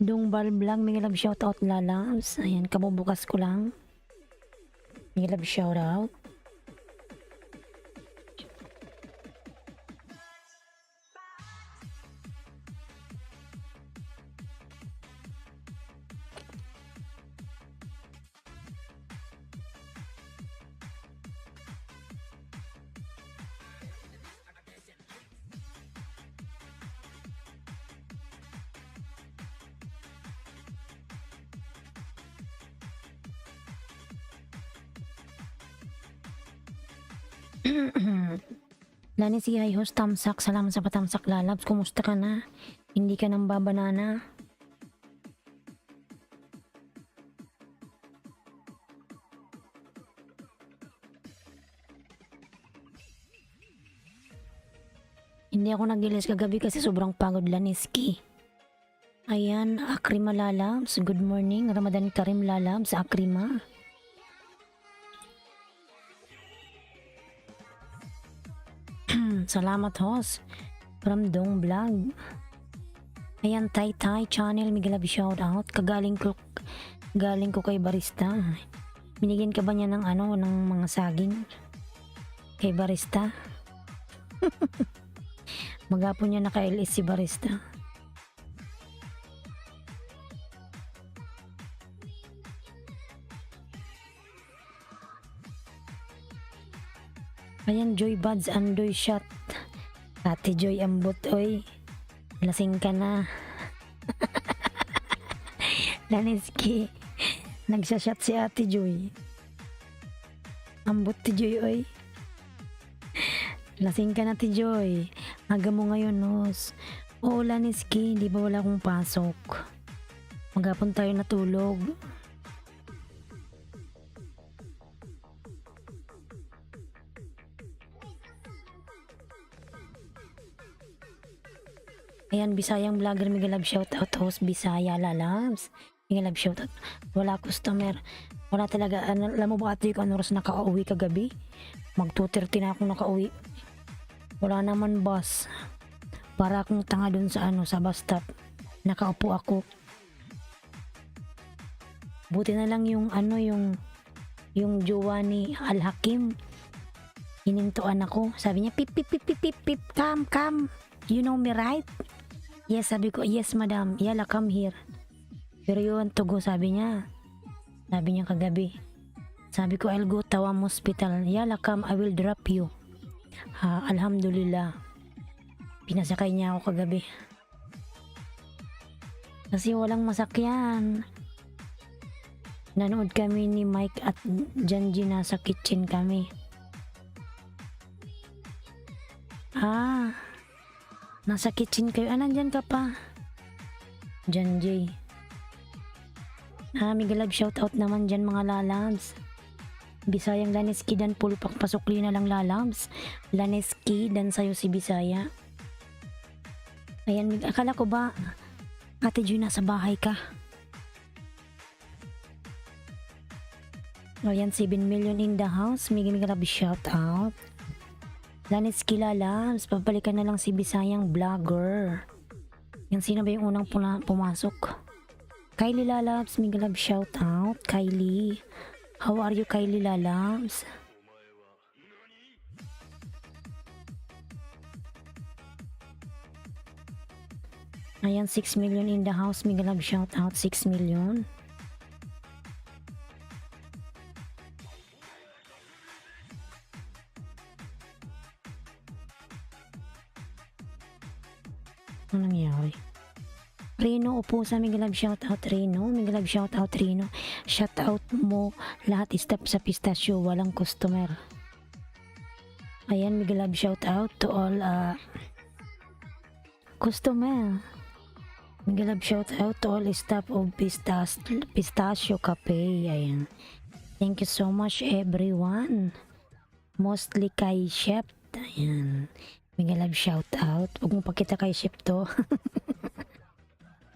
Dong Balblang, may love shoutout lalabs. Ayan, kabubukas ko lang. May love shoutout. Lani si Hi Host Tamsak, salamat sa patamsak lalabs. Kumusta ka na? Hindi ka nang babanana? Hindi ako nagilis kagabi kasi sobrang pagod Laniski. Ayan, Akrima lalabs. Good morning, Ramadan Karim lalabs, Akrima. Salamat host from Dong Vlog. Ayan, Tay Tay channel, may love shout out. Galing ko kay barista. Binigyan ka ba niya ng ng mga saging kay barista? Magapon niya naka-LS si barista. Ayan, Joy Buds Andoy shot. Ate Joy ambot oy. Lasing ka na. Laniski. Nagsashot si Ate Joy. Ambot ti Joy oy. Lasing ka na ti Joy. Aga mo ngayon nos. Oo Laniski, di ba wala akong pasok? Magapon tayo natulog. Ayan, Bisayang vlogger, may love shoutout host Bisaya lalabs. May love shoutout. Wala customer. Wala talaga. Alam mo ba ate kung ano oras nakauwi kagabi? Mag 2:30 na akong nakauwi. Wala naman bus. Para akong tanga dun sa sa bus stop. Nakaupo ako. Buti na lang yung yung jowa ni Al Hakim. Hinintuan ako. Sabi niya, pip pip pip pip pip pip, come. You know me right? Yes, sabi ko, yes madam, yala come here. Pero yun, tugo sabi niya. Sabi niya kagabi. Sabi ko, I'll go Tawam Hospital. Yala come, I will drop you. Alhamdulillah. Pinasakay niya ako kagabi. Kasi walang masakyan. Nanood kami ni Mike at Janji, nasa kitchen kami. Nasa kitchen kayo. Nandyan ka pa. Jan J. May love shoutout naman dyan mga lalabs. Bisayang Laniski dan pulpak pasukli na lang lalabs. Laniski dan sayo si Bisaya. Ayan, akala ko ba Ate Joy nasa bahay ka? Ayan, 7 million in the house. May love shoutout. Laniski lalabs, papalikan na lang si Bisayang vlogger. Yan, sino ba yung unang pumasok? Kylie lalabs, may love shout out. Kylie, how are you Kylie lalabs? Ayan, 6 million in the house, may love shout out. 6 million. Ano nangyari? Reno, upo sa may love shoutout Reno. May love shoutout Reno. Shoutout mo lahat stop sa pistachio. Walang customer. Ayan, may love shoutout to all customer. May love shoutout to all staff of Pistachio Cafe. Ayan. Thank you so much everyone. Mostly kay Chef. Ayan. May love shoutout. Huwag mo pakita kay Chef to.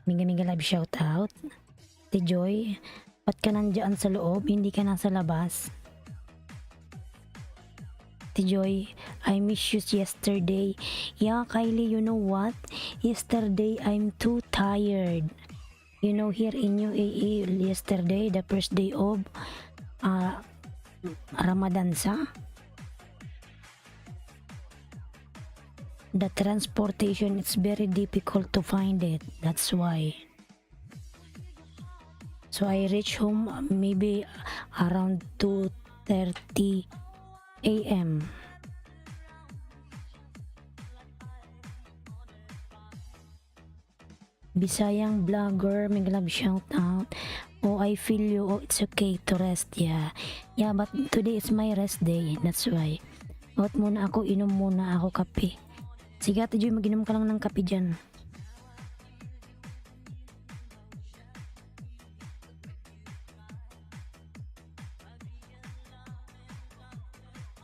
May love shoutout. Ti Joy, ba't ka nandiyan sa loob? Hindi ka nasa labas. Ti Joy, I miss you yesterday. Yeah, Kylie, you know what? Yesterday, I'm too tired. Here in UAE yesterday, the first day of Ramadan the transportation, it's very difficult to find it. That's why. So I reach home maybe around 2:30 a.m. Bisayang vlogger, may love shout out. Oh, I feel you. Oh, it's okay to rest. Yeah, but today is my rest day. That's why. Out muna ako, inom muna ako kape. Sige Ate Joy, mag-inom ka lang ng kape dyan.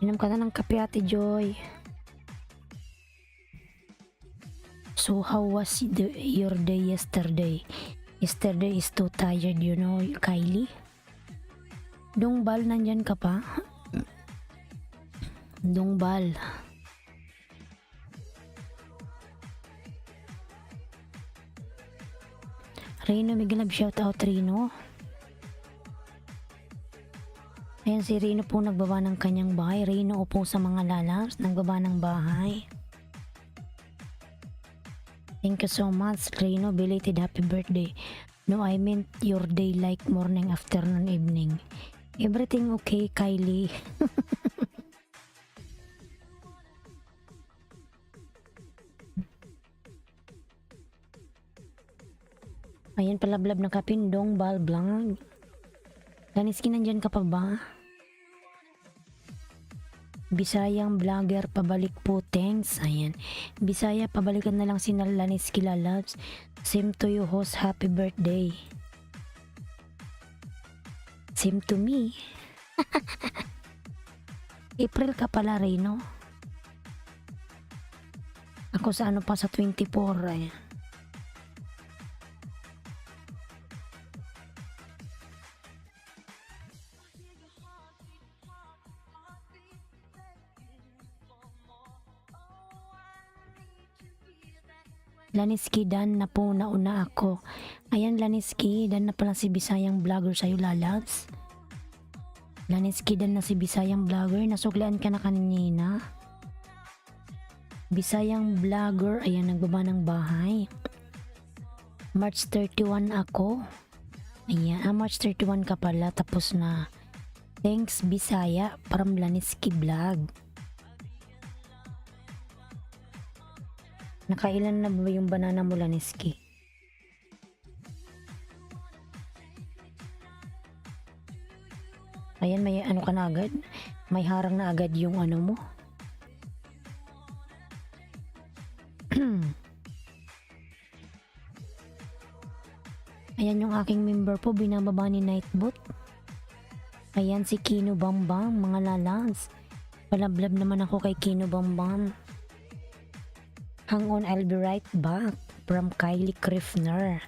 Inom ka na ng kape Ate Joy. So how was your day yesterday? Yesterday is too tired, Kylie. Dongbal, nandyan ka pa? Dongbal. Rino, may galab shout out Rino. Ayan si Rino po nagbaba ng kanyang bahay. Rino upo sa mga lalabs, nagbaba ng bahay. Thank you so much Rino, belated happy birthday. No, I meant your day like morning, afternoon, evening. Everything okay Kylie? Ayan palablab ng kapindong bal blanc. Laniski, nandyan ka pa ba? Bisayang vlogger pabalik po, thanks. Ayan, Bisaya, pabalikan na lang si Laniski lalabs. Same to you host, happy birthday. Same to me. April ka pala Rino. Ako sa ano pa, sa 24. Ayan. Laniski, dan na po, nauna ako. Ayan Laniski, dan na pala si Bisayang vlogger sa'yo lalabs. Laniski, dan na si Bisayang vlogger. Nasuglaan ka na kanina. Bisayang vlogger, ayan, nagbaba ng bahay. March 31 ako. Ayan, March 31 ka pala, tapos na. Thanks Bisaya, from Laniski vlog. Nakailan na ba yung banana mo Laniski? Ayan, may ano ka na agad? May harang na agad yung ano mo? Ayan yung aking member po, binababa ni Nightbot. Ayan si Kino Bambam, mga lalans. Palablab naman ako kay Kino Bambam. Hang on, I'll be right back. From Kylie Kriffner.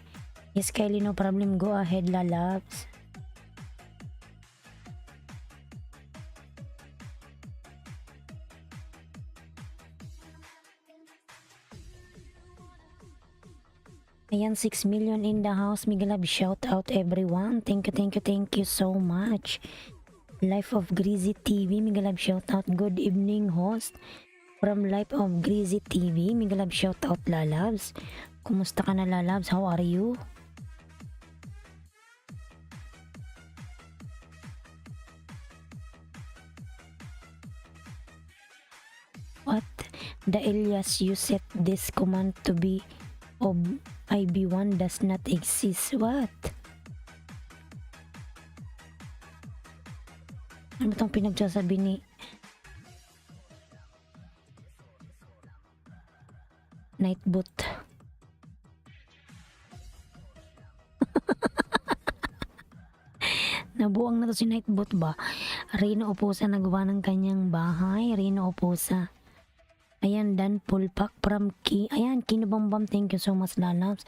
Yes Kylie, no problem, go ahead lalabs. Ayan, 6 million in the house. Migalab, shout out everyone. Thank you so much. Life of Greasy TV, Migalab, shout out. Good evening host. From Life of Greasy TV, Migalab, shout out lalabs. Kumusta ka na lalabs? How are you? What? The alias you set this command to be of IB1 does not exist. What? Ano itong pinagsasabi ni Nightbot? Nabuang na to si Nightbot ba? Rino Oposa nagawa ng kanyang bahay. Rino Oposa. Ayan, Dan Pulpak from ayan, Kino Bambam, thank you so much lalabs.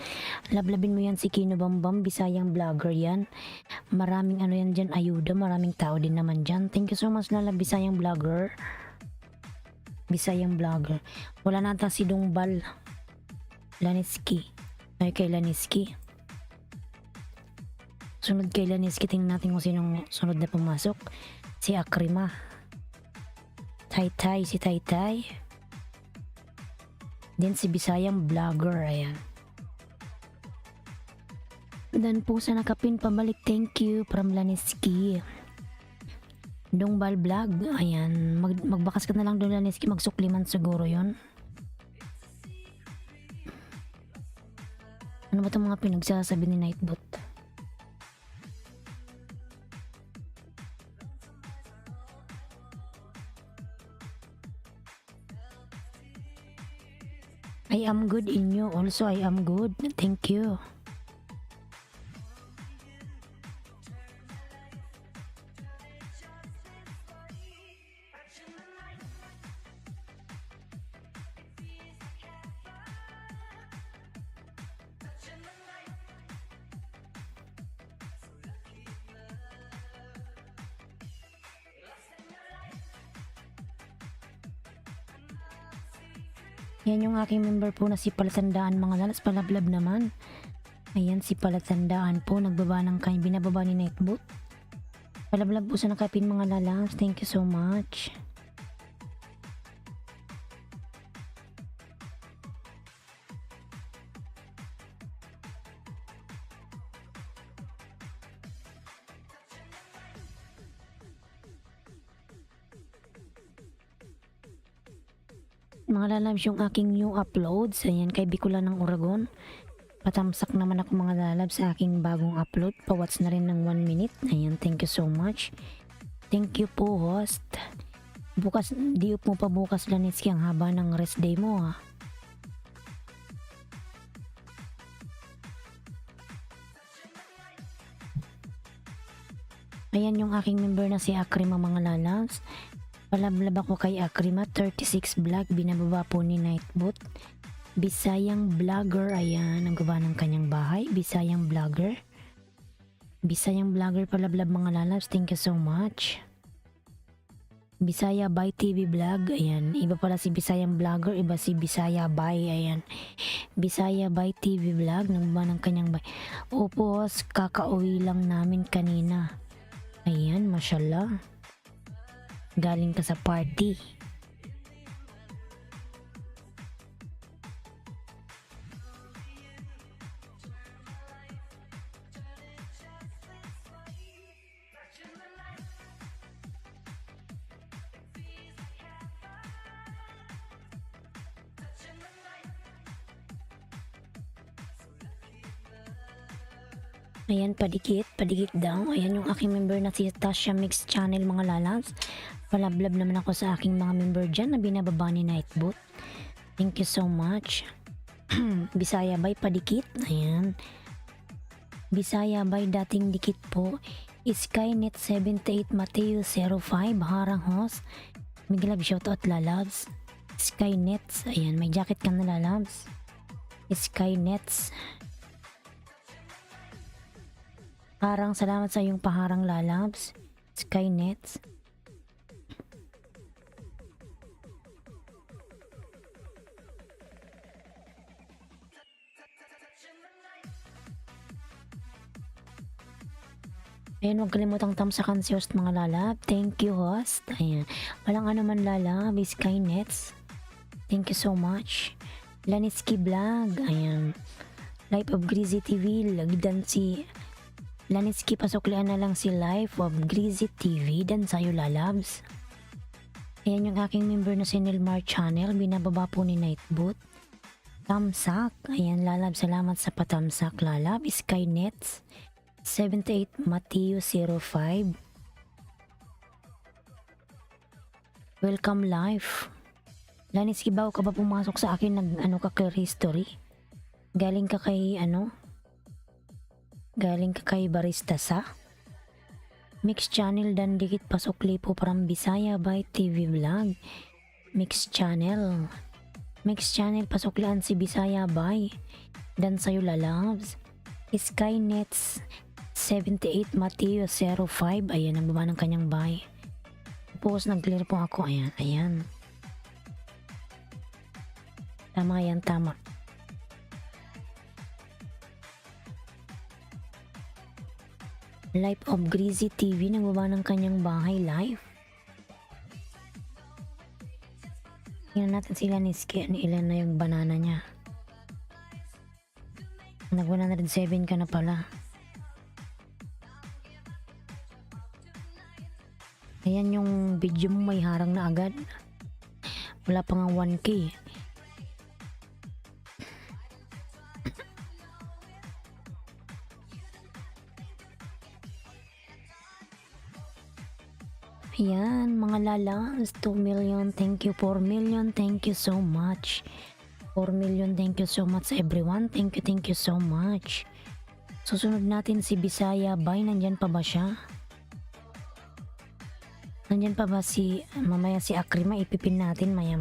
Lablabin mo yan si Kino Bambam, Bisayang vlogger yan. Maraming ano yan dyan, ayuda, maraming tao din naman dyan. Thank you so much lalab, Bisayang vlogger. Bisayang vlogger. Wala nata si Dongbal. Laniski. Ay kay Laniski. Sunod kay Laniski, tingnan natin kung sinong sunod na pumasok. Si Akrima. Taytay, si Taytay. Then si Bisayang Vlogger, ayan. Dan po sa nakapin pabalik, thank you from Laniski. Dongbal Vlog, ayan. Magbakas ka na lang doon Laniski, magsukliman siguro yon. Ano ba itong mga pinagsasabi ni Nightbot? I am good in you. Also, I am good. Thank you. Yan yung aking member po na si Palatandaan mga lalas, palablab naman. Ayan si Palatandaan po, nagbaba ng binababa ni Nightbot. Palablab po sa nakapin mga lalas, thank you so much. Mga lalabs yung aking new uploads. Ayan, kay Bicula ng Oragon. Patamsak naman ako mga lalabs sa aking bagong upload. Pawats na rin ng 1 minute. Ayan, thank you so much. Thank you po, host. Bukas, di mo pa bukas Laniski ang haba ng rest day mo ha. Ayan yung aking member na si Akrima mga lalabs. Palablab ako kay Akrima, 36 vlog, binababa po ni Nightbot. Bisayang Vlogger, ayan, ang gaba ng kanyang bahay. Bisayang Vlogger. Bisayang Vlogger, palablab mga lalabs, thank you so much. Bisaya by TV Vlog, ayan, iba pala si Bisayang Vlogger, iba si Bisaya by, ayan. Bisaya by TV Vlog, ang gaba ng kanyang bahay. Opo, kakauwi lang namin kanina. Ayan, mashallah. Galing ka sa party. Ayan, padikit daw. Ayan yung aking member na si Tasha Mix Channel mga lalabs. Palablab naman ako sa aking mga member dyan na binababa ni Nightbot. Thank you so much. Bisaya by padikit. Ayan. Bisaya by dating dikit po. Skynet 78 Mateo 05 Harang Host. Miglab shoutout lalabs. Skynets. Ayan, may jacket ka na lalabs. Skynets. Harang, salamat sa iyong paharang lalabs. Skynets. Ayan, huwag kalimutang tamsakan si host mga lalab. Thank you host. Ayan. Walang ano man lalab. Skynets. Thank you so much. Laniski Vlog. Ayan. Life of Greasy TV. Lagdan si Laniski, pasuklian na lang si Life of Greasy TV. Dan sa'yo lalabs. Ayan yung aking member na si Nilmar Channel. Binababa po ni Nightbot. Tamsak. Ayan lalab. Salamat sa patamsak lalab. Skynets. 78 Mateo 05. Welcome life. Laniski, bago ka ba pumasok sa akin nag ka kay history? Galing ka kay Galing ka kay Barista sa Mix Channel dan dikit pasok lipo from Bisaya by TV Vlog. Mix Channel pasoklaan si Bisaya by dan sayo lalabs. Skynets 78 Mateo 05. Ayan, ang baba ng kanyang bahay. Tapos nag-clear po ako. Ayan. Tama yan, tama. Life of Greasy TV, nagbaba ng kanyang bahay live. Tingnan natin sila ni Ski, ilan na yung banana niya. Nag 107 ka na pala. Ayan yung video mo, may harang na agad. Wala pa nga 1K. Ayan, mga lalas, 2 million, thank you. 4 million, thank you so much. 4 million, thank you so much everyone. Thank you so much. Susunod natin si Bisaya Bay, nandyan pa ba siya? Nandyan pa ba mamaya si Akrima, ipipin natin maya.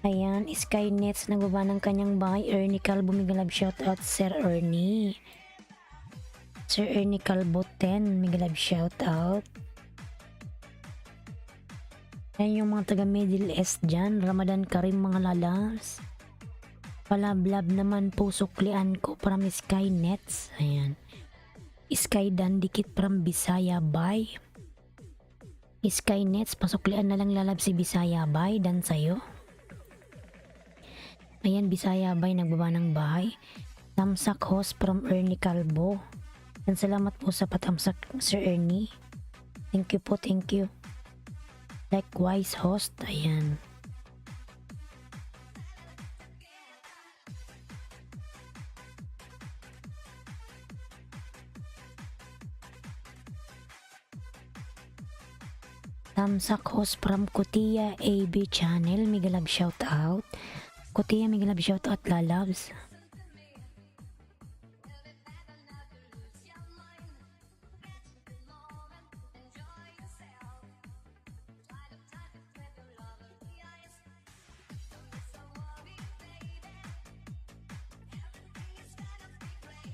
Ayan, Skynets, nagbaba ng kanyang bahay. Ernie Calvo, migalab shoutout, Sir Ernie. Sir Ernie Calvo 10, migalab shoutout. Ayan yung mga taga Middle East dyan. Ramadan Karim, mga lalas. Palablab naman po, suklian ko from Skynets. Ayan. Skydan, dikit from Bisaya Bay. Skynets, pasuklian na lang lalab si Bisaya Bay, dan sa'yo. Ayan, Bisaya Bay, nagbaba ng bahay. Tamsak host from Ernie Calvo. Dan salamat po sa patamsak, Sir Ernie. Thank you po, thank you. Likewise host, ayan. Tamsak host from Kutia AB channel, migalab shout out. Kutia, migalab shout out, lalabs.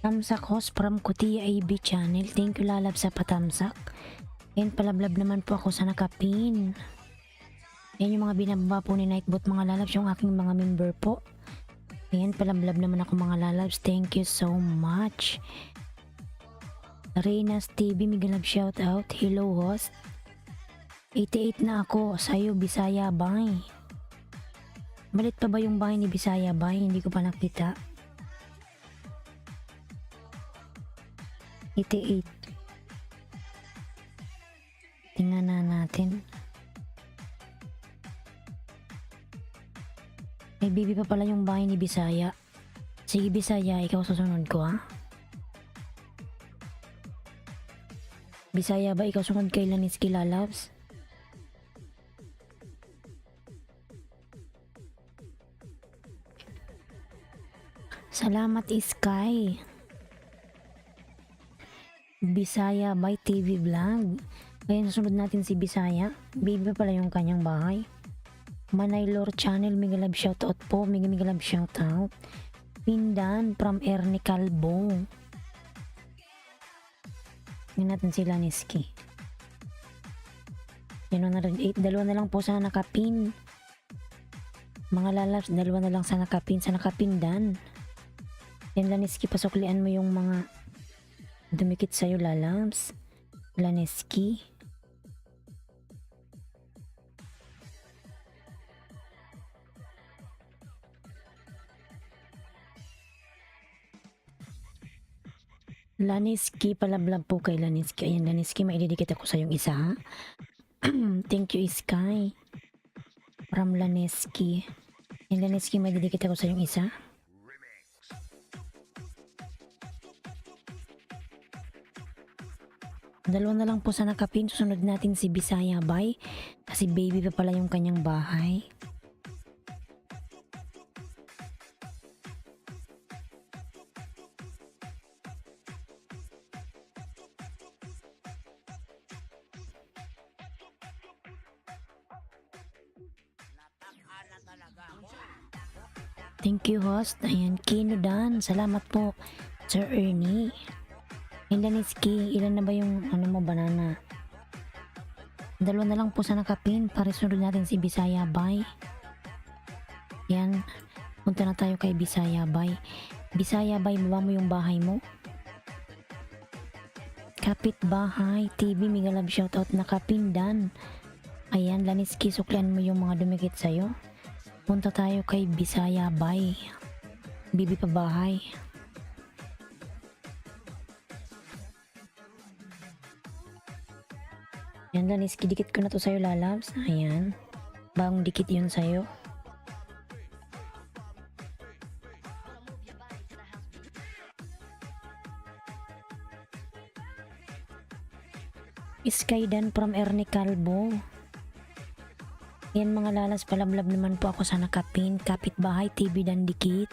Tamsak host from Kutia AB channel, thank you lalab sa patamsak. And palablab naman po ako sa nakapin. Yan yung mga binababa po ni Nightbot, mga lalabs, yung aking mga member po. Ayan, palablab naman ako, mga lalabs, thank you so much. Reynas TV, migalab shout out, hello host. 88 na ako, sa'yo Bisaya Bay. Balit pa ba yung bahay ni Bisaya Bay? Hindi ko pa nakita. 88. Tingnan na natin. May baby pa pala yung bahay ni Bisaya. Sige Bisaya, ikaw susunod ko ha. Bisaya ba, ikaw sunod kay Laniski lalabs? Salamat Sky. Bisaya by TV Vlog. Ngayon susunod natin si Bisaya. Baby pa pala yung kanyang bahay. Manaylor channel, migalab shoutout po. Migalab shoutout. Pindan from Ernie Calvo. Tingnan natin si Laniski. Dalawa na lang po sa nakapin. Mga lalabs, dalawa na lang sa nakapin. Sa nakapindan. Yan Laniski, pasuklian mo yung mga dumikit sa'yo lalabs. Laniski. Laniski, palablab po kay Laniski. Ayan Laniski, maididikit ako sa yung isa ha. Thank you Sky. From Laniski. Ayan Laniski, maididikit ako sa yung isa. Dalawa na lang po sa nakapin. Susunod natin si Bisaya Bay. Kasi baby pa pala yung kanyang bahay. Thank you host. Ayan, Kino Dan. Salamat po Sir Ernie. Laniski, ilan na ba yung mo banana? Dalawa na lang po sa nakapin. Para sunod natin si Bisaya Bay. Yan. Punta na tayo kay Bisaya Bay. Bisaya Bay, baba mo yung bahay mo. Kapitbahay TV mega love shoutout nakapindan. Ayan, Laniski, suklian mo yung mga dumikit sa'yo. Punta tayo kay Bisaya Bay. Bibi Pabahay. Ayan, Laniski, dikit ko na to sa'yo, lalabs. Ayan. Bagong dikit yun sa'yo. Skydan from Ernie Calvo. Yan mga lalas, palablab naman po ako sa nakapin. Kapitbahay TV dan dikit.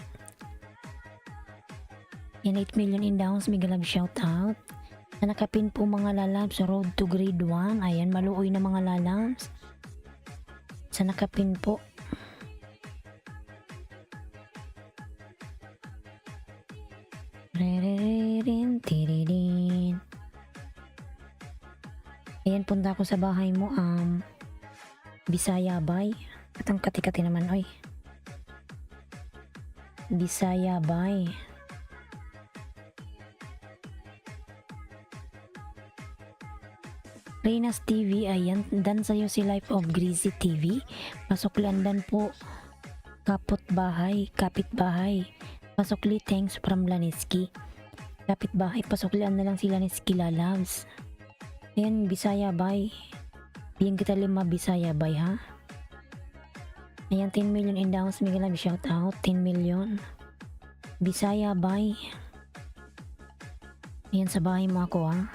Yan 8 million in downs, mega love shout out. Sa nakapin po mga lalabs, road to grade 1. Ayan, maluoy na mga lalabs. Sa nakapin po. Re-re-re-rin, tiririn. Ayan, punta ako sa bahay mo, Bisaya Bay. At ang kati-kati naman, oy. Bisaya Bay. Reynas TV, ayan, dan sa'yo si Life of Greasy TV. Pasuklan dan po. Kapitbahay. Pasukli, thanks from Laniski. Kapitbahay, pasuklian na lang si Laniski lalabs. Ayan, Bisaya Bay. Bigyan kita 5 Bisaya Bay, ha? Ayan, 10 million in downs. Mega love shout out. 10 million. Bisaya Bay. Ayan, sa bahay mo ako, ha?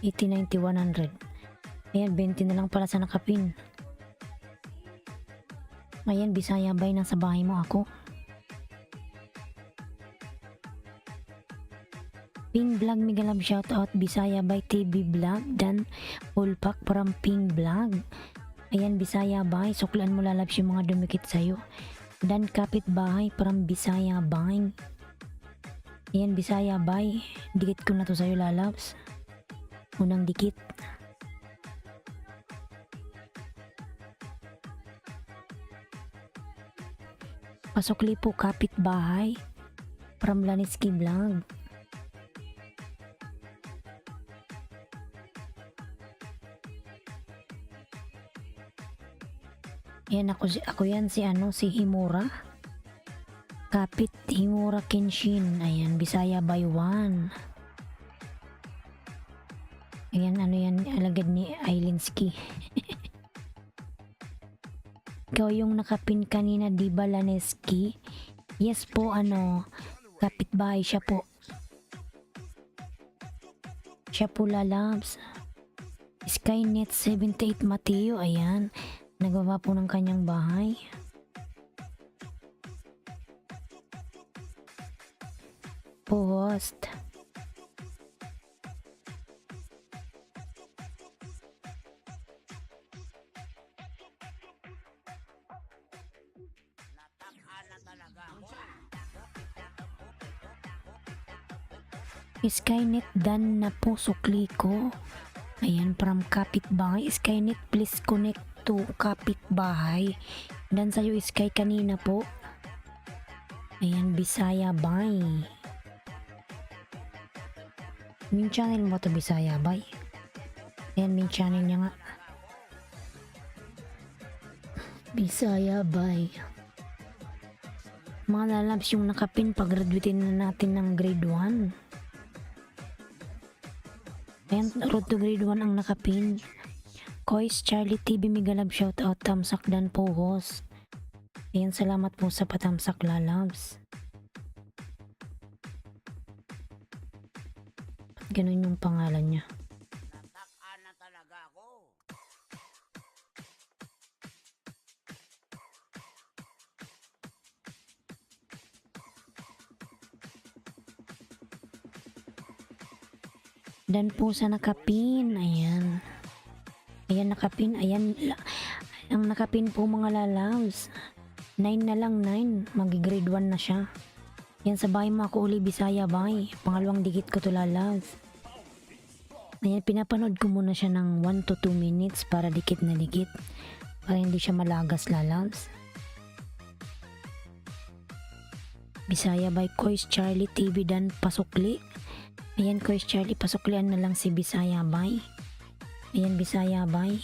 $80.90 $100. Ayan, 20 na lang pala sa nakapin. Ayan, Bisaya Bay, nasa bahay mo ako. Ping Vlog, mega love shoutout. Bisaya Bay TV Vlog dan full pack from Ping Vlog. Ayan, Bisaya Bay, suklaan mo lalabs yung mga dumikit sa'yo. Dan Kapitbahay from Bisaya Bay. Ayan, Bisaya Bay, dikit ko na to sa'yo lalabs. Unang dikit. Pasukli po Kapitbahay from Laniski Vlog. Yan, ako yan si Himura. Kapit Himura Kenshin. Ayan, Bisaya Bay 1. Ayan, yan, alagad ni Ailinski. Ikaw yung nakapin kanina, di ba, Laneski? Yes po, kapitbahay siya po. Siya po lalabs. Skynet 78 Mateo, ayan. Nagawa po ng kanyang bahay. Post. Skynet dan na po sukli ko. Ayan, from Kapitbahay. Skynet, please connect to Kapitbahay. Dan sa'yo Sky kanina po. Ayan, Bisaya Bay. Min channel mo to, Bisaya Bay. Ayan, min channel niya nga. Bisaya Bay. Mga lalabs yung nakapin, pag-graduatin na natin ng grade 1. Ayan, road to grade 1 ang nakapin. Kois Charlie TV, mega love shoutout. Tamsak dan po host. Ayan, salamat po sa patamsak lalabs. Ganun yung pangalan niya. Dan po sa nakapin, ayan. Ayan, nakapin, ayan. Ang nakapin po mga lalabs. 9 na lang, 9. Mag-grade 1 na siya. Ayan, sa bahay mo ako uli, Bisaya Bay. Pangalawang dikit ko to lalabs. Ayan, pinapanood ko muna siya ng 1 to 2 minutes para dikit na dikit. Para hindi siya malagas lalabs. Bisaya by Kois Charlie TV dan Pasukli. Ayan, Kois Charlie, pasuklian na lang si Bisaya by. Ayan, Bisaya by.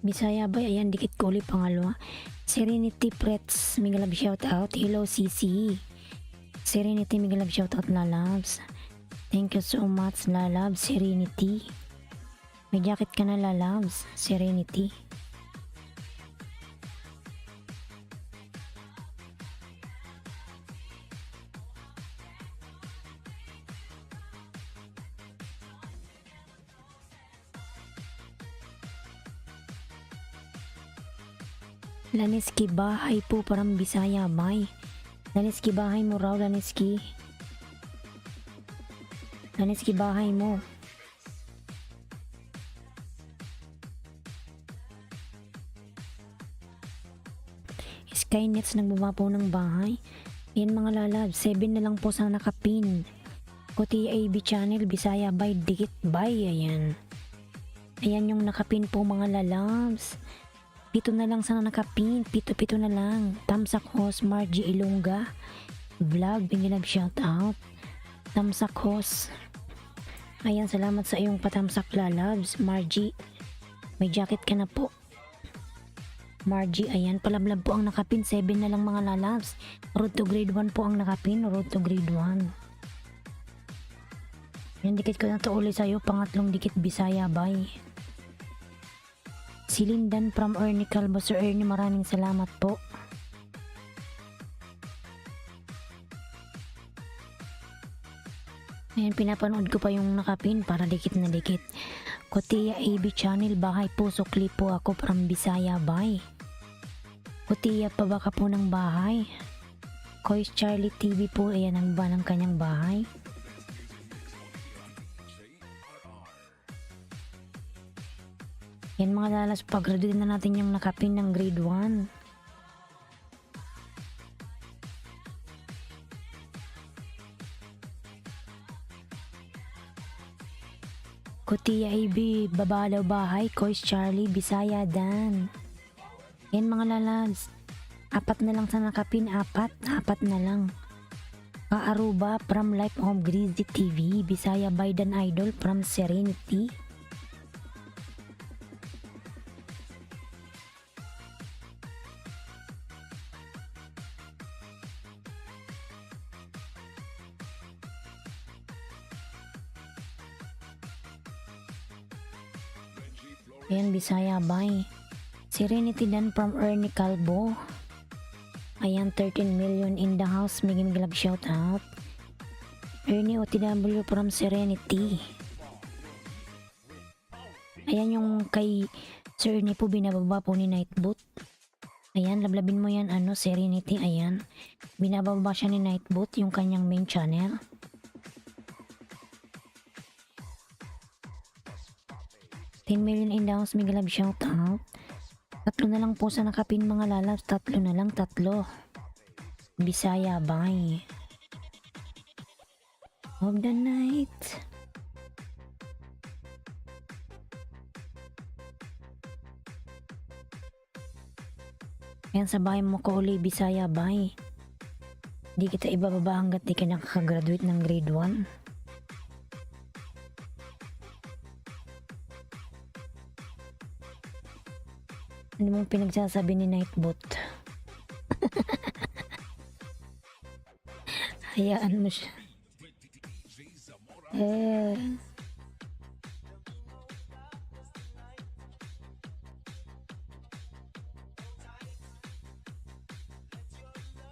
Bisaya bay, ayan, dikit ko ulit pangalawa. Serenity Prets, mega love shout out. Hello CC. Serenity, mega love shout out, lalabs. Thank you so much, lalabs. Serenity. May jacket ka na, lalabs. Serenity. Laniski, bahay po parang Bisaya bay. Laniski, bahay mo raw, Laniski. Laniski, bahay mo. Skynets, nagbaba po ng bahay. Yan mga lalab, 7 na lang po sa nakapin. Kuti AB channel, Bisaya bay, dikit bay, ayan. Ayan yung nakapin po mga lalabs. 7 na lang sana nakapin. 7 na lang. Tamsak host Margie Ilongga vlog, bingilab shout out. Tamsak host. Ayan, salamat sa iyong patamsak, lalabs. Margie, may jacket ka na po. Margie, ayan, palablab po ang nakapin. 7 na lang mga lalabs. Road to grade 1 po ang nakapin. Road to grade 1. Yan, dikit ko na to ulit sa'yo. Pangatlong dikit, Bisaya bay. Si Lindan from Ernie Calvo. Sir Ernie, maraming salamat po. Ayan, pinapanood ko pa yung nakapin para dikit na dikit. Kotiya AB channel, bahay po, sukli po ako from Bisaya bay. Kotiya, pabaka po ng bahay. Kois Charlie TV po, ayan ang ba ng kanyang bahay. Yan mga lalas, pag-graduate na natin yung nakapin ng grade 1. Kotiya AB, babalaw bahay, Kois Charlie, Bisaya Dan. Yan mga lalas, 4 na lang sa nakapin, 4 na lang. Kaaruba from Life Home Greasy TV, Bisaya by Dan Idol from Serenity. Ayan, Bisaya bay. Serenity Dan from Ernie Calvo. Ayan, 13 million in the house. Miging glove shout out. Ernie OTW from Serenity. Ayan yung kay Sir Ernie po, binababa po ni Nightbot. Ayan, lablabin mo yan, ano, Serenity. Ayan, binababa siya ni Nightbot, yung kanyang main channel. $10 million in the house, may galab shout out. 3 na lang po sa nakapin mga lalabs. 3 na lang, 3. Bisaya bay. Of the night. Ayan, sa bahay mo ko uli, Bisaya bay. Di kita ibababa hanggat di ka nakakagraduate ng grade 1. Ano mong pinagsasabi ni Nightbot? Hayaan mo siya.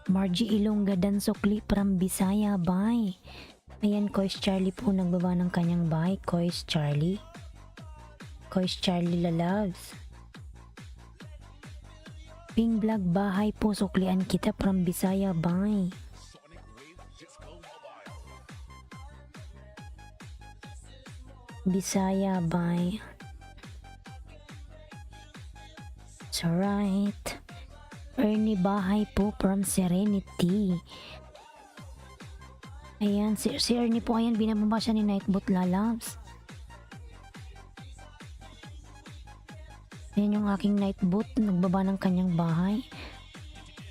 Margie Ilongga Dan sukli from Bisaya bay. Ayan, Kois Charlie po nagbaba ng kanyang bay. Kois Charlie. Kois Charlie lalabs. Ping vlog, bahay po, suklian kita from Bisaya bay. Bisaya bay. It's alright. Ernie Bahay po from Serenity. Ayan, si Ernie po, ayan, binababa siya ni Nightbot Lalabs. Ayan yung aking Nightbot, nagbaba ng kanyang bahay.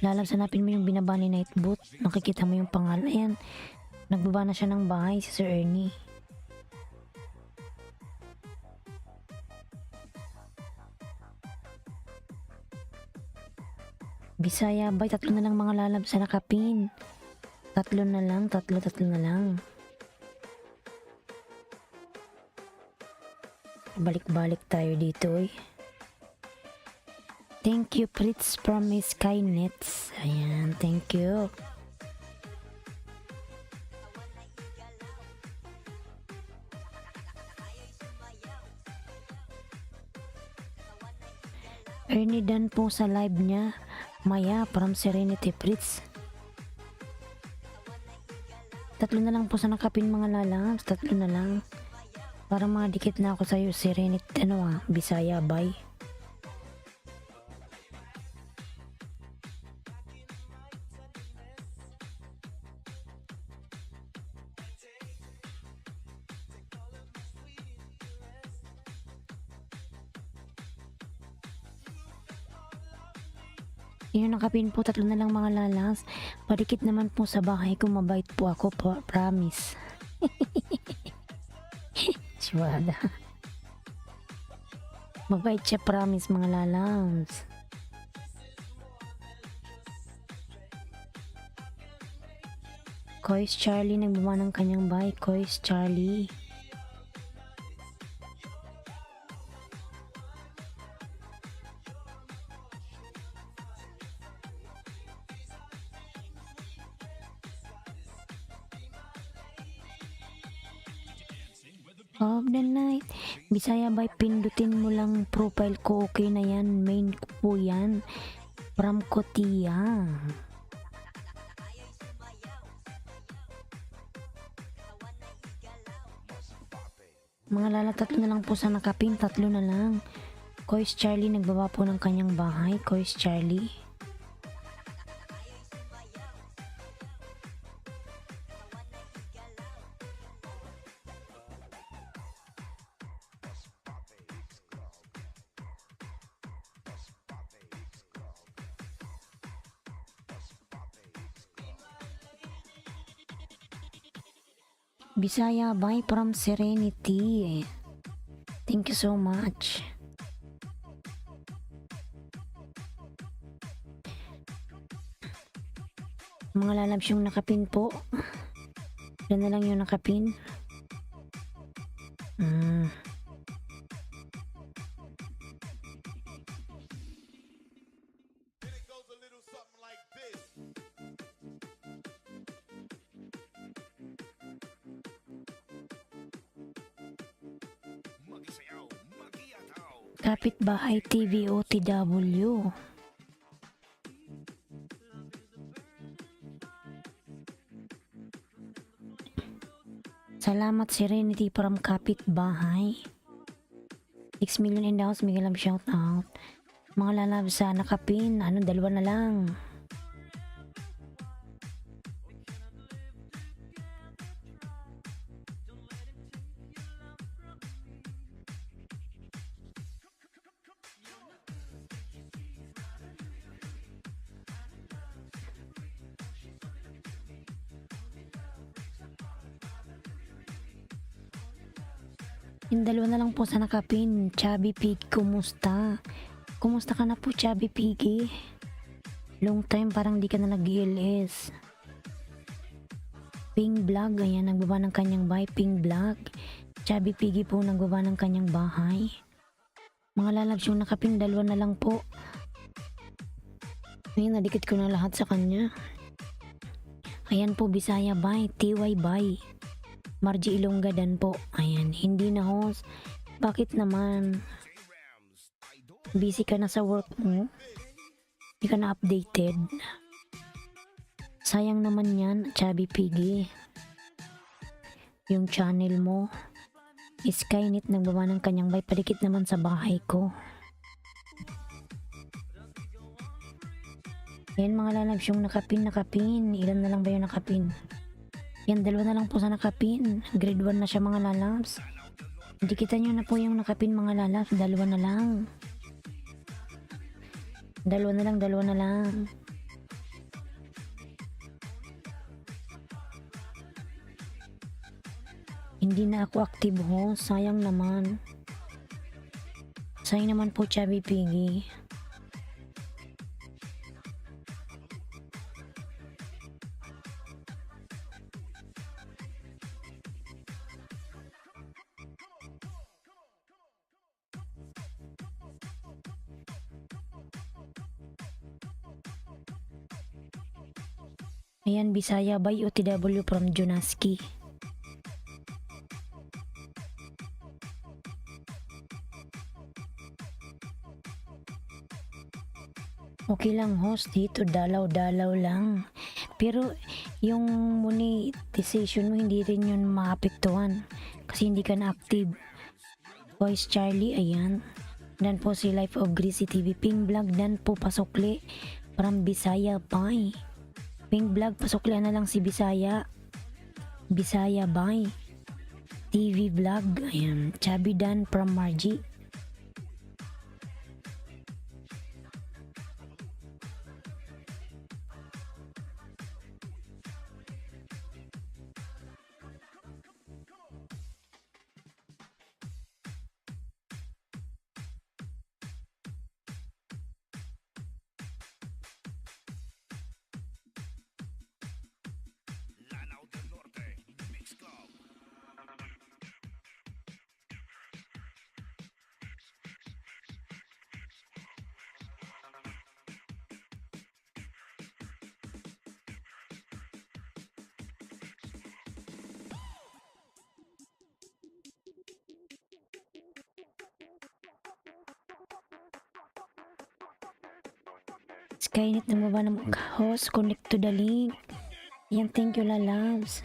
Lalabs, hanapin mo yung binaba ni Nightbot. Nakikita mo yung pangalan. Ayan, nagbaba na siya ng bahay, si Sir Ernie. Bisaya bay, tatlo na lang mga Lalabs sa nakapin. Tatlo na lang. Balik-balik tayo dito eh. Thank you Fritz from Skynets. Ayan, thank you. Ernie Dan po sa live niya. Maya from Serenity Fritz. Tatlo na lang po sa nakapin mga Lalabs. Tatlo na lang. Para mga dikit na ako sa'yo, Serenity, Bisaya bay. Yun nakapin po, tatlo na lang mga Lalabs. Padikit naman po sa bahay ko, mabait po ako, promise. Siwada. Mabait siya, promise mga Lalabs. Kois Charlie, nagbaba ng kanyang bahay. Kois Charlie. Of the night. Bisaya bay, pindutin mo lang profile ko, okay na yan, main ko po yan. From Kotia. Mga Lala, tatlo na lang po sa nakapin, tatlo na lang. Kois Charlie, nagbaba po ng kanyang bahay. Kois Charlie. Bisaya bay from Serenity. Thank you so much. Mga Lalabs yung nakapin po. Yan na lang yung nakapin. Kapitbahay TV OTW. Salamat Serenity from Kapitbahay. 6 million in the house, Miguel Love shout out. Mga Lalabs sa nakapin, dalawa na lang. Yung dalawa na lang po sa nakapin. Chubby Pig, kumusta? Kumusta ka na po, Chubby Piggy? Long time parang di ka na nag-GLS. Ping Vlog, ayan, nagbaba ng kanyang bahay. Ping Vlog. Chubby Piggy po, nagbaba ng kanyang bahay. Mga Lalabs yung nakapin, dalawa na lang po. Ayan, nadikit ko na lahat sa kanya. Ayan po, Bisaya bay, TY bay. Margie Ilonggadan po. Ayan, hindi na host. Bakit naman? Busy ka na sa work mo? Hindi ka na updated? Sayang naman yan, Chubby Piggy. Yung channel mo. Skynet nagbaba ng kanyang bay. Padikit naman sa bahay ko. Ayan mga lalabs, yung nakapin. Ilan na lang ba yung nakapin? Yan, 2 na lang po sa nakapin. Grade 1 na siya mga lalabs. Hindi kita nyo na po yung nakapin mga lalabs. 2 na lang. 2 na lang, 2 na lang. Hindi na ako active host. Sayang naman. Sayang naman po, Chubby Piggy. Ayan, Bisaya by OTW from Junaski. Okay lang host, dito dalaw-dalaw lang. Pero yung monetization mo hindi rin yun maapektuhan kasi hindi ka na active. Voice Charlie, ayan. Dan po si Life of Greasy TV Pink Vlog, dan po pasukli from Bisaya Bay. Pink Vlog, pasukli na lang si Bisaya. Bisaya Bay. TV Vlog, ayan. Chubby Dan from Margie. Skynet na baba ng host, connect to the link. Yan, thank you lalabs.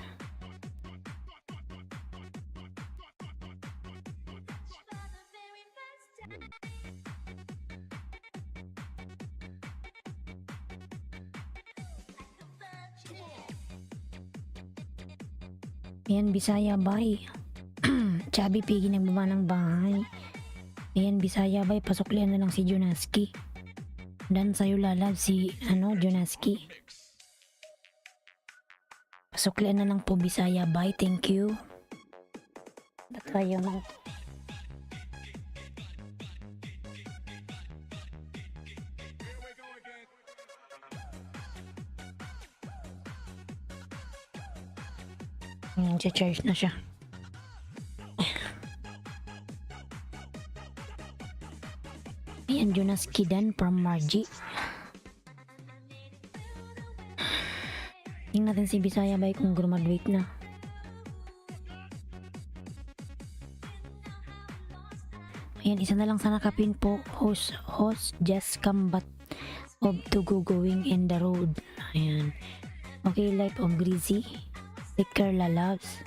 Ayan, Bisaya Bay. Chubby Piggy nagbaba ng bahay. Ayan, Bisaya Bay, pasuklian na lang si Junaski. Dan sa'yo lalab si Junaski. Pasuklian na lang po Bisaya Bay, thank you. Tayo lang. Charge na siya. Ayan, Junaski Dan from Margie. Tingnan natin si Bisaya Bay kung graduate na. Ayan, isa na lang sa nakapin po. Host just combat of to go going in the road. Ayan. Okay, Life of Greasy. Take care, lalabs.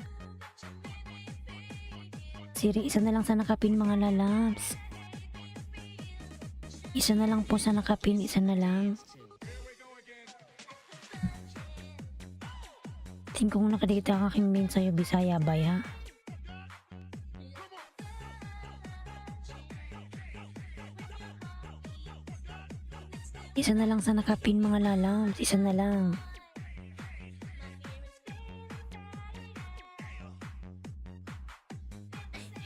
Siri, isa na lang sa nakapin mga lalabs. Isa na lang po sa nakapin, isa na lang. Tingin kong nakadikita ang aking main sa'yo, Bisaya Bay, ha? Isa na lang sa nakapin mga lalabs, isa na lang.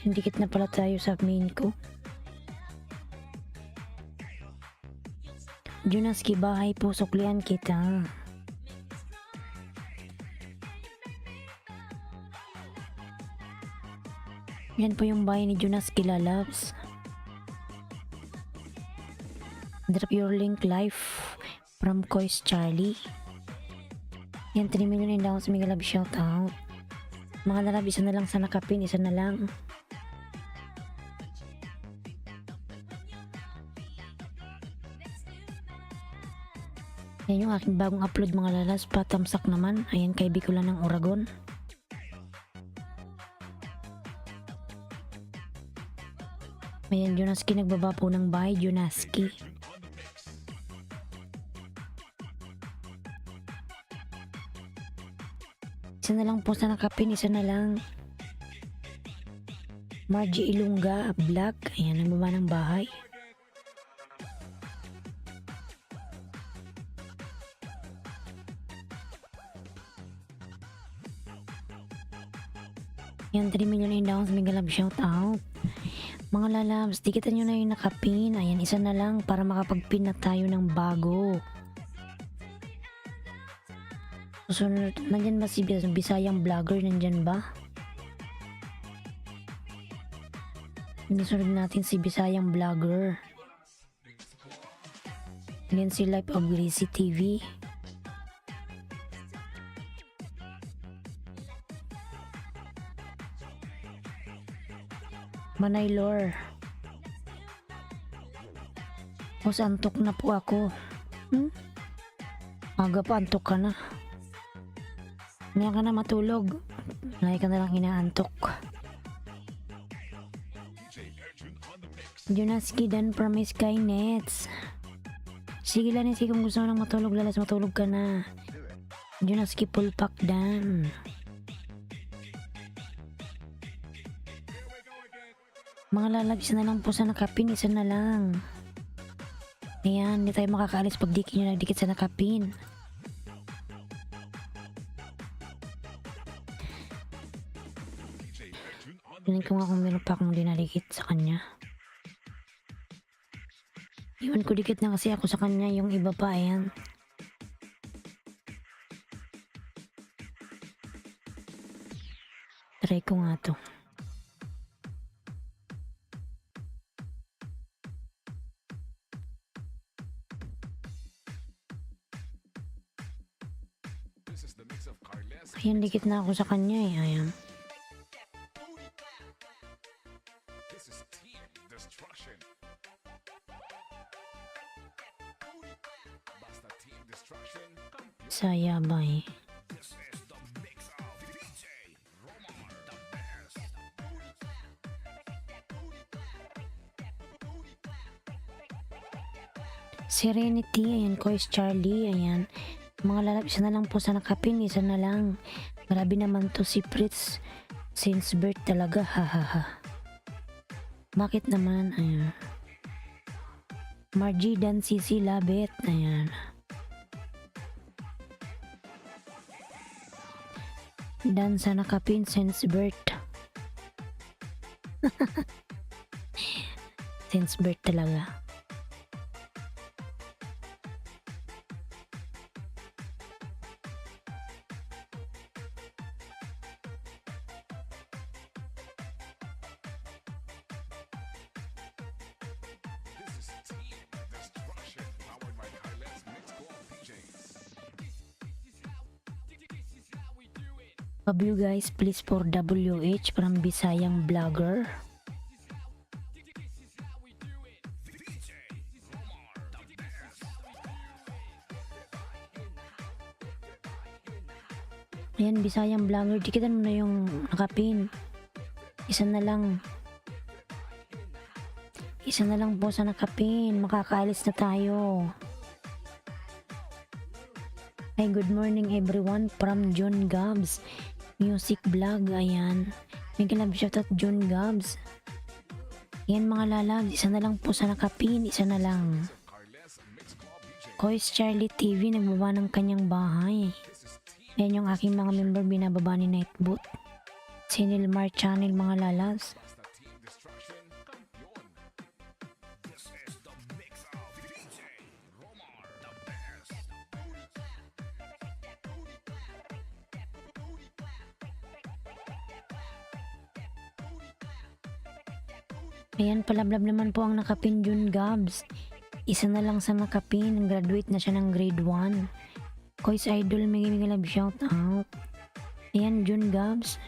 Dikit na pala tayo sa main ko. Junaski bahay po, suklian kita. Yan po yung bahay ni Junaski lalabs. Drop your link live from Voice Charlie. Yan, 3 million in down sa mga love shoutout. Mga lalab, isa na lang sa nakapin, isa na lang. Yan yung aking bagong upload mga lalas, patamsak naman. Ayan, kay Bicola ng Oragon. Ayan, Junaski nagbaba po ng bahay, Junaski. Isa na lang po sa nakapin, isa na lang. Margie Ilunga Vlog, ayan, nagbaba ng bahay. Yan, 3 million in downs, mega love shout out. Mga lalabs, tikitan nyo na yung nakapin. Ayan, isa na lang para makapagpin na tayo ng bago. Susunod, nandyan ba si Bisayang Vlogger? Nandyan ba? Susunod natin si Bisayang Vlogger. Yan si Life of Gracie TV. Manay Lore. O, antok na po ako. Aga pa, antok ka na. Ngayon ka na matulog. Lagi ka na lang inaantok. Junaski Dan Promise Skynets. Sige lang, kung gusto mo nang matulog, lalas matulog ka na. Junaski Pulpak Dan. Mga lalab, isa na lang po sa nakapin, isa na lang. Ayan, hindi tayo makakaalis pag di nyo nagdikit sa nakapin. Tingnan ko nga kung meron pa akong dinalikit sa kanya. Iwan ko dikit na kasi ako sa kanya, yung iba pa, ayan. Try ko nga to. Ayan, dikit na ako sa kanya eh, ayan. Sayabay. Serenity, ayan, Kois Charlie, ayan. Mga lalap, isa na lang po sa nakapin, isa na lang. Grabe naman to si Fritz since birth talaga, hahaha. Bakit naman, ayan. Margie Dan Sisi Labet, ayan. Dan sa nakapin since birth. Since birth talaga. Love you guys, please for WH from Bisayang Vlogger. Ayan, Bisayang Vlogger, dikitan mo na yung nakapin. Isa na lang. Isa na lang po sa nakapin. Makakaalis na tayo. Hi, good morning everyone from John Gabs Music Vlog, ayan. May kalab shoutout John Gabs. Ayan mga lalabs, isa na lang po sa nakapin, isa na lang. Kois Charlie TV, nagbaba ng kanyang bahay. Ayan yung aking mga member, binababa ni Nightboot. Sinilmar Channel mga lalabs. Ayan, palablab naman po ang nakapin June Gabs. Isa na lang sa nakapin, graduate na siya ng grade 1. Kois Idol, may love shout out. Ayan, June Gabs.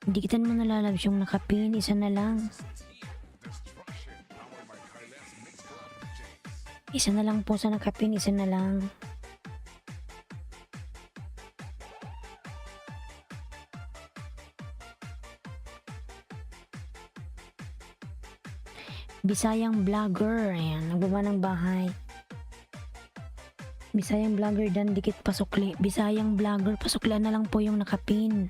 Hindi kita mo nalalabs yung nakapin, isa na lang. Isa na lang po sa nakapin, isa na lang. Bisayang Vlogger, ayan, nagbaba ng bahay. Bisayang vlogger dan dikit pasukli. Bisayang vlogger, pasuklian na lang po yung nakapin.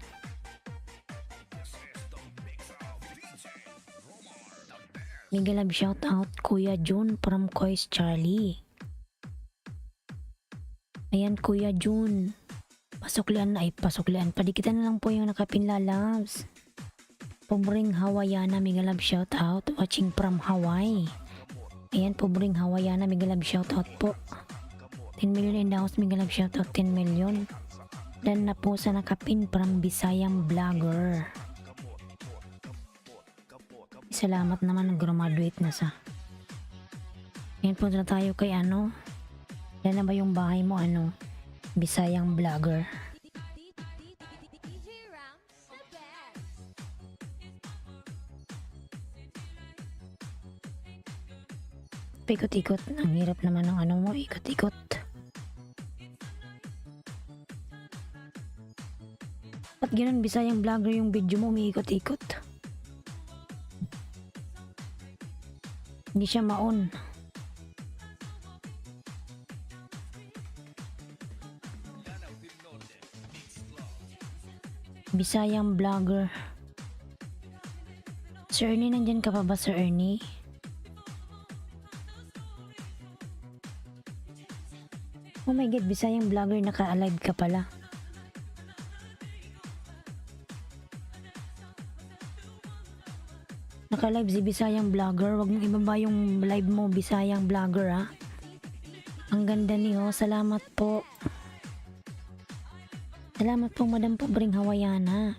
Mega love shout out Kuya Jun from Kois Charlie. Ayan Kuya Jun. Pasuklian na ay pasuklian. Padikitan na lang po yung nakapin lalabs. Pobring Hawaiiana, mega love shout out. Watching from Hawaii. Ayan Pobring Hawaiiana, mega love shout out po. 10 million in the house, mega love shout out 10 million. Dan na po sa nakapin from Bisayang vlogger. Salamat naman, graduate na sa. Yan, punta na tayo kay ano. Yan na ba yung bahay mo, ano? Bisayang vlogger. Ikot-ikot. Ang hirap naman ng ano mo, ikot-ikot. Ba't ganun Bisayang vlogger yung video mo, umiikot-ikot? Hindi siya ma-on. Bisayang vlogger. Sir Ernie, nandyan ka pa ba, Sir Ernie? Oh my god, Bisayang vlogger, naka-alive ka pala. Naka-live si Bisayang vlogger. Wag mong ibaba yung live mo, Bisayang vlogger, ha. Ang ganda niyo. Salamat po. Salamat po, Madam Pobring Hawaiiana.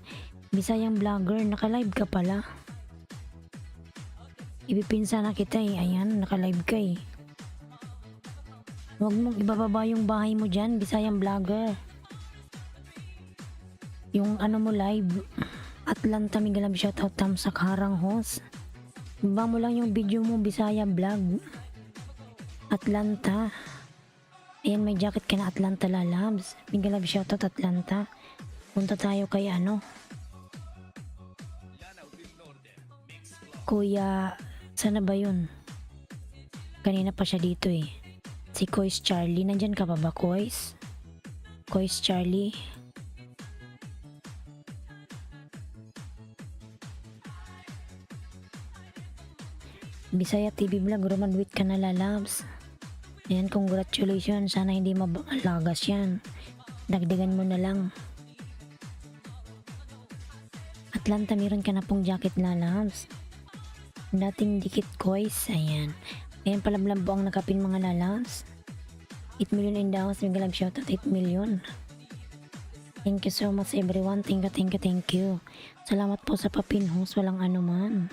Bisayang vlogger, naka-live ka pala. Ibipinsa na kita eh. Ayan, naka-live ka eh. Wag mong ibababa yung bahay mo dyan, Bisayang vlogger. Yung ano mo live. Atlanta, mega love shoutout Tamsak Harang host. Baba mo lang yung video mo, Bisaya vlog. Atlanta. Ayan, may jacket ka na Atlanta lalabs. Mega love shoutout Atlanta. Punta tayo kay ano. Kuya, sana ba yun? Kanina pa siya dito eh. Si Kois Charlie, nandyan ka pa ba, Kois? Kois Charlie. Bisaya TV vlog, graduate ka na lalabs. Ayan, congratulations. Sana hindi mabalagas yan. Dagdagan mo na lang. Atlanta, meron ka na pong jacket lalabs. Dating dikit Kois. Ayan. Ayan pala po ang nakapin mga lalabs. 8 million in the house. Mega love shout at 8 million. Thank you so much everyone. Thank you. Salamat po sa papin host. Walang anuman.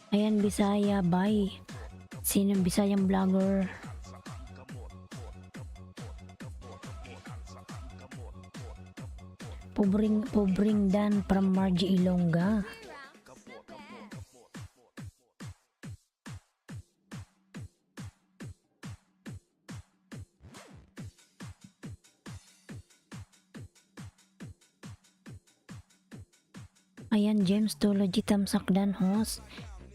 Ayan, Bisaya, bye. Sinong Bisayang vlogger? Pobring Dan from Margie Ilongga. Ayan, James Tology Tamsak Dan host.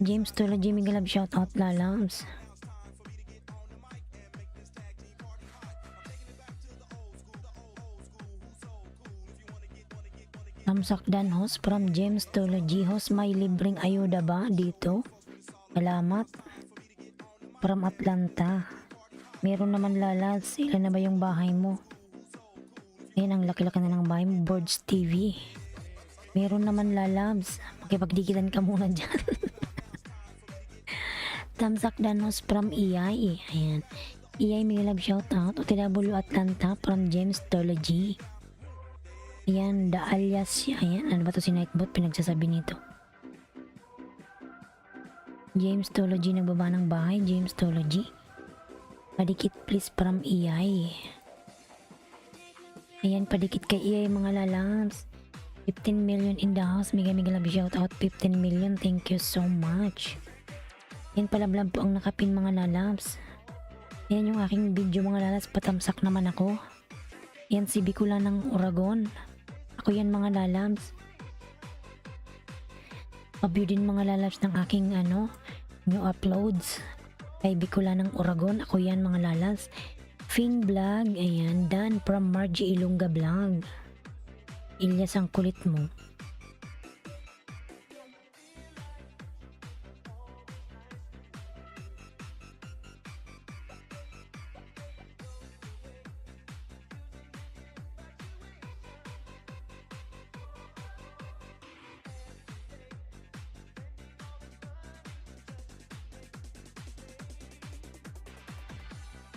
James Tology, mega love shoutout lalabs. Tamsak Dan host from James Tology host. May libreng ayuda ba dito? Salamat. From Atlanta. Meron naman lalabs. Ilan na ba yung bahay mo? Ayan, ang laki-laki na ng bahay mo. Boards TV. Meron naman lalabs. Makipagdikitan ka muna dyan. Tamsak Danos from EI. Ayan. EI, may love shoutout. OTW Atlanta from James Tology. Ayan, the alias siya. Ayan, ano ba to si Nightbot? Pinagsasabi nito. James Tology, nagbaba ng bahay. James Tology. Padikit please from EI. Ayan, padikit kay EI mga lalabs. 15 million in the house. Mega love shoutout. 15 million. Thank you so much. Yan pala vlog po ang nakapin mga lalabs. Yan yung aking video mga lalabs. Patamsak naman ako. Yan si Bicula ng Oragon. Ako yan mga lalabs. Pa-view din mga lalabs ng aking new uploads. Kay Bicolanang Oragon, ako yan mga lalas. Fing Vlog, ayan, Dan from Margie Ilongga Vlog. Ilyas, ang kulit mo.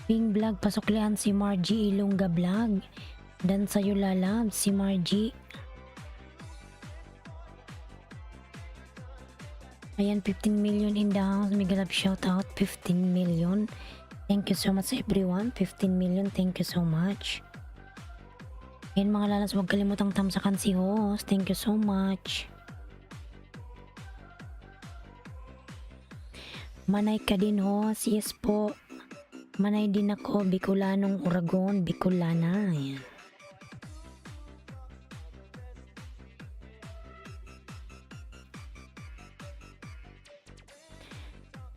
Fing Vlog, pasuklian si Margie Ilongga Vlog. Dan sa'yo lalab, si Margie. Ayan, 15 million in the house. Mega love shout out, 15 million. Thank you so much everyone. 15 million, thank you so much. Ayan mga lalas, huwag kalimutang tamsakan si host. Thank you so much. Manay ka din host. Yes po. Manay din ako. Bicolanong Oragon. Bicolana. Ayan.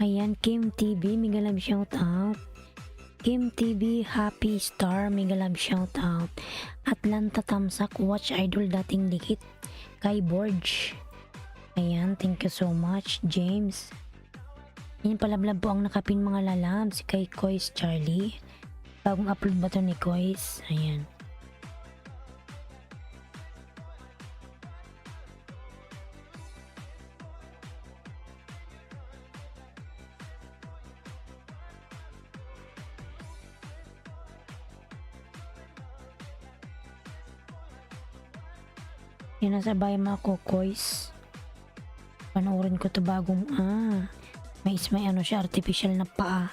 Ayan, Kim TV, mega love shout out. Kim TV, Happy Star, mega love shout out. Atlanta Tamsak, Watch Idol dating dikit. Kay Borge. Ayan, thank you so much, James. Ayan, palablab po ang nakapin mga lalabs. Kay Kois Charlie. Bagong upload ba to ni Kois? Ayan. Yan, nasa bayan mga Kokoys. Panoorin ko to bagong may ano siya, artificial na paa.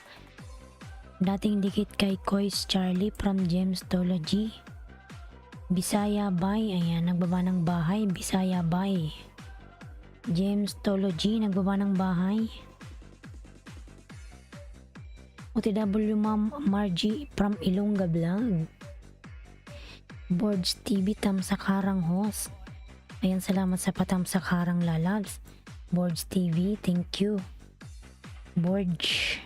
Dating dikit kay Kois Charlie from Gemstology. Bisaya Bay, ayan, nagbaba ng bahay. Bisaya Bay. Gemstology, nagbaba ng bahay. OTW Ma'am Margie from Ilongga Vlog. Borge TV, Tamsakarang host. Ayan, salamat sa patamsakarang lalabs. Borge TV, thank you. Borge,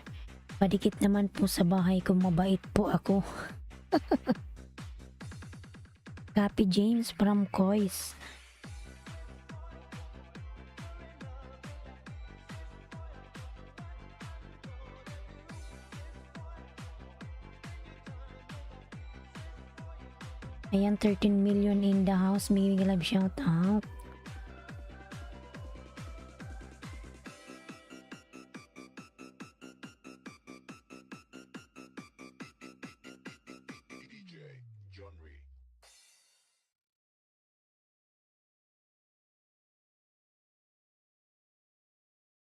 padikit naman po sa bahay ko, mabait po ako. Copy James from Kois. Ayan, 13 million in the house. May love shout out.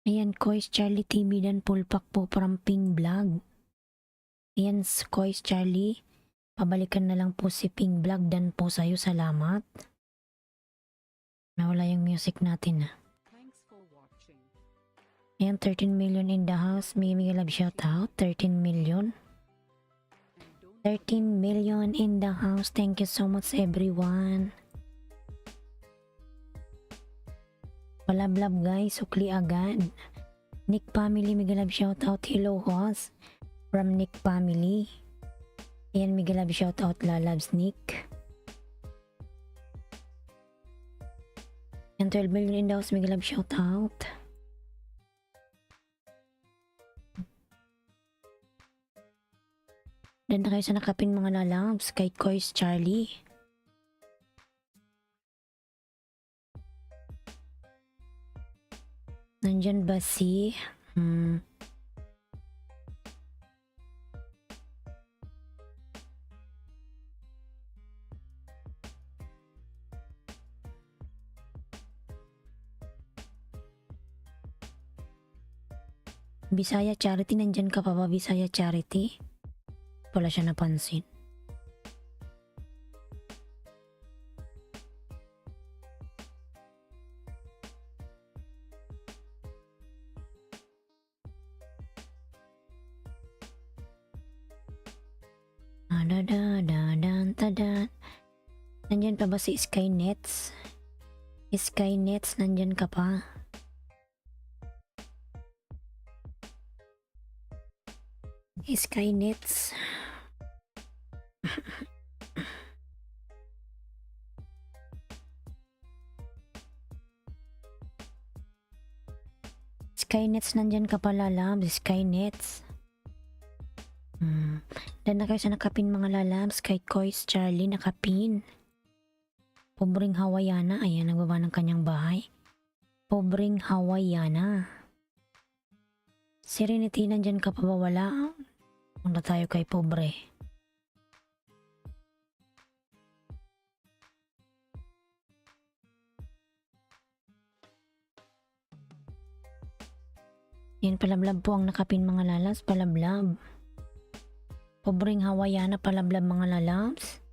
Ayan, Kois Charlie TV dan pulpak po from Ping Vlog. Ayan, Kois Charlie. Pabalikan na lang po si Ping Vlog dan po sa'yo, salamat. Nawala yung music natin Ayan, 13 million in the house. May love shout out. 13 million. 13 million in the house. Thank you so much everyone. Palablab guys, sukli agad. Nick Family, mega love shout out. Hello host from Nick Family. Ayan, mega love shout out lalabs Nick. Ayan, 12 million in the house. Mega love shout out. Dan na kayo sa nakapin mga lalabs kay Kois Charlie. Nandyan ba si Bisaya Charity? Nandyan ka pa ba, Bisaya Charity? Wala siya napansin. Nandyan pa ba si Skynets? Skynets, nandyan ka pa? Skynets. Skynets, nandyan ka pala, Labs. Skynets. Dan na kayo sa nakapin, mga lalabs. Kay Kois Charlie, nakapin. Pobreng Hawaiiana. Ayan, nagbaba ng kanyang bahay. Pobreng Hawaiiana. Serenity, nandyan ka pa ba? Wala. Punta tayo kay pobre. Yan, palablab po ang nakapin, mga lalabs. Palablab. Pobreng Hawaiiana, palablab, mga lalabs.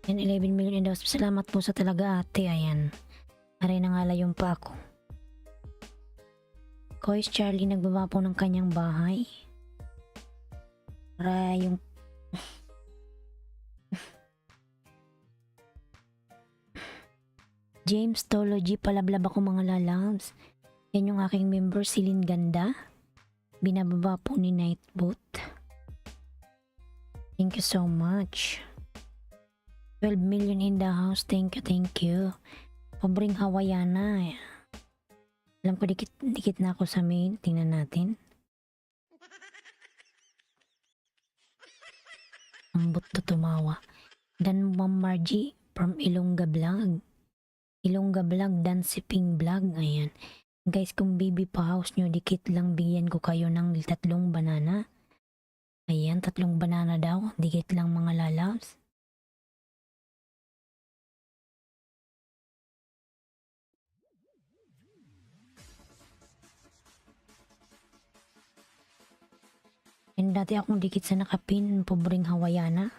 Yan, 11 million in daw. Salamat po sa talaga, ate. Ayan. Aray na nga yung pa ako. Kois Charlie, nagbaba po ng kanyang bahay. Para yung James Tology, palablab ako, mga lalabs. Yan yung aking member, Silin Ganda. Binababa po ni Nightbot. Thank you so much. 12 million in the house. Thank you, thank you. Pobreng Hawaiiana. Alam ko dikit na ako sa main. Tingnan natin. Ang buto tumawa. Dan Ma'am Margie from Ilongga Vlog. Ilongga Vlog, Dan Siping Vlog. Ayan. Guys, kung baby pa house nyo, dikit lang bigyan ko kayo ng 3 banana. Ayan, 3 banana daw. Dikit lang, mga lalabs. And dati akong dikit sa nakapin, pobreng Hawaiiana.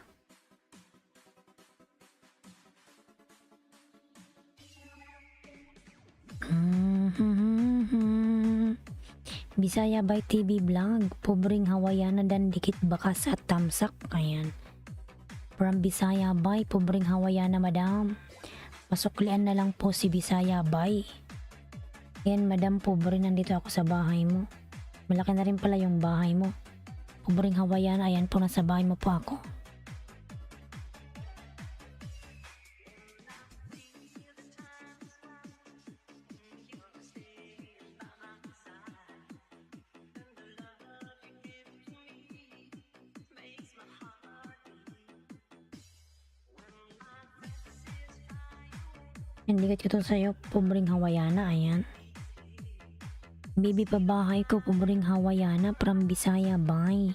Bisaya by TV Vlog, pobreng Hawaiiana, dan dikit bakas at tamsak. Ayan. From Bisaya by, pobreng Hawaiiana, madam. Pasuklian na lang po si Bisaya by. Ayan, madam, pobre, nandito ako sa bahay mo. Malaki na rin pala yung bahay mo. Pobreng Hawaiiana, ayan po, nasa bahay mo po ako. Hindi ko to sa'yo, pobreng Hawaiiana, ayan. Baby pa bahay ko, pobreng Hawaiiana, from Bisaya by.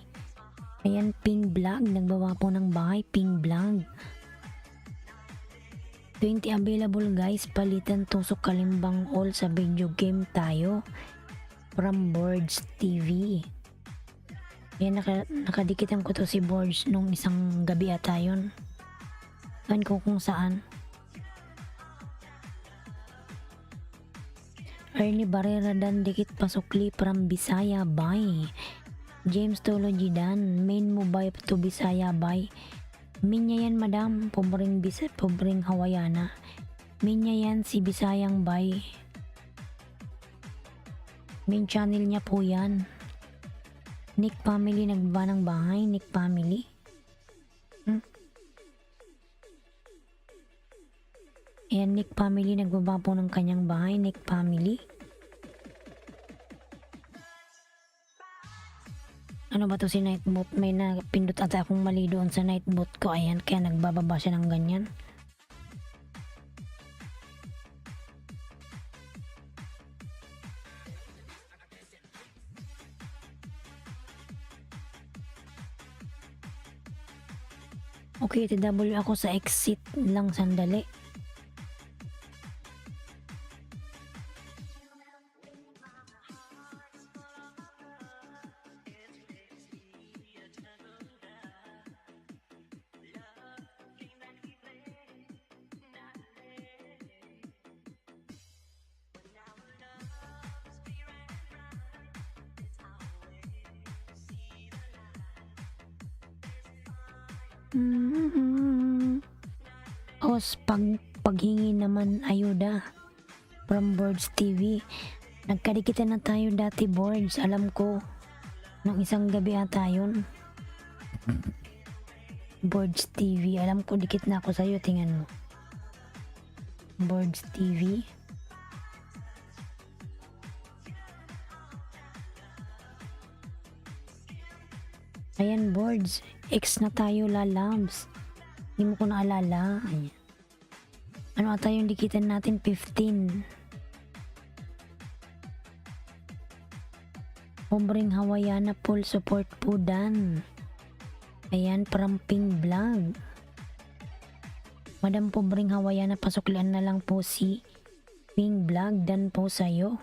Ayan, Ping Vlog, nagbawa po ng bahay, Ping Vlog. 20 available, guys, palitan tusok kalimbang all sa video game tayo. From Boards TV. Ayan, nakadikitan ko to si Boards nung isang gabi ata yun. Saan ko kung saan. Ernie Barrera, dan dikit pasukli from Bisaya by. James Tology, dan main mo by to Bisaya by. Minya yan, madam, pobreng Hawaiiana. Minya yan si Bisayang by. Main channel niya po yan. Nick Family, nagbaba ng bahay, Nick Family. Ayan, Nick Family, nagbaba po ng kanyang bahay, Nick Family. Ano ba to si Nightbot? May napindot ata akong mali doon sa Nightbot ko. Ayan, kaya nagbababa siya ng ganyan. Okay, TW ako sa exit lang, sandali. Os, paghingi naman ayuda from Boards TV. Nagkadikitan na tayo dati, Boards, alam ko. Nung isang gabi ata yun. Boards TV. Alam ko dikit na ako sa'yo. Tingnan mo. Boards TV. Ayan, boards. X na tayo, lalabs. Hindi mo ko naalala. Ayan. Ano ata yung dikitan natin? 15. Pobreng Hawaiiana full support po dan. Ayan, from Pink Vlog. Madam Pobreng Hawaiiana, pasuklian na lang po si Pink Vlog dan po sa'yo.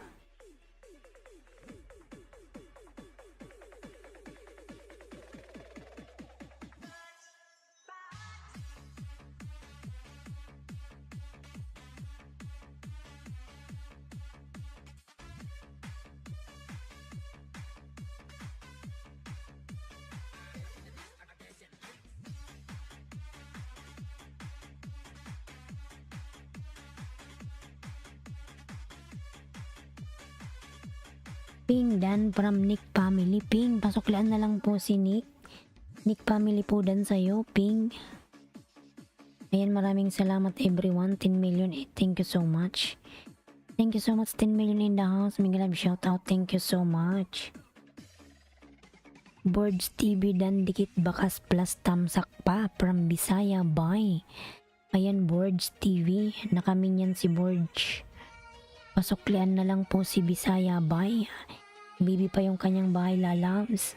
Ping dan from Nick Family. Ping, pasuklian na lang po si Nick. Nick Family po dan sa'yo, Ping. Ayan, maraming salamat everyone. 10 million. Thank you so much. Thank you so much. 10 million in the house. Miguel love shout out. Thank you so much. Boards TV dan dikit bakas plus tamsak pa from Bisaya. Bye. Ayan, Boards TV. Nakamin yan si Boards. Pasuklian na lang po si Bisaya. Bye. Bibi pa yung kanyang bahay, lalabs.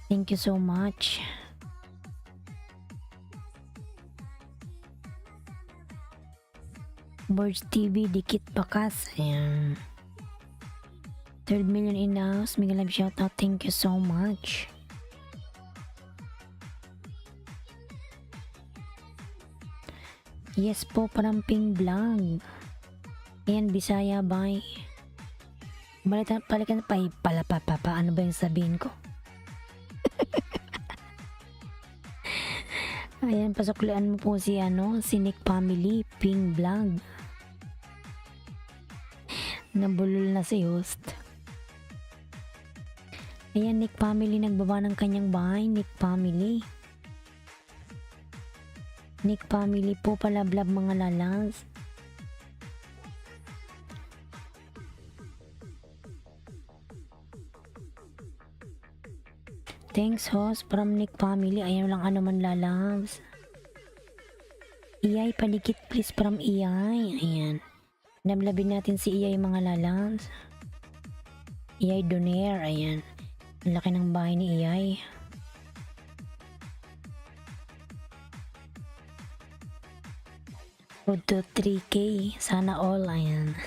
Thank you so much. Boards TV, dikit bakas. Ayan. 3 million in the house. Miguel love shout out. Thank you so much. Yes po, parang Pink Vlog. Ayan, Bisaya, bye. Balikan pa, palapapapa. Ano ba yung sabihin ko? Ayan, pasuklian mo po si si Nick Family, Pink Vlog. Nabulol na si host. Ayan, Nick Family, nagbaba ng kanyang bahay. Nick Family. Nick Family po, palablab mga lalas. Thanks host from Nick Family. Ayan lang ano man lalabs. Iyay, padikit please from Iyay. Ayan. Nablabin natin si Iyay mga lalabs. Iyay Donaire. Ayan. Ang laki ng bahay ni Iyay. Road to 3K. Sana all. Ayan.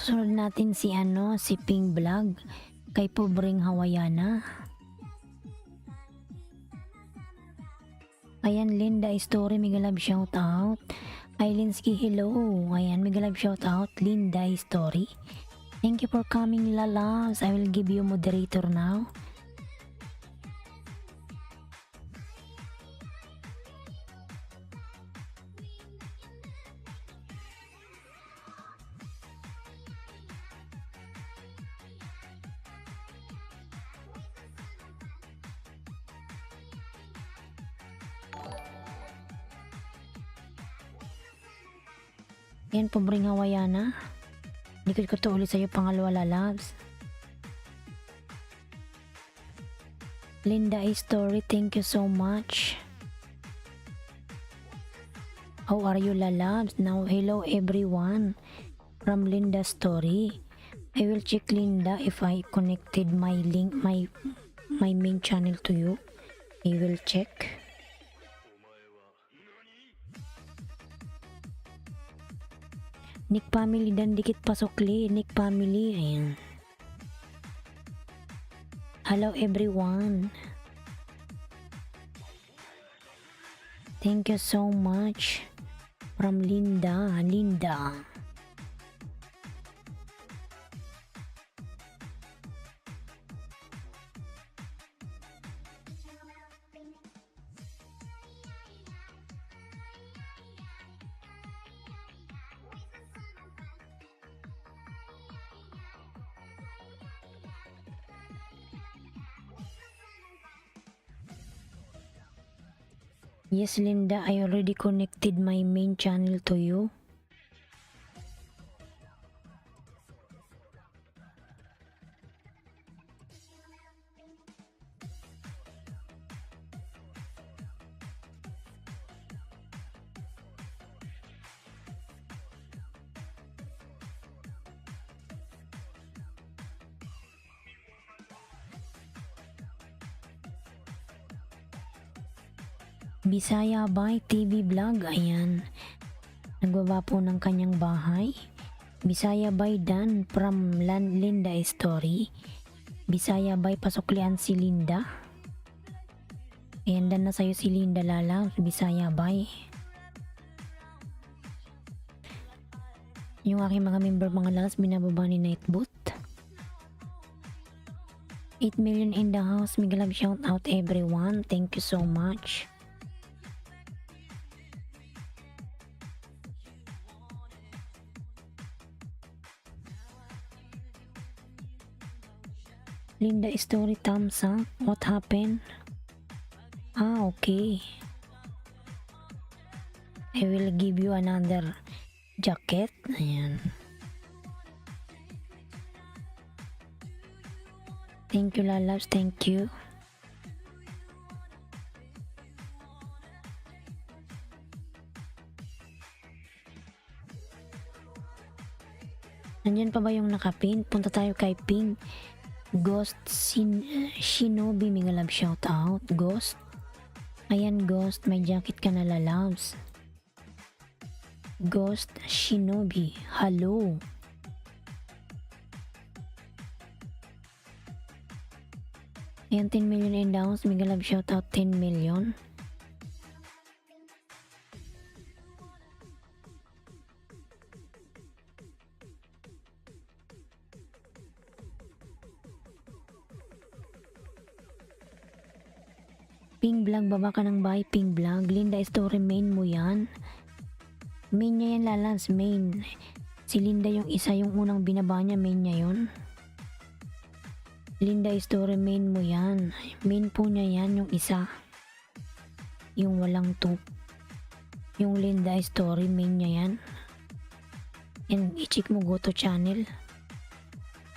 Susunod natin si si Pink Vlog kay Pobreng Hawaiiana. Ayan, Linda Story, Miguel love shout out. Ailinski, hello. Ayan, Miguel love shout out. Linda Story. Thank you for coming, lalas. I will give you moderator now. Ayan, Pobreng Hawaiiana. Likod ko to ulit sa'yo, pangalawa, lalabs. Linda Story, thank you so much. How are you, lalabs? Now, hello everyone from Linda Story. I will check, Linda, if I connected my link, my main channel to you. I will check. Nick Family dan dikit pasukli. Nick Family. Ayan. Hello everyone. Thank you so much from Linda. Linda. Yes, Linda, I already connected my main channel to you. Bisaya by TV Vlog, ayan. Nagbaba po ng kanyang bahay. Bisaya by Dan from Linda Story. Bisaya by pasuklian si Linda. Ayan, dan na sa'yo si Linda Lala. Bisaya by. Yung aking mga member mga lalas, binababa ni Nightbot. 8 million in the house. Mega love shout out everyone. Thank you so much. Linda Story thumbs up. What happened? Okay. I will give you another jacket. Ayan. Thank you, lalabs. Thank you. Nandyan pa ba yung nakapin? Punta tayo kay Ping. Ghost Shinobi, mega love shout out. Ghost. Ayan, Ghost. May jacket ka na, lalabs. Ghost Shinobi. Hello. Ayan, 10 million in downs. Mega love shout out 10 million. Ping Vlog, baba ka ng bahay. Ping Vlog. Linda Story, main mo yan. Main niya yan, lalans. Main. Si Linda yung isa, yung unang binaba niya. Main niya yun. Linda Story, main mo yan. Main po niya yan, yung isa. Yung walang tube. Yung Linda Story, main niya yan. And i-check mo go to channel.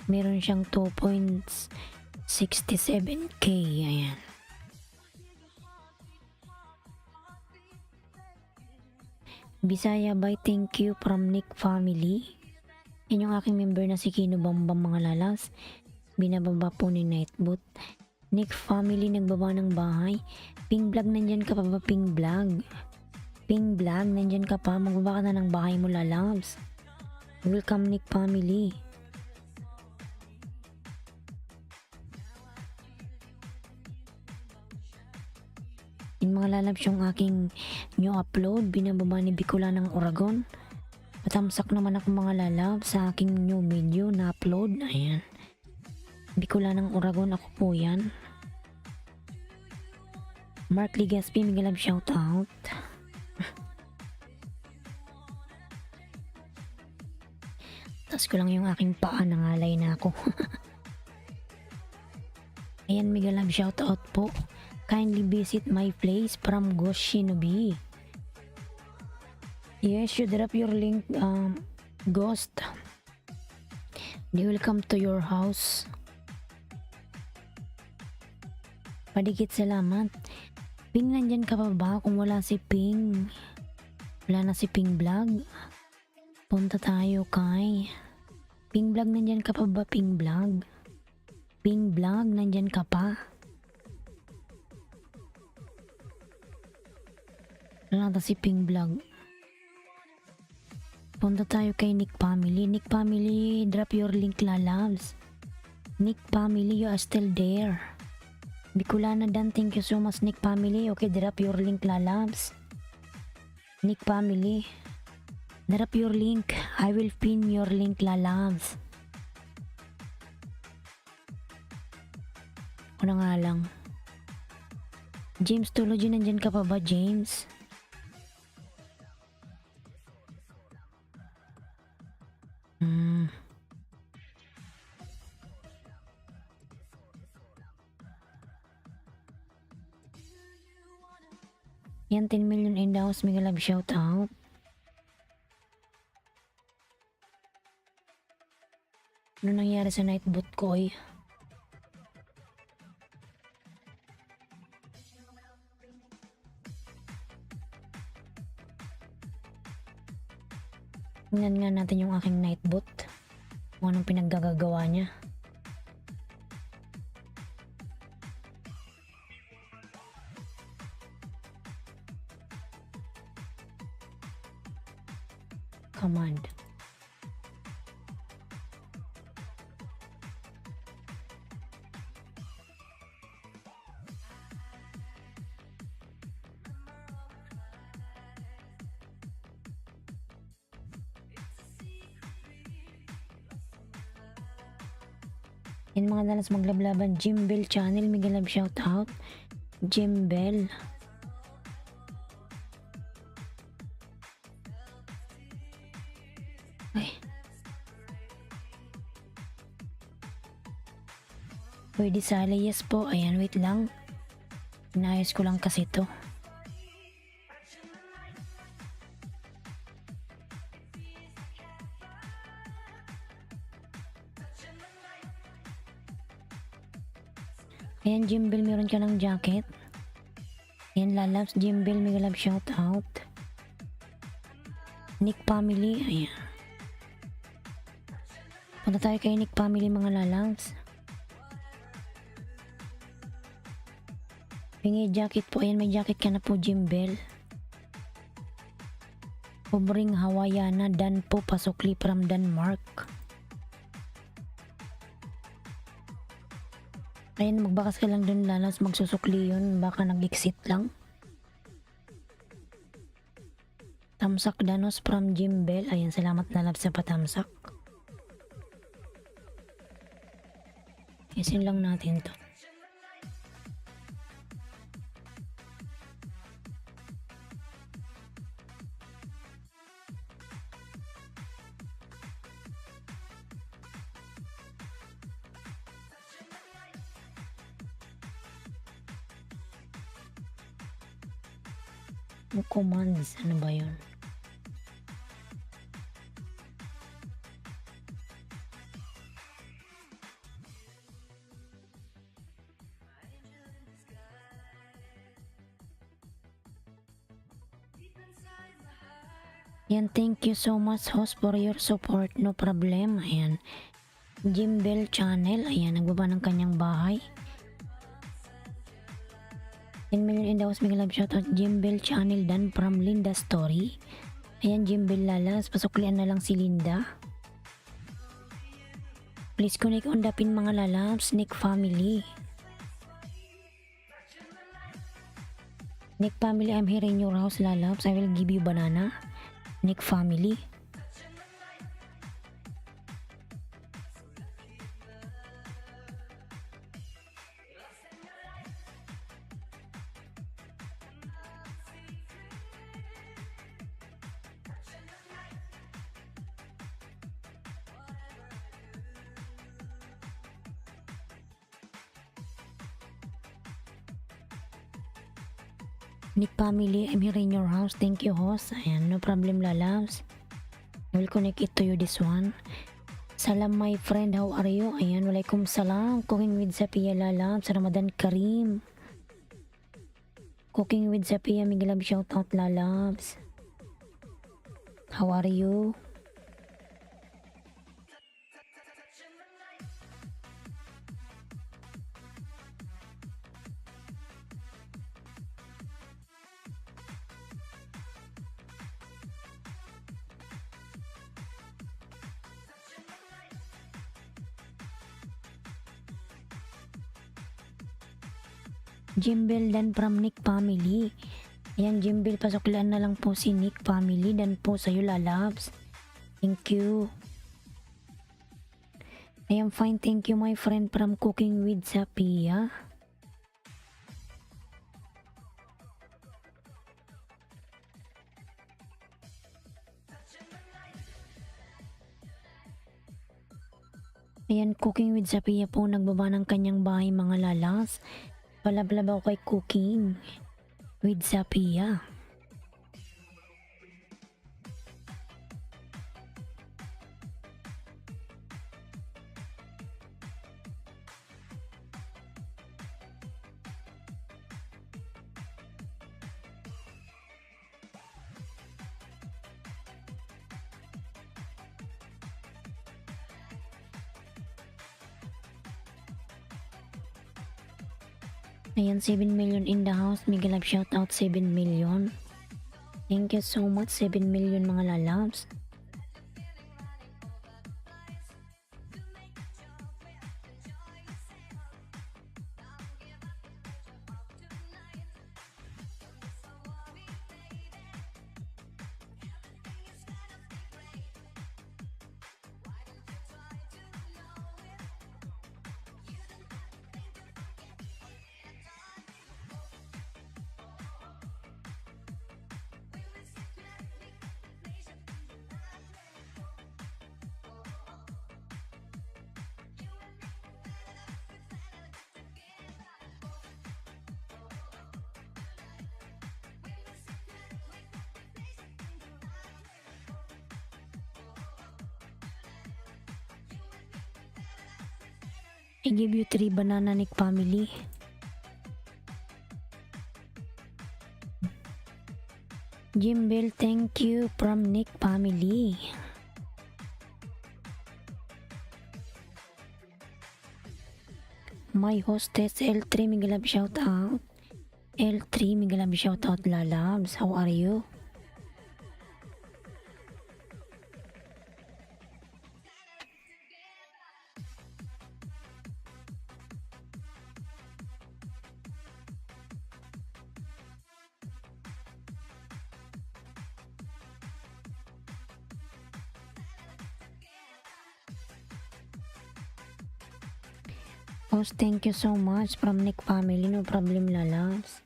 Meron siyang 2.67k. Ayan. Bisaya by thank you from Nick Family. Yan yung aking member na si Kino Bambam mga lalas. Binababa po ni Nightbot. Nick Family nagbaba ng bahay. Ping Vlog, nandyan ka pa ba? Ping Vlog. Ping Vlog, nandyan ka pa. Magbaba ka na ng bahay mo, lalabs. Welcome, Nick Family. In mga lalabs yung aking new upload, binababa ni Bicola ng Oragon. Patamsak naman ako mga lalabs sa aking new video na upload. Ayan. Bicola ng Oragon, ako po yan. Mark Ligaspi, mega love shout out. Tas ko lang yung aking paa, nangalay na ako. Ayan, mega love shout out po. Kindly visit my place from Ghost Shinobi. Yes, you drop your link, Ghost. They will come to your house. Padikit salamat. Ping, nandyan ka pa ba? Kung wala si Ping, wala na si Ping Vlog. Punta tayo kay Ping Vlog, nandyan ka pa ba? Ping Vlog. Ping Vlog, nandyan ka pa? Wala na si Ping Vlog. Punta tayo kay Nick Family. Nick Family, drop your link, lalabs. Nick Family, you are still there. Bicolana Dan, thank you so much, Nick Family. Okay, drop your link, lalabs. Nick Family, drop your link. I will pin your link, lalabs. Ano nga lang. James Tulogy, nandyan ka pa ba, James? Yan, 10 million in the house, mega love shout out. Ano nangyari sa nightbot ko eh? Tingnan nga natin yung aking nightbot. Kung anong pinaggagawa niya. Command. Yan mga dalas maglablaban. Jimbel channel, mega love shout out. Jimbel. Ay. Pwede sali, yes po. Ayan, wait lang. Inayos ko lang kasi to. Ayan, Jimbel, meron ka ng jacket. Ayan, lalabs, Jimbel, mega love shout out. Nick family, ayan. Punta tayo kay Nick family mga lalabs. Pingi jacket po, ayan, may jacket ka na po, Jimbel. Pobring Hawaiiana, Dan po, pasukli from Denmark. Ayan, magbakas ka lang dun lalas, magsusukli yun, baka nag-exit lang. Tamsak Danos from Jimbel, ayan, salamat lalab sa patamsak. Isin lang natin to. Commands, ano ba yun? Yan, thank you so much host for your support, no problem. Ayan, Jimbel channel, ayan, nagbaba ng kanyang bahay. 10 million in the house, mega love shoutout. Jimbel channel dan from Linda Story. Ayan, Jimbel lalas, pasuklian na lang si Linda. Please connect on the pin mga lalabs. Nick family. Nick family, I'm here in your house lalabs. I will give you banana. Nick family. Nick family, I'm here in your house. Thank you host. Ayan, no problem lalabs. I will connect it to you this one. Salam my friend, how are you? Ayan, walaikum salam. Cooking with Safiya lalabs. Ramadan Kareem. Cooking with Safiya, mega love shout out lalabs. How are you? Jimbel dan from Nick family. Ayan, Jimbel, pasuklaan na lang po si Nick family dan po sa'yo lalabs. Thank you. I am fine, thank you my friend from Cooking with Safiya. Ayan, Cooking with Safiya po, nagbaba ng kanyang bahay mga lalas. Palablab ako kay Cooking. with Zapia. Ayan, 7 million in the house. Mega love shout out 7 million. Thank you so much 7 million mga lalabs. I give you 3 banana Nick family. Jimbel, thank you from Nick family. My hostess L3 mega love shout out. L3 mega love shout out lalabs. How are you? Host, thank you so much from Nick family. No problem lalabs.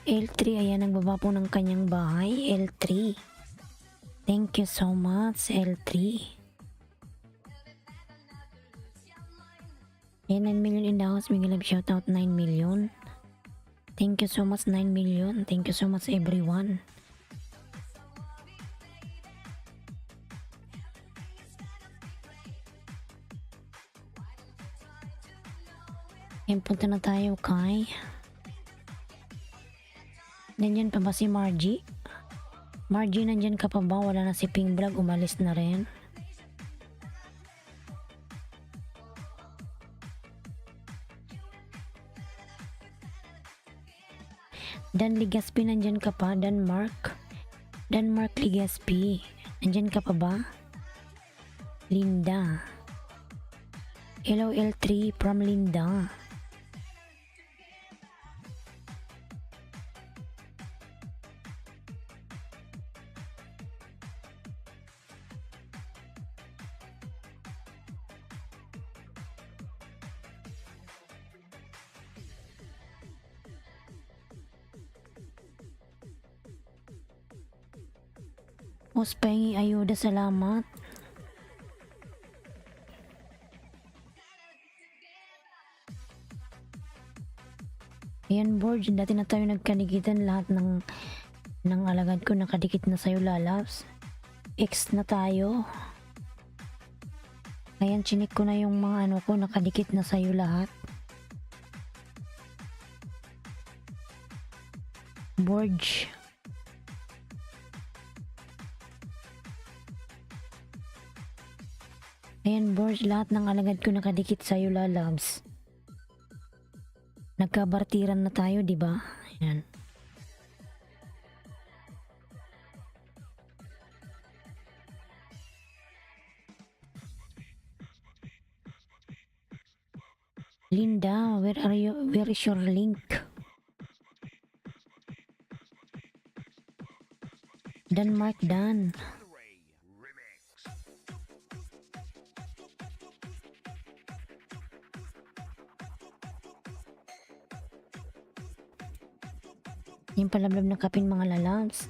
L3, ayan nagbaba po ng kanyang bahay. L3. Thank you so much L3. Ayan, 9 million in the house. Mega love shout out 9 million. Thank you so much 9 million. Thank you so much everyone. Ayan, punta na tayo kay nandyan pa ba si Margie? Margie, nandyan ka pa ba? Wala na si Pink Vlog, umalis na rin. Dan Ligaspi, nandyan ka pa? Denmark Ligaspi, nandyan ka pa ba? Linda, hello L3 from Linda. Uspengi ayuda, salamat. Ayan, Borge, dati na tayo nagkadikitan, lahat ng alagad ko nakadikit na sa'yo lalabs. X na tayo. Ayan, chinik ko na yung mga ano ko, nakadikit na sa'yo lahat. Borge. Ayan, Borge, lahat ng alagad ko nakadikit sa'yo lalabs. Nagkabartiran na tayo, di ba? Ayan. Linda, where are you? Where is your link? Denmark Dan. Yung palablab na kapin mga lalabs.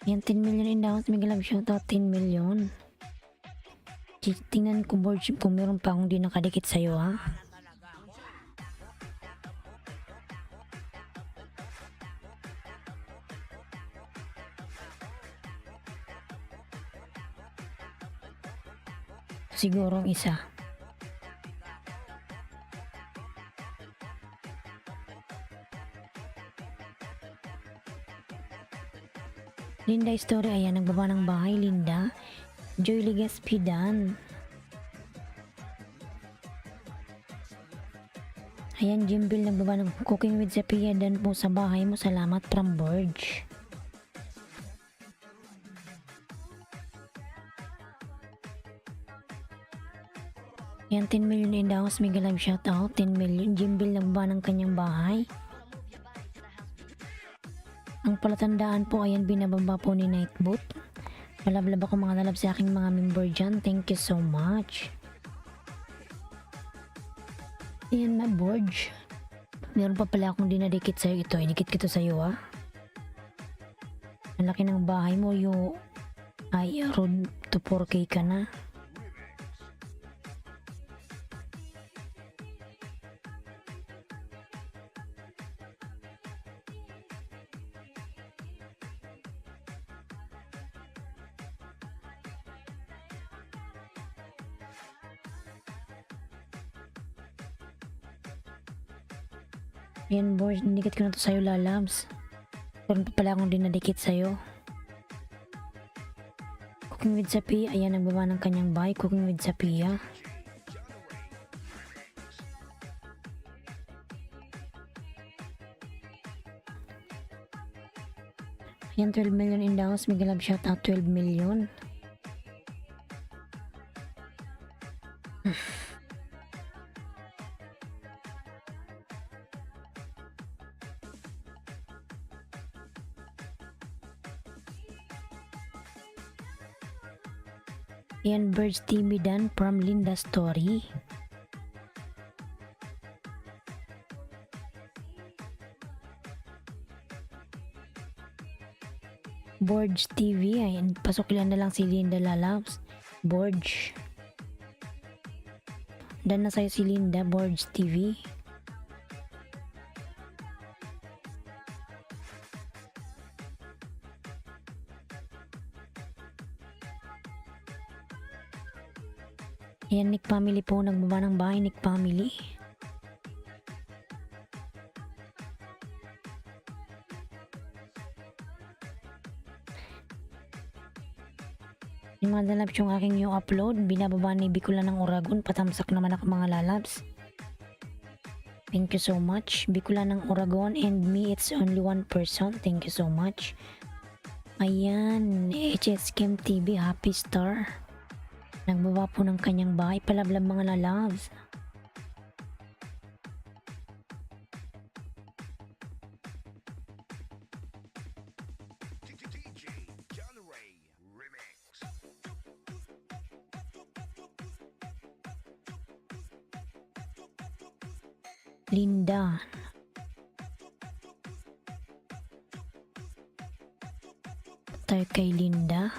Ayan, 10 million in the house. Mega love shout out 10 million. Tingnan ko board kung meron pa akong di nakadikit sa'yo ha. Siguro ang isa. Linda Story, ayan, nagbaba ng bahay, Linda. Joy Legaspi Dan. Ayan, Jimbil, nagbaba ng Cooking with Sophia Dan po sa bahay mo. Salamat from Borge. Ayan, 10 million in the house. Mega live shoutout. 10 million. Jimbil, nagbaba ng kanyang bahay. Ang palatandaan po, ayan, binababa po ni Nightbot. Malablab ako mga lalab sa aking mga member dyan. Thank you so much. Ayan, my Borge. Meron pa pala akong dinadikit sa'yo ito. Idikit ko to sa'yo ha. Ang laki ng bahay mo. Ay, road to 4K ka na. Ayan, boys, dinikit ko na to sa'yo, lalabs. Meron pa pala akong dinadikit sa'yo. Cooking with Sophia, ayan, nagbaba ng kanyang bahay. Cooking with Sophia. Ayan, 12 million in the house. Mega love shoutout, 12 million. Ayan, Birds TV Dan from Linda Story. Borge TV, ayan, pasok lang na lang si Linda lalabs. Borge. Dan na sa'yo si Linda, Borge TV. Ayan, Nick Family po, nagbaba ng bahay, Nick Family. Yung mga lalabs yung aking new upload, binababa ni Bicula ng Oragon, patamsak naman ako mga lalabs. Thank you so much. Bicula ng Oragon and me, it's only one person. Thank you so much. Ayan, HS Kim TV, Happy Star. Nagbaba po ng kanyang bahay, palablab mga lalabs. Linda. Tayo kay Linda.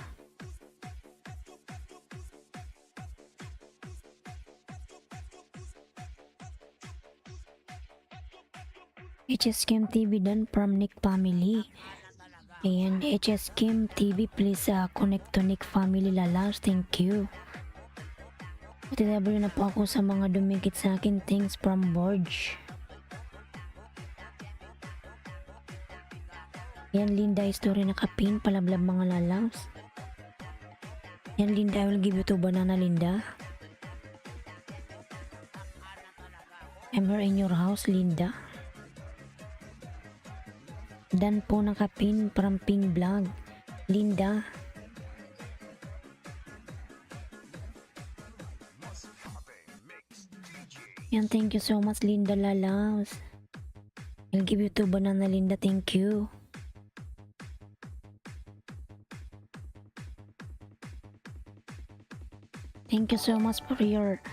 HS Kim TV Dan from Nick Family. And HS Kim TV, please connect to Nick Family lalabs. Thank you. Tinabi na po ako sa mga dumikit sa akin. Thanks from Borge. Yan, Linda Story nakapin, palablab mga lalabs. Yan, Linda, I will give you 2 banana, Linda. I'm here in your house, Linda. Dan po nakapin from Pink Vlog, Linda. Yan, thank you so much, Linda lalabs. I'll give you 2 banana, Linda. Thank you. Thank you so much for your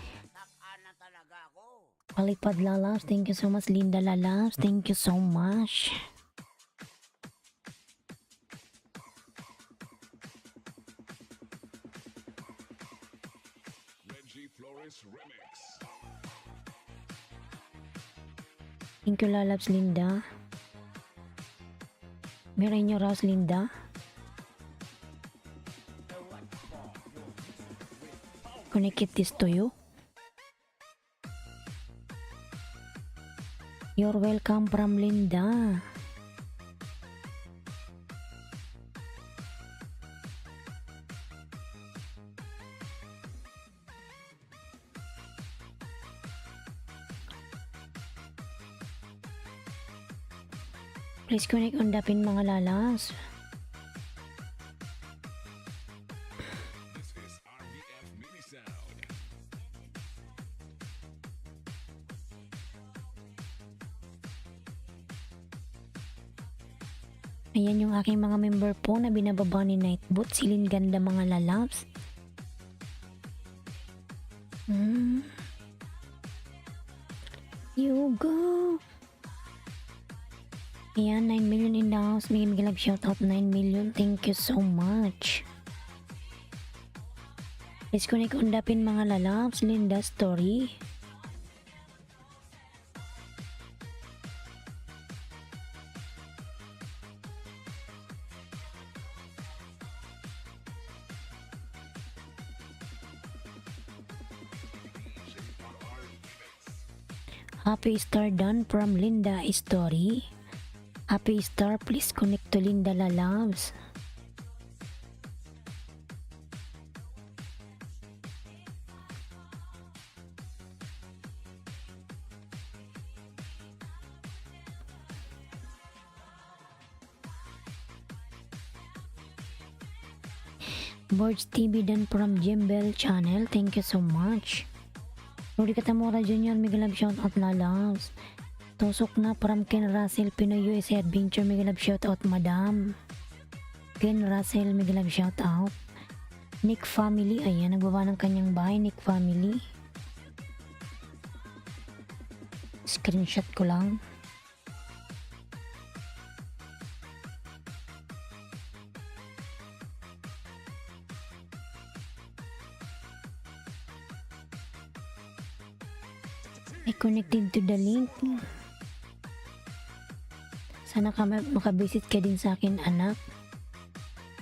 palipad lalabs. Thank you so much, Linda lalabs. Thank you so much. Thank you, Lalabs Linda. Meron Rouse Linda. Connect this to you. You're welcome from Linda. Please connect on the pin mga lalas. This is RBF Mini Sound. Ayan yung aking mga member po na binababa ni Nightbot. Silin ganda mga lalabs. You go. Ayan, 9 million in the house. May love shoutout 9 million. Thank you so much. Let's connect on the pin mga lalabs. Linda story. Happy Star done from Linda story. Happy Star, please connect to Linda lalabs. Birds TV done from Jimbel channel. Thank you so much. Rudy Katamura Jr. Mega love shoutout lalabs. Tusok na from Ken Russell Pinoy USA Adventure. Mega love shoutout madam. Ken Russell mega love shoutout. Nick Family. Ayan, nagbaba ng kanyang bahay. Nick Family. Screenshot ko lang. I connected to the link. Sana ka makabisit ka din sa akin, anak.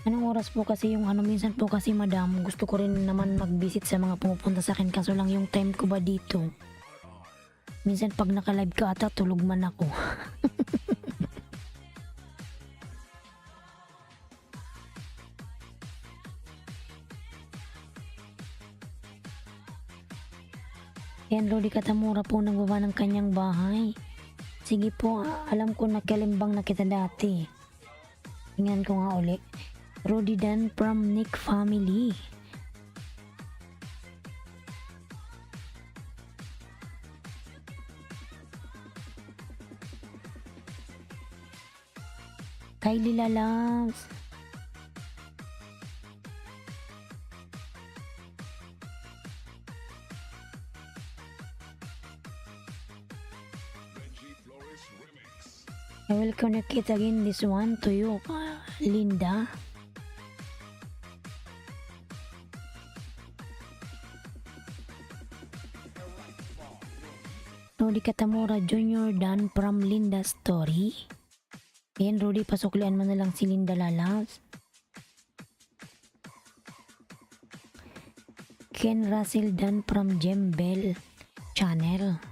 Anong oras po kasi yung minsan po kasi madam, gusto ko rin naman mag-visit sa mga pumupunta sa akin, kaso lang yung time ko ba dito. Minsan pag naka-live ka ata, tulog man ako. Yan, Rudy Katamura po nagbaba ng kanyang bahay. Sige po, alam ko na kalimbang na kita dati. Tingnan ko nga uli. Rudy Dan from Nick Family. Kylie Lalabs. I will connect it again, this one to you, Linda. Rudy Katamura Jr. done from Linda story. Ayan, Rudy, pasuklian mo na lang si Linda lalabs. Ken Russell done from Jembel channel.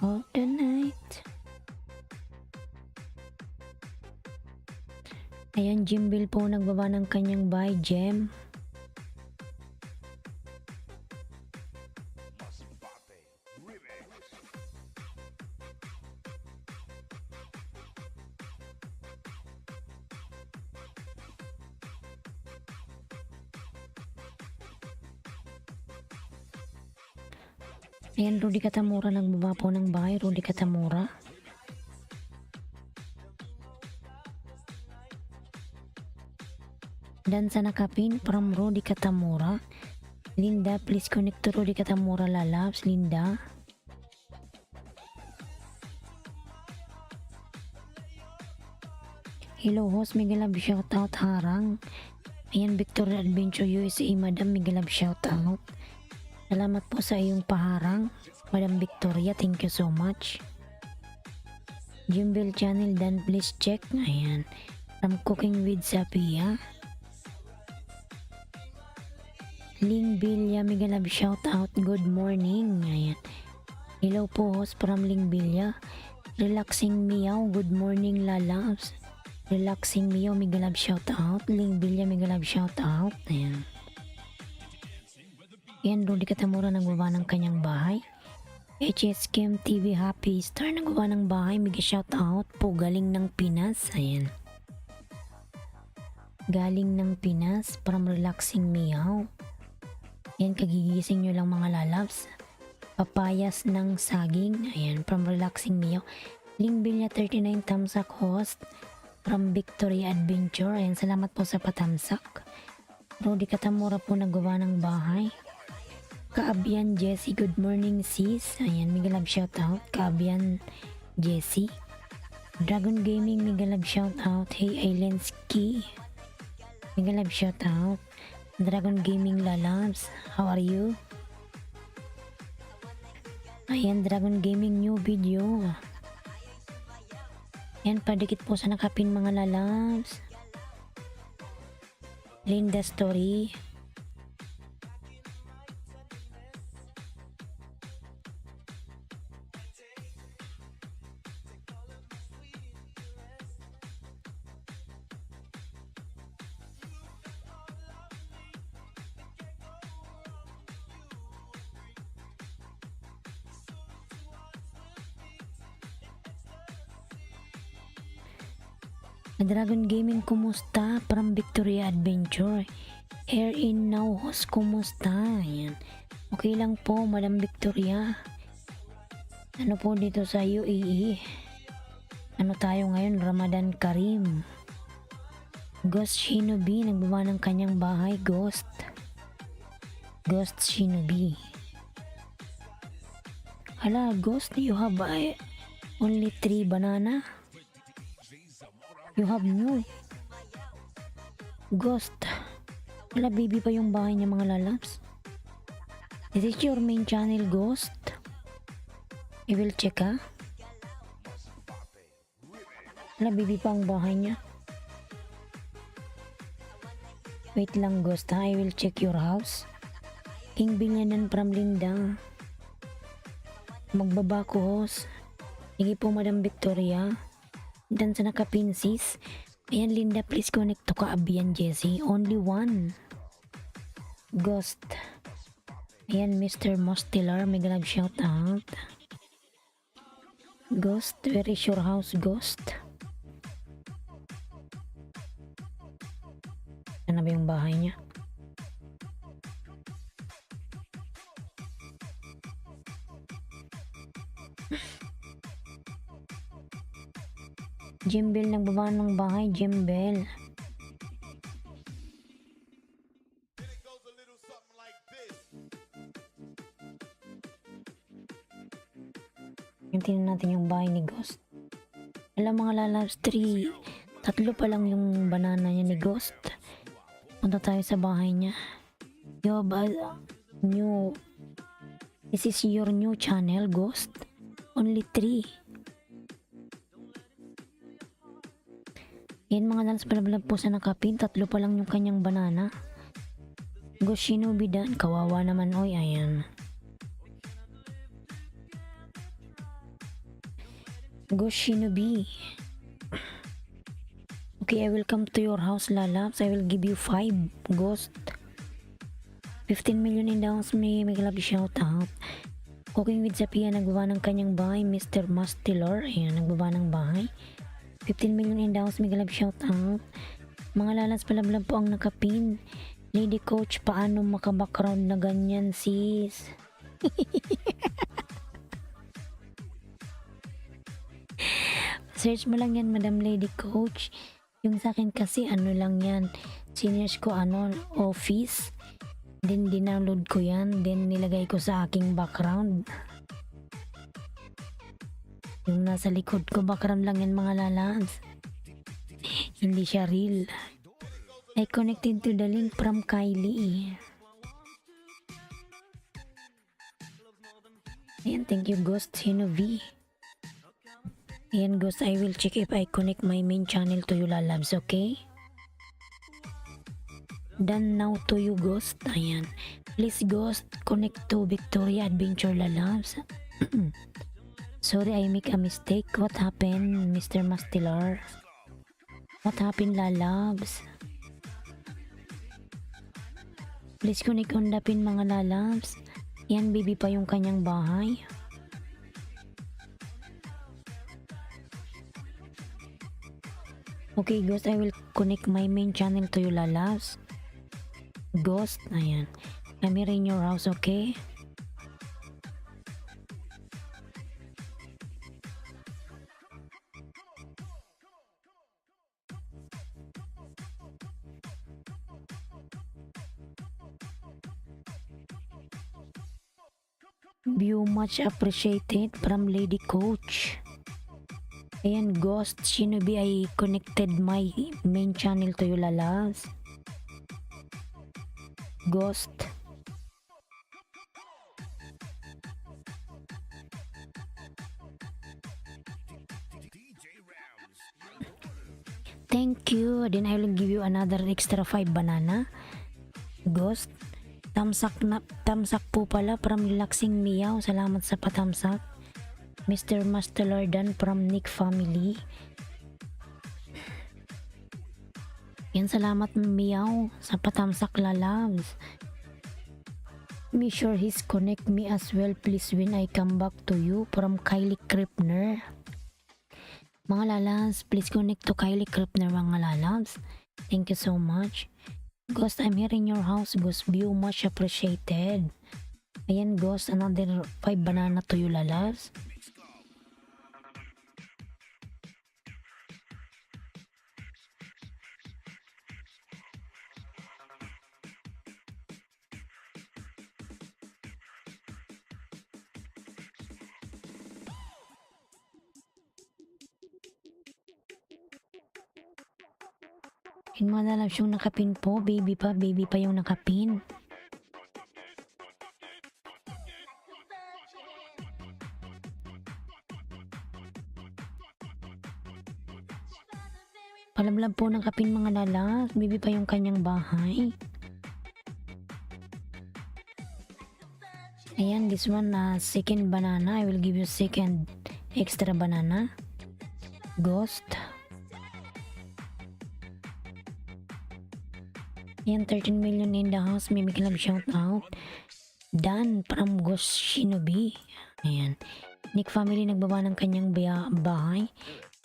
Of the night. Ayan, Jimbel po nagbaba ng kanyang bahay, Jem. Ayan, Rudy Katamura nagbaba po ng bahay, Rudy Katamura. Dan sa nakapin from Rudy Katamura. Linda, please connect to Rudy Katamura lalabs, Linda. Hello host, mega love shoutout harang. Ayan, Victoria Adventure USA, Madam, mega love shoutout. Salamat po sa iyong paharang, Madam Victoria, thank you so much. Jimbel channel, dan please check. Ayan, from Cooking with Sapia. Ling Bilya, mega love shoutout, good morning. Ayan, hello po host from Ling Bilya. Relaxing Meow, good morning lalabs. Relaxing Meow, mega love shoutout. Ling Bilya, mega love shoutout. Ayan. Yan, Rudy Katamura nagbaba ng kanyang bahay. HS Kim TV Happy Star nagbaba ng bahay. Mega shoutout po, galing ng Pinas. Ayan. Galing ng Pinas from Relaxing Meow. Yan, kagigising nyo lang mga lalabs. Papayas ng saging. Ayan, from Relaxing Meow. Ling Bilya 39 tamsak host. From Victoria Adventure. Ayan, salamat po sa patamsak. Rudy Katamura po nagawa ng bahay. Kaabian Jessie, good morning sis. Ayan, mega love shoutout. Kaabian Jessie. Dragon Gaming, mega love shoutout. Hey Islandski, mega love shoutout. Dragon Gaming lalabs, how are you? Ayan, Dragon Gaming new video. Yan, padikit po sa nakapin mga lalabs. Linda Story. Dragon Gaming, kumusta? From Victoria Adventure. Air in now host, kumusta? Ayan. Okay lang po, Madam Victoria. Ano po dito sa UAE? Ano tayo ngayon? Ramadan Karim. Ghost Shinobi, nagbaba ng kanyang bahay. Ghost Shinobi. Hala, Ghost, you have only 3 banana? You have no. Ghost. Wala, baby pa yung bahay niya mga lalabs. Is it your main channel, Ghost? I will check ha. Wala, baby pa ang bahay niya. Wait lang, Ghost ha. I will check your house. King Binyanan from Linda. Magbaba ko host. Sige po, Madam Victoria. Dan sa nakapinsis. Ayan, Linda, please connect to Kaabian Jessie. Only 1. Ghost. Ayan, Mr. Mosteller, mega love shout out. Ghost, where is your house, Ghost? Ano ba yung bahay niya? Jimbel, nagbaba ng bahay. Jimbel. Tingnan natin yung bahay ni Ghost. Alam mga lalabs, 3 pa lang yung banana niya ni Ghost. Punta tayo sa bahay niya. Yo, new. This is your new channel, Ghost. Only 3. Yan mga lalabs, palablab po sa nakapin. 3 pa lang yung kanyang banana. Ghost Shinobi dan. Kawawa naman, oy. Ayan. Ghost Shinobi. Okay, I will come to your house, lalabs. I will give you 5, Ghost. 15 million in downs, may love shout out. Cooking with Zapia, nagbaba ng kanyang bahay. Mr. Mastiller, ayan, nagbaba ng bahay. 15 million in downs, may love shout out. Mga lalabs, palablab po ang nakapin. Lady Coach, paano maka-background na ganyan, sis? Search mo lang yan, Madam Lady Coach. Yung sa akin kasi ano lang yan, sinearch ko office, then dinownload ko yan, then nilagay ko sa aking background. Yung nasa likod ko, background lang yan mga lalabs. Hindi siya real. I connected to the link from Kylie. Ayan, thank you Ghost Hinovi. Ayan Ghost, I will check if I connect my main channel to you lalabs, okay? Done now to you Ghost. Ayan. Please Ghost, connect to Victoria Adventure lalabs. Sorry, I make a mistake. What happened, Mr. Mastilar? What happened lalabs? Please connect on the pin mga lalabs. Yan, baby pa yung kanyang bahay. Okay, Ghost, I will connect my main channel to you, lalabs. Ghost, ayan. I'm here in your house, okay? View much appreciated from Lady Coach. Ayan, Ghost Shinobi, I connected my main channel to you, lalabs. Ghost. Thank you. Then I will give you another extra 5 banana. Ghost. Tamsak po pala from Relaxing Meow. Salamat sa patamsak. Mr. Masterlardan from Nick Family. Yan, salamat Meow sa patamsak, lalabs. Be sure he's connect me as well please when I come back to you from Kylie Kripner. Mga lalabs, please connect to Kylie Kripner mga lalabs. Thank you so much. Ghost, I'm here in your house. Ghost, view much appreciated. Ayan Ghost, another 5 banana to you, lalabs. Yung mga lalabs yung nakapin po, baby pa yung nakapin. Palamlam po ng kapin mga lalabs, baby pa yung kanyang bahay. Ayan, this one second banana, I will give you second extra banana. Ghost. Ayan, 13 million in the house. May club shout out. Dan from Ghost Shinobi. Ayan. Nick Family nagbaba ng kanyang bahay.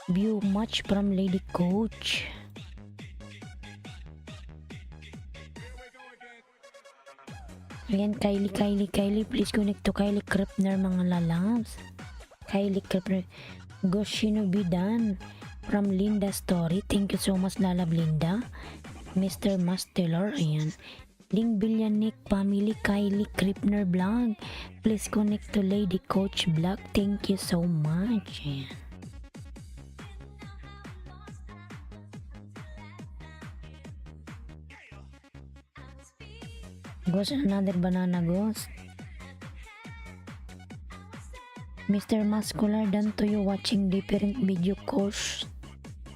View much from Lady Coach. Ayan, Kylie. Please connect to Kylie Kripner mga lalabs. Kylie Kripner. Ghost Shinobi Dan from Linda Story. Thank you so much, lalab Linda. Mr. Masteller, ayan. Ling Bilyanic Family, Kylie Kripner Vlog. Please connect to Lady Coach Vlog. Thank you so much. Ayan. Ghost, another banana, Ghost. Mr. Muscular, done to you watching different video course.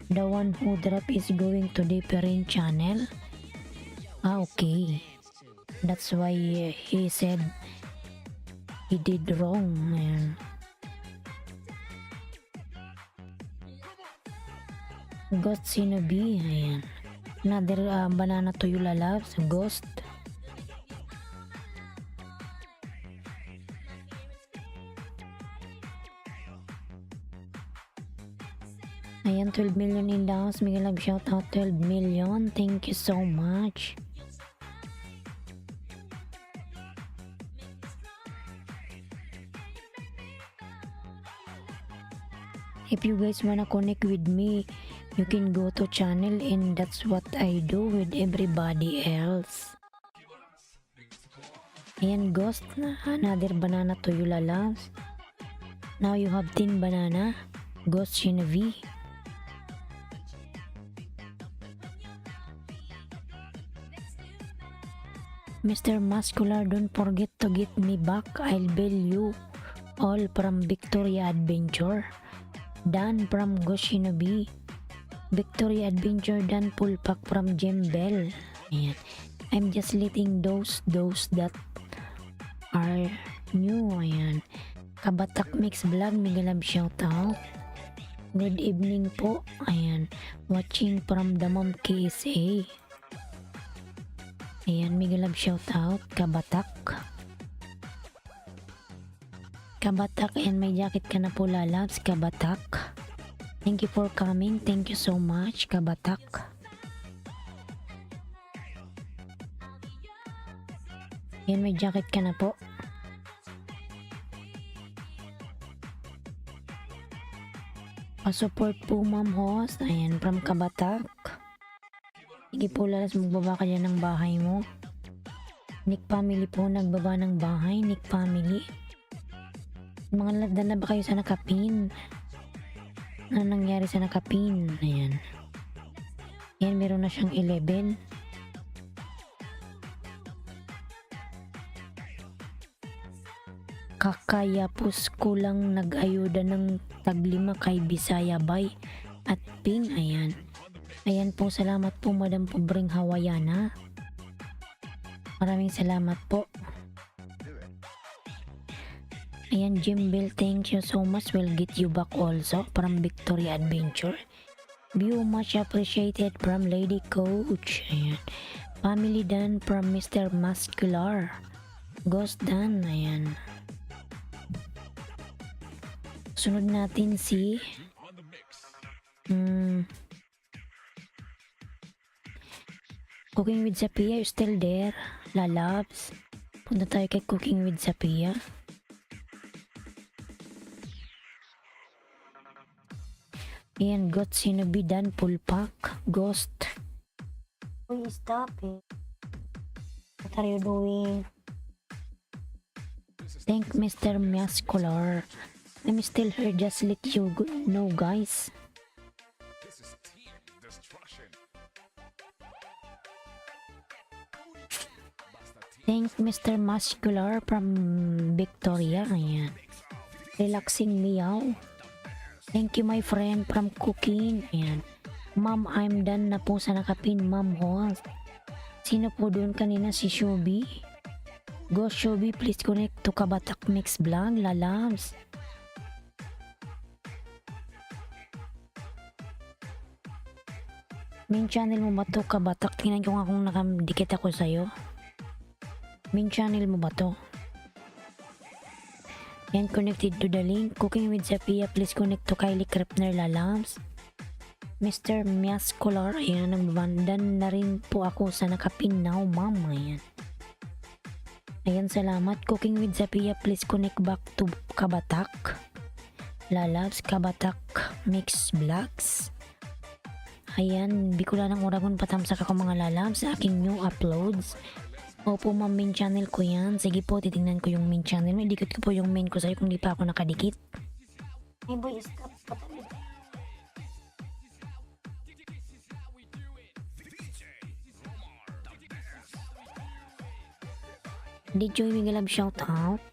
The one who drop is going to different channel. Okay. That's why he said he did wrong. Ayan. Ghost Shinobi. Ayan. Another banana to you, lalabs. Ghost. Ayan, 12 million in the house. Miguel, shout out 12 million. Thank you so much. If you guys wanna connect with me, you can go to channel, and that's what I do with everybody else. Ayan, Ghost. Another banana to you, lalabs. Now you have 10 banana. Ghost Shinobi. Mr. Muscular, don't forget to get me back. I'll bail you all from Victoria Adventure. Dan from Goshinobi. Victoria Adventure, Dan Pulpak from Jembel. Ayan. I'm just letting those that are new. Ayan. Kabatak Mix Vlog, Migalab shoutout. Good evening po. Ayan. Watching from Damam KSA. Ayan, Migalab shoutout. Kabatak. Kabatak, and may jacket ka na po, lalabs. Kabatak. Thank you for coming. Thank you so much, Kabatak. Ayan, may jacket ka na po. Pa-support po, Ma'am Host. Ayan, from Kabatak. Sige po, lalas, magbaba ka dyan ng bahay mo. Nick Family po, nagbaba ng bahay. Nick Family. Mga ladda na ba kayo sa nakapin? Ano nangyari sa nakapin? Ayan. Ayan, meron na siyang 11. Kakayapos ko lang nag-ayuda ng taglima kay Bisaya Bay at Ping. Ayan. Ayan po, salamat po, Madam Pobreng Hawaiana. Maraming salamat po. Ayan, Jimbel, thank you so much. We'll get you back also from Victoria Adventure. View much appreciated from Lady Coach. Ayan. Family Dan from Mr. Muscular. Ghost Dan. Ayan. Sunod natin si Cooking with Sapia. You still there? Lalabs. Punta tayo kay Cooking with Sapia. Ayan, got Shinobi Dan Pulpak. Ghost. Uy, stop it. What are you doing? Thank Mr. Muscular. I'm still here, just let you know, guys. This is team destruction. Thank Mr. Muscular from Victoria. Ayan. Relaxing meow. Thank you, my friend from Cooking. Ayan. Ma'am, I'm done na po sa nakapin, Ma'am Host. Sino po doon kanina? Si Shubi. Go Shubi, please connect to Kabatak Mix Vlog. Lalabs. Main channel mo ba to, Kabatak? Tingnan ko nga kung nakadikit ako sa'yo. Main channel mo ba to? Yan, connected to the link. Cooking with Zapia, please connect to Kylie Krepner, Lalams. Mr. Muscular, ayan, nagbandan na rin po ako sa nakapin now, ma'am. Ayan. Ayan, salamat. Cooking with Zapia, please connect back to Kabatak. Lalabs, Kabatak Mix Vlogs. Ayan, Bicolanang Oragon, patamsak ako mga lalabs sa aking new uploads. Opo, ma'am, main channel ko yan. Sige po, titingnan ko yung main channel mo. Idikit ko po yung main ko sa'yo kung di pa ako nakadikit. Hey boy, stop. DJ Migalab shoutout.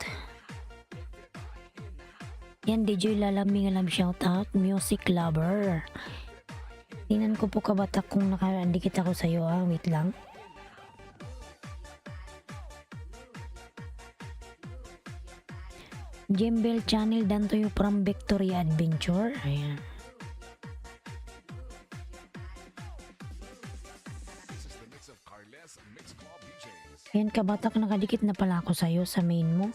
Yan, DJ Lalab Migalab shoutout. Music lover. Tingnan ko po, Kabatak, kung nakadikit ako sa'yo, ah. Wait lang. Jembel channel, dan to yung from Victoria Adventure. Ayan. Ayan, Kabatak, nakadikit na pala ako sa'yo sa main mo.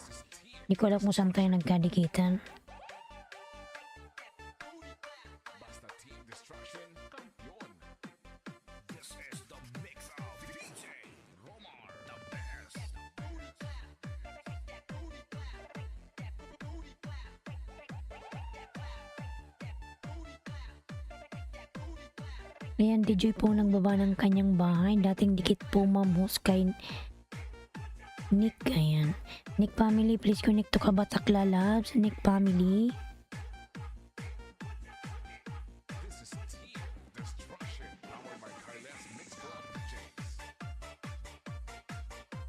Hindi ko alam kung saan tayo nagkadikitan. Ayan, DJ po nagbaba ng kanyang bahay. Dating dikit po, Ma'am Host, kay Nick. Ayan. Nick Family, please connect to Kabatak Lalabs. Nick Family.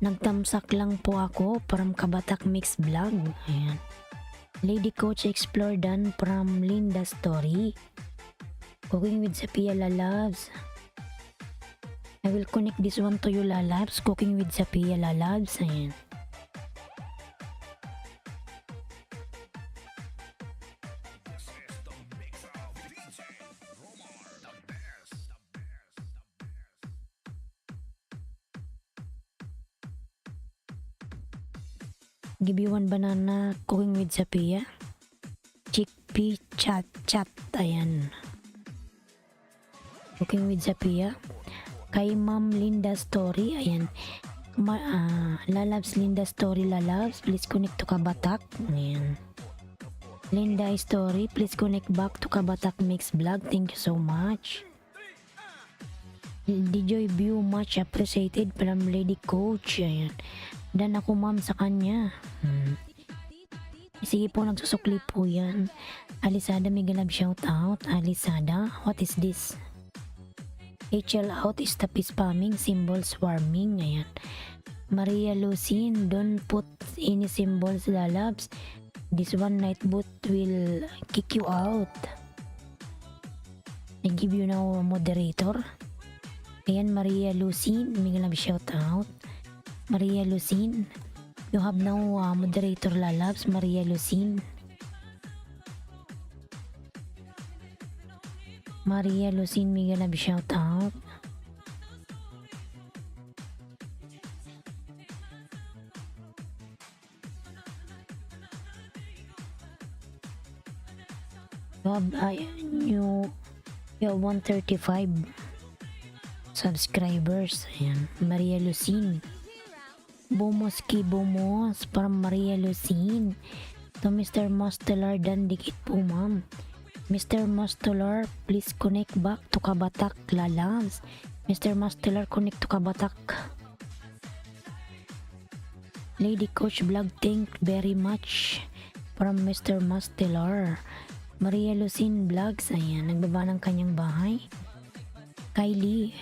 Nagtamsak lang po ako from Kabatak Mix Vlog. Ayan. Lady Coach Explore done from Linda Story. Cooking with Sophia Lalabs. I will connect this one to you, Lalabs. Cooking with Sophia Lalabs. Ayan. This is the mix of DJ Romar, the best. Give you one banana. Cooking with Sophia. Chickpea chat chat. Ayan. Cooking with Sophia. Kay Ma'am Linda Story. Ayan. Lalabs Linda Story Lalabs. Please connect to Kabatak. Ayan. Linda Story. Please connect back to Kabatak Mix Vlog. Thank you so much. Did you view much appreciated from Lady Coach? Ayan. Dan ako ma'am sa kanya. Sige po, nagsusukli po yan. Alisada, mega love shout out. Alisada, what is this? HL out is the spamming, symbols warming. Ayan. Maria Lucine, don't put any symbols, lalabs. This one night boot will kick you out. I give you now a moderator. Ayan, Maria Lucine, mega love shout out. Maria Lucine, you have now moderator, lalabs. Maria Lucine. Maria Lucine, mega love shout out. You have 135 subscribers. Ayan. Maria Lucine. Bumoski Bumos from Maria Lucine. To Mr. Mostelar, dan dikit po ma'am. Mr. Mostelar, please connect back to Kabatak, lalabs. Mr. Mostelar, connect to Kabatak. Lady Coach Vlog, thank very much from Mr. Mostelar. Maria Lucine Vlogs, ayan, nagbaba ng kanyang bahay. Kylie.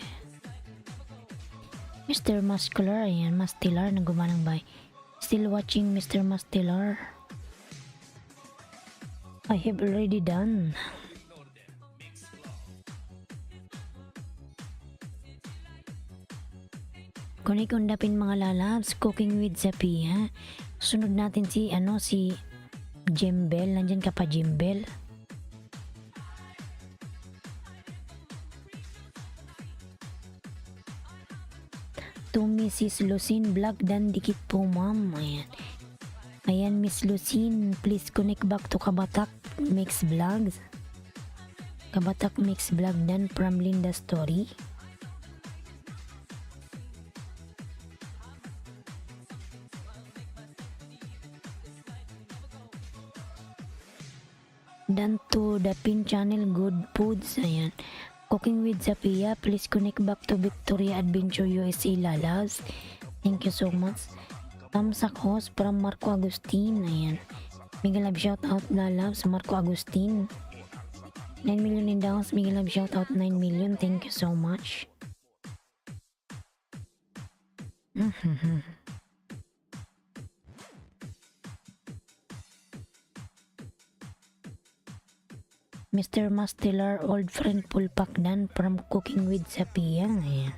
Mr. Muscular, ayan, Mastilar, nagbaba ng bahay. Still watching Mr. Mastilar. I have already done. Kunik undapin mga lalabs, cooking with Sophia. Sunod natin si Jimbel. Nandyan ka pa, Jimbel? To Mrs. Lucine Vlog, dan dikit po ma'am. Ayan. Ayan, Miss Lucine, please connect back to Kabatak Mix Vlogs. Kabatak Mix Vlog dan from Linda Story. Dan to the pin channel Good Foods. Ayan. Cooking with Sophia, please connect back to Victoria Adventure USA, lalabs. Thank you so much. Tamsak host from Marco Agustin. Ayan. Mega love shout out, lalabs. Marco Agustin. 9 million in downs. Mega love shout out, 9 million. Thank you so much. Mr. Mastelar, old friend Pulpakdan from Cooking with Sophia. Ayan.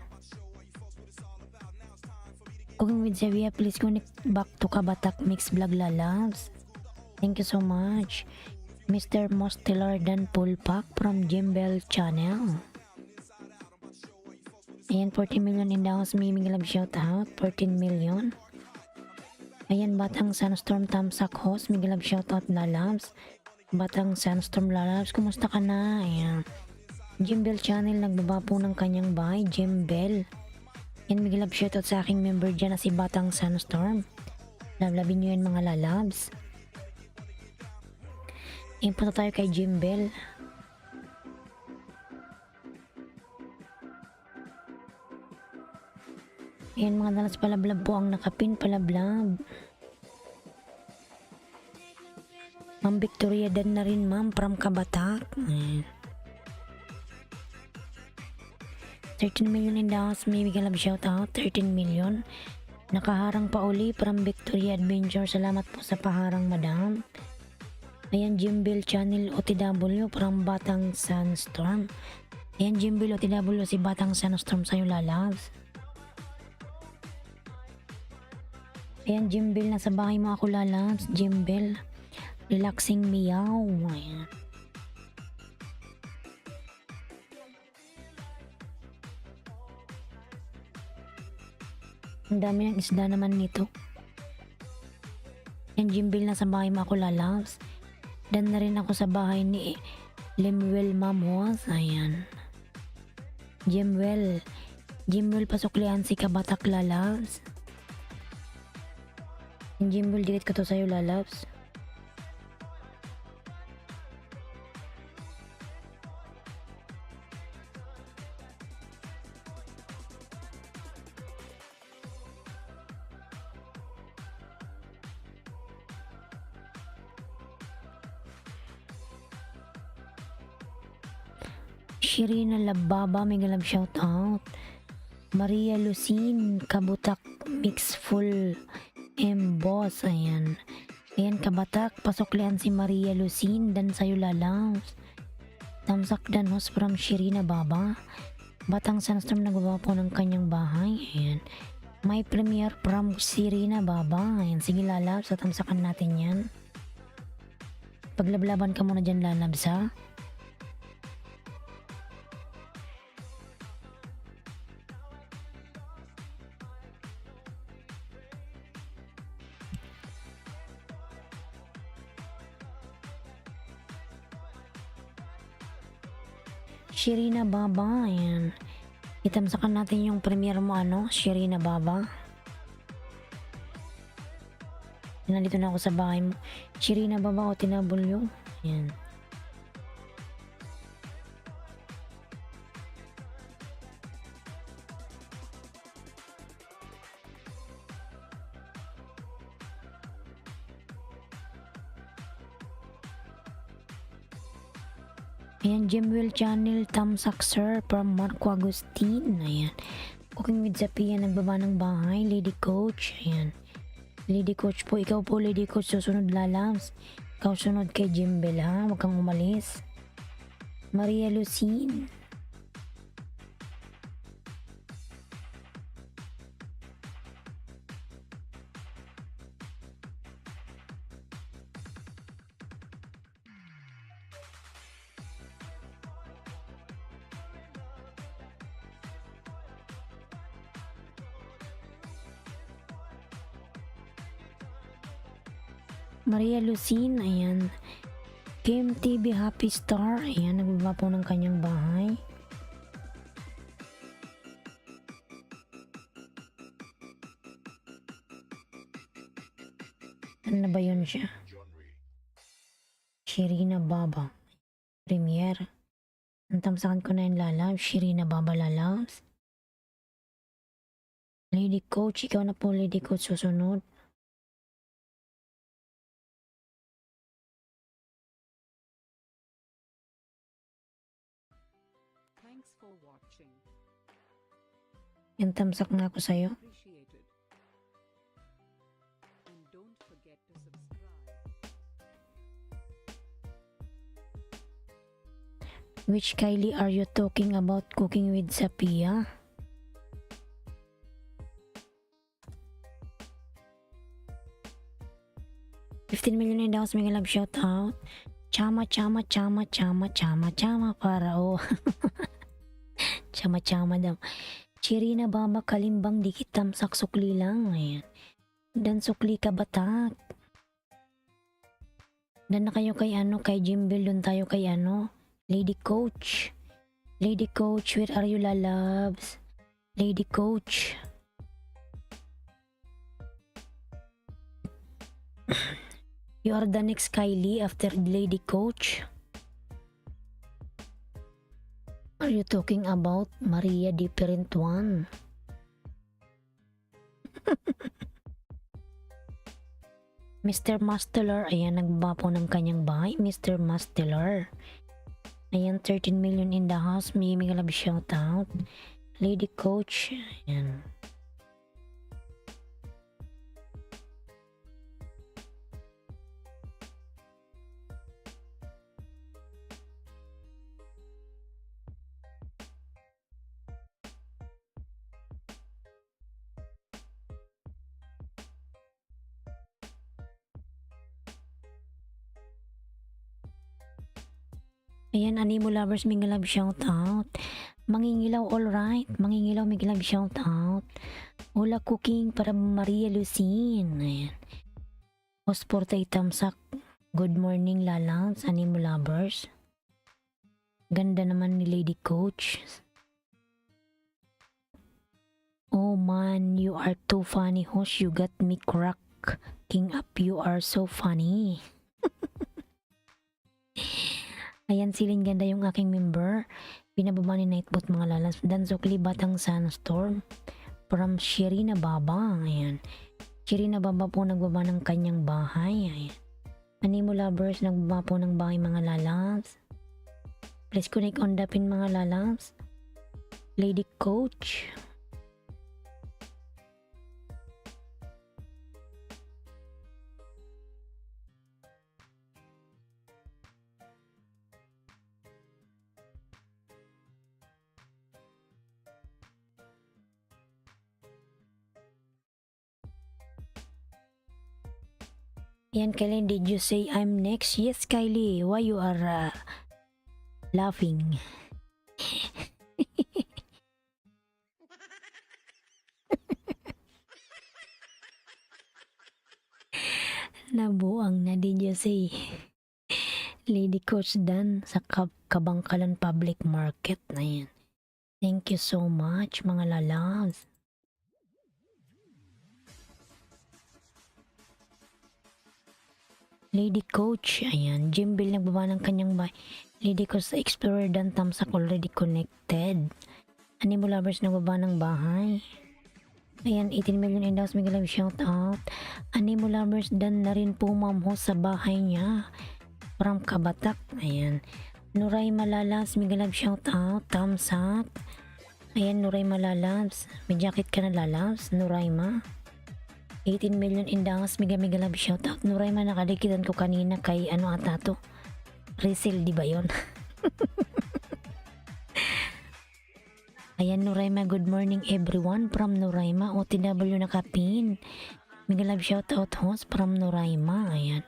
Cooking with Sophia, please connect back to Kabatak Mix Vlog, lalabs. Thank you so much. Mr. Mastelar dan Pulpak from Jimbel Channel. Ayan, 14 million in the house. May love shout out, 14 million. Ayan, Batang Sunstorm Tamsak host. May love shout out, lalabs. Batang Sunstorm, lalabs, kumusta ka na? Ayan. Jimbel Channel, nagbaba po ng kanyang bahay. Jimbel. Yan, may love shoutout sa aking member dyan na si Batang Sunstorm. Lablabin nyo yan mga lalabs. Ayan, punta tayo kay Jimbel. Ayan mga dalas, palablab po ang nakapin, palablab. Ma'am Victoria dan na rin ma'am from Kabatak. 13 million in the house. May bigyan love shout out. 13 million. Nakaharang pa uli from Victoria Adventure. Salamat po sa paharang, madam. Ayan, Jimbel Channel OTW from Batang Sunstorm. Ayan, Jimbel OTW, si Batang Sunstorm sa'yo, lalabs. Ayan, Jimbel, nasa bahay mo ako, lalabs. Jimbel, relaxing meow. Ayan. Ang dami ng isda naman nito. Ayan, Jimbel, nasa bahay mo ako, lalabs. Dan na rin ako sa bahay ni Limwell Mamos. Ayan. Jimwell, pasuklian si Kabatak, lalabs. Jimwell, dikit ka to sa'yo, lalabs. Shirina Lababa, mega love shout out. Maria Lucine Kabutak mix full boss. Ayan. Ayan, Kabatak, pasuklian si Maria Lucine, dan sa'yo, lalaws. Tamsak danos from Shirina Baba. Batang Sunstorm nagbabawa po ng kanyang bahay. Ayan. May premiere from Shirina Baba. Ayan, sige, lalabs, sa tamsakan natin yan. Paglablaban ka muna dyan, lalabs, ha. Shirina Baba, ayan. Itamsakan natin yung premiere mo, Shirina Baba. Nandito na ako sa bahay mo. Shirina Baba o tinabulyo. Ayan. Ayan, Jimwell Channel, Tamsak Sir from Marco Agustin. Ayan. Cooking with Zapia, nagbaba ng bahay. Lady Coach. Ayan. Lady Coach po. Ikaw po, Lady Coach, susunod, lalabs. Ikaw sunod kay Jimbel, ha. Huwag kang umalis. Maria Lucine. Maria Lucine, ayan. Kim TV Happy Star, ayan, nagbaba po ng kanyang bahay. Ano na ba yun siya? Shirina Baba. Premiere. Ang tamsakan ko na yung lalabs. Shirina Baba, lalabs. Lady Coach, ikaw na po, Lady Coach, susunod. Thanks for watching. Yung tamsak na ako sa'yo. Appreciated. And don't forget to subscribe. Which Kylie are you talking about, Cooking with Zapia? $15 million in daw, may love shout out. Chama para chama daw. Shirina Baba, Kalimbang, dikit tamsak, sukli lang. Ayan. Dan sukli, Kabatak. Dan na kayo kay kay Jimbel, doon tayo kay Lady Coach. Lady Coach, where are you, lalabs? Lady Coach. You are the next Kylie after Lady Coach. Are you talking about Maria different one? Mr. Masteller, ayan, nagbaba po ng kanyang bahay. Mr. Masteller. Ayan, 13 million in the house. May love shout out. Lady Coach, ayan. Ayan, Animo Lovers, Mega Love shoutout. Mangingilaw, alright. Mangingilaw, Mega Love shoutout. Hola Cooking para Maria Lucine. Ayan. Osportay Tamsak. Good morning, Lalams, Animo Lovers. Ganda naman ni Lady Coach. Oh man, you are too funny, host. You got me cracking up. You are so funny. Ayan, siling ganda yung aking member. Pinababa ni Nightbot mga lalas. Dansokli Batang Sunstorm. From Shirina Baba. Ayan. Shirina Baba po nagbaba ng kanyang bahay. Ayan. Animo Lovers nagbaba po ng bahay mga lalas. Please connect on the pin mga lalas. Lady Coach. Yan, Kylie, did you say I'm next? Yes, Kylie. Why you are laughing? Nabuang na, did you say? Lady Coach Dan sa Kabangkalan Public Market na yan. Thank you so much, mga lalabs. Lady Coach, ayan. Jimbil nagbaba ng kanyang bahay. Lady Coach sa Explorer Dan Tamsak already connected. Animo Lovers nagbaba ng bahay. Ayan, 18 million indaws. Mega Love shout out. Animo Lovers Dan na rin po mamho sa bahay niya. From Kabatak. Ayan. Nuray Malalas. Mega Love shout out. Tamsak. Ayan, Nuray Malalas. May jacket ka na lalabs. Nuray Ma. 18 million indangas, mega love shoutout. Nuray man, nakalikitan ko kanina kay ano ata to? Rizal, di ba yun? Ayan, Nurayma, good morning everyone from Nurayma. OTW nakapin. Mega love shoutout host from Nurayma. Ayan.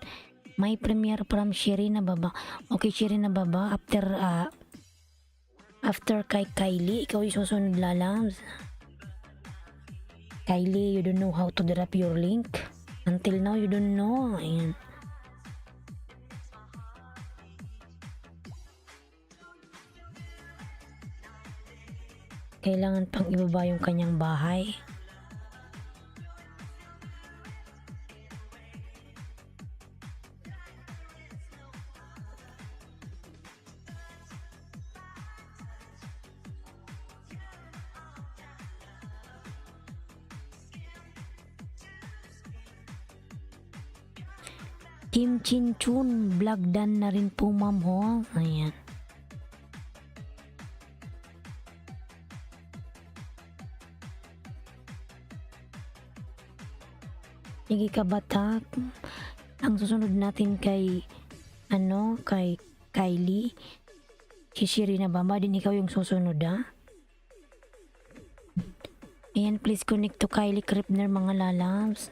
May premiere from Shirina Baba. Okay, Shirina Baba, after kay Kylie, ikaw yung susunod lalabs. Kylie, you don't know how to drop your link. Until now, you don't know. Ayan. Kailangan pang ibaba yung kanyang bahay. Kim Chin Chun, vlog dan na rin po ma'am ho. Ayan. Sige Kabatak. Ang susunod natin kay kay Kylie. Si Shirina Baba din ikaw yung susunod ha. Ayan, please connect to Kylie Kripner mga lalabs.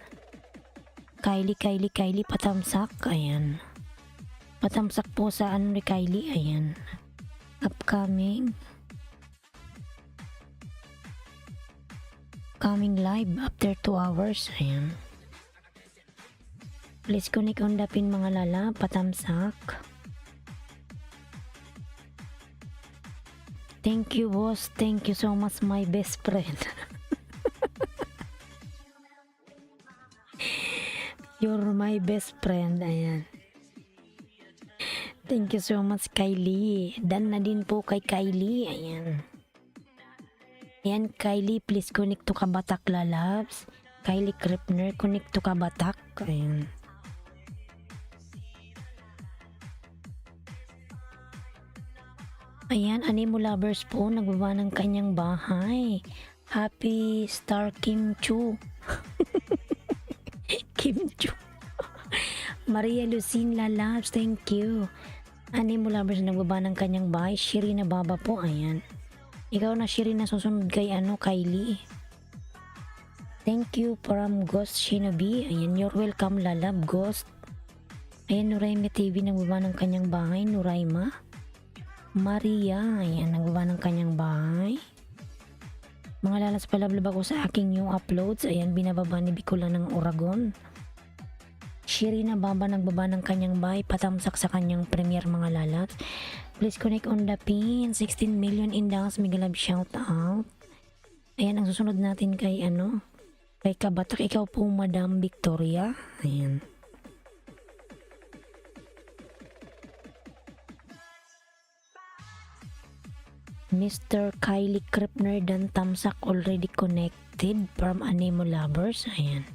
Kylie, patamsak. Ayan. Patamsak po sa ni Kylie. Ayan. Upcoming. Coming live after 2 hours. Ayan. Please connect on the pin mga lala. Patamsak. Thank you boss. Thank you so much my best friend. You're my best friend. Ayan. Thank you so much Kylie. Dan na din po kay Kylie. Ayan. Ayan Kylie, please connect to Kabatak lalabs. Kylie Kripner, connect to Kabatak. Ayan. Ayan, Animo Lovers po nagbaba ng kanyang bahay. Happy Star Kim Chu. Kim Chu. Maria Lucine lalabs, thank you. Animo Lovers nagbaba ng kanyang bahay. Shirina Baba po, ayan. Ikaw na Shirina susunod kay Kylie. Thank you from Ghost Shinobi. Ayan, you're welcome lalab Ghost. Ayan, Nurayma TV nagbaba ng kanyang bahay. Nurayma. Maria, ayan, nagbaba ng kanyang bahay. Mga lalas, palablab ako sa aking yung uploads. Ayan, binababa ni Bicola ng Oragon. Shirina Baba nagbaba ng kanyang bahay, patamsak sa kanyang premier, mga lalas. Please connect on the pin. 16 million in the house. Mega love shout out. Ayan, ang susunod natin kay kay Kabatak. Ikaw po, Madam Victoria. Ayan. Mr. Kylie Kripner dan Tamsak already connected from Animo Lovers. Ayan.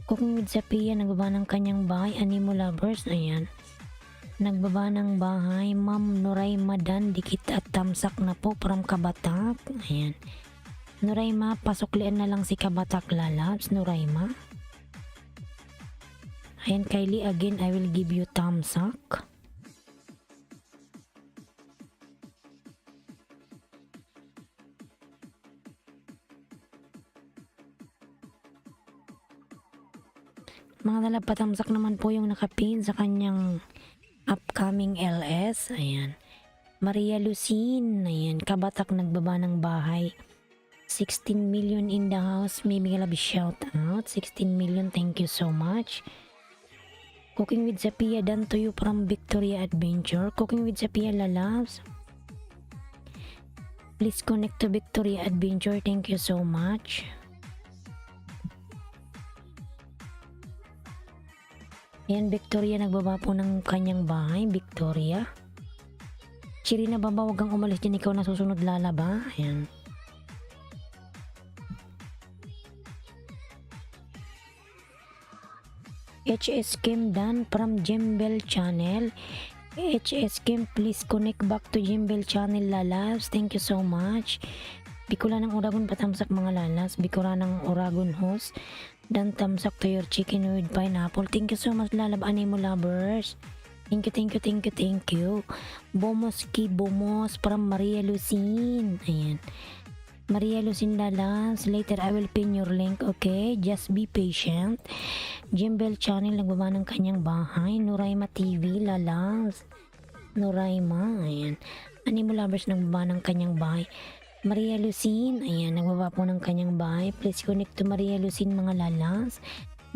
Cooking with Sophia, nagbaba ng kanyang bahay. Animo Lovers. Ayan. Nagbaba ng bahay. Ma'am Noraima Dan, dikit at Tamsak na po from Kabatak. Ayan. Noraima, pasuklian na lang si Kabatak, lalabs. Noraima. Ayan, Kylie, again, I will give you Tamsak. Mga nalapatamsak naman po yung nakapin sa kanyang upcoming LS. Ayan. Maria Lucine. Ayan. Kabatak nagbaba ng bahay. 16 million in the house. May love shout out. 16 million. Thank you so much. Cooking with Sophia, done to you from Victoria Adventure. Cooking with Sophia, lalabs. Please connect to Victoria Adventure. Thank you so much. Ayan, Victoria, nagbaba po ng kanyang bahay. Victoria. Shirina Baba, wag kang umalis din. Ikaw na susunod, lalaba. Ayan. HS Kim Dan from Jembel Channel. HS Kim, please connect back to Jembel Channel, lalabs. Thank you so much. Bikola ng Oragon, patamsak, mga lalas. Bikola ng Oragon host. Dan tamsak to your chicken with pineapple. Thank you so much, lalab Animo Lovers. Thank you, thank you, thank you, thank you. Bomos ki Bomos from Maria Lucine. Ayan. Maria Lucine, lalabs. Later I will pin your link, okay? Just be patient. Jembel Channel, nagbaba ng kanyang bahay. Noraima TV, lalabs. Noraima, ayan. Animo Lovers, nagbaba ng kanyang bahay. Maria Lucine, ayan, nagbaba po ng kanyang bahay. Please connect to Maria Lucine, mga lalas.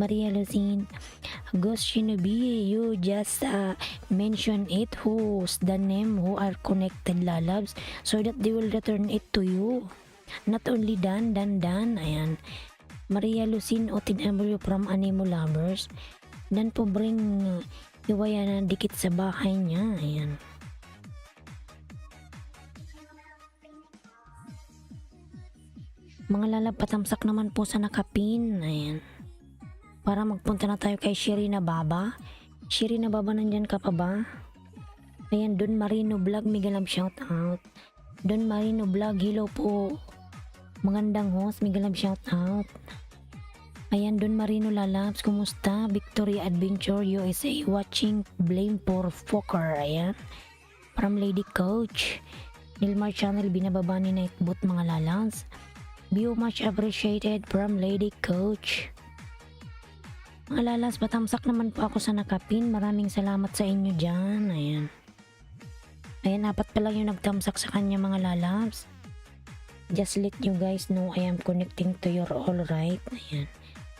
Maria Lucine, Ghost Shinobi, you just mention it, who's the name who are connected, lalabs, so that they will return it to you. Not only Dan, ayan. Maria Lucine, OTW from Animo Lovers. Dan po bring iwaya na dikit sa bahay niya, ayan. Mga lalapatamsak naman po sa nakapin. Ayan. Para magpunta na tayo kay Shirina Baba. Shirina Baba, nandyan ka pa ba? Ayan, Don Marino Vlog, mega love shout out. Don Marino Vlog, hello po. Magandang host, mega love shout out. Ayan, Don Marino, lalabs, kumusta? Victoria Adventure USA, watching Blame for Fokker. Ayan. From Lady Coach. Nilmar Channel, binababa ni Nightbot, mga lalabs. View much appreciated from Lady Coach. Mga lalas, patamsak naman po ako sa nakapin. Maraming salamat sa inyo dyan. Ayan. Ayan, apat pa lang yung nagtamsak sa kanya, mga lalabs. Just let you guys know I am connecting to your all right. Ayan.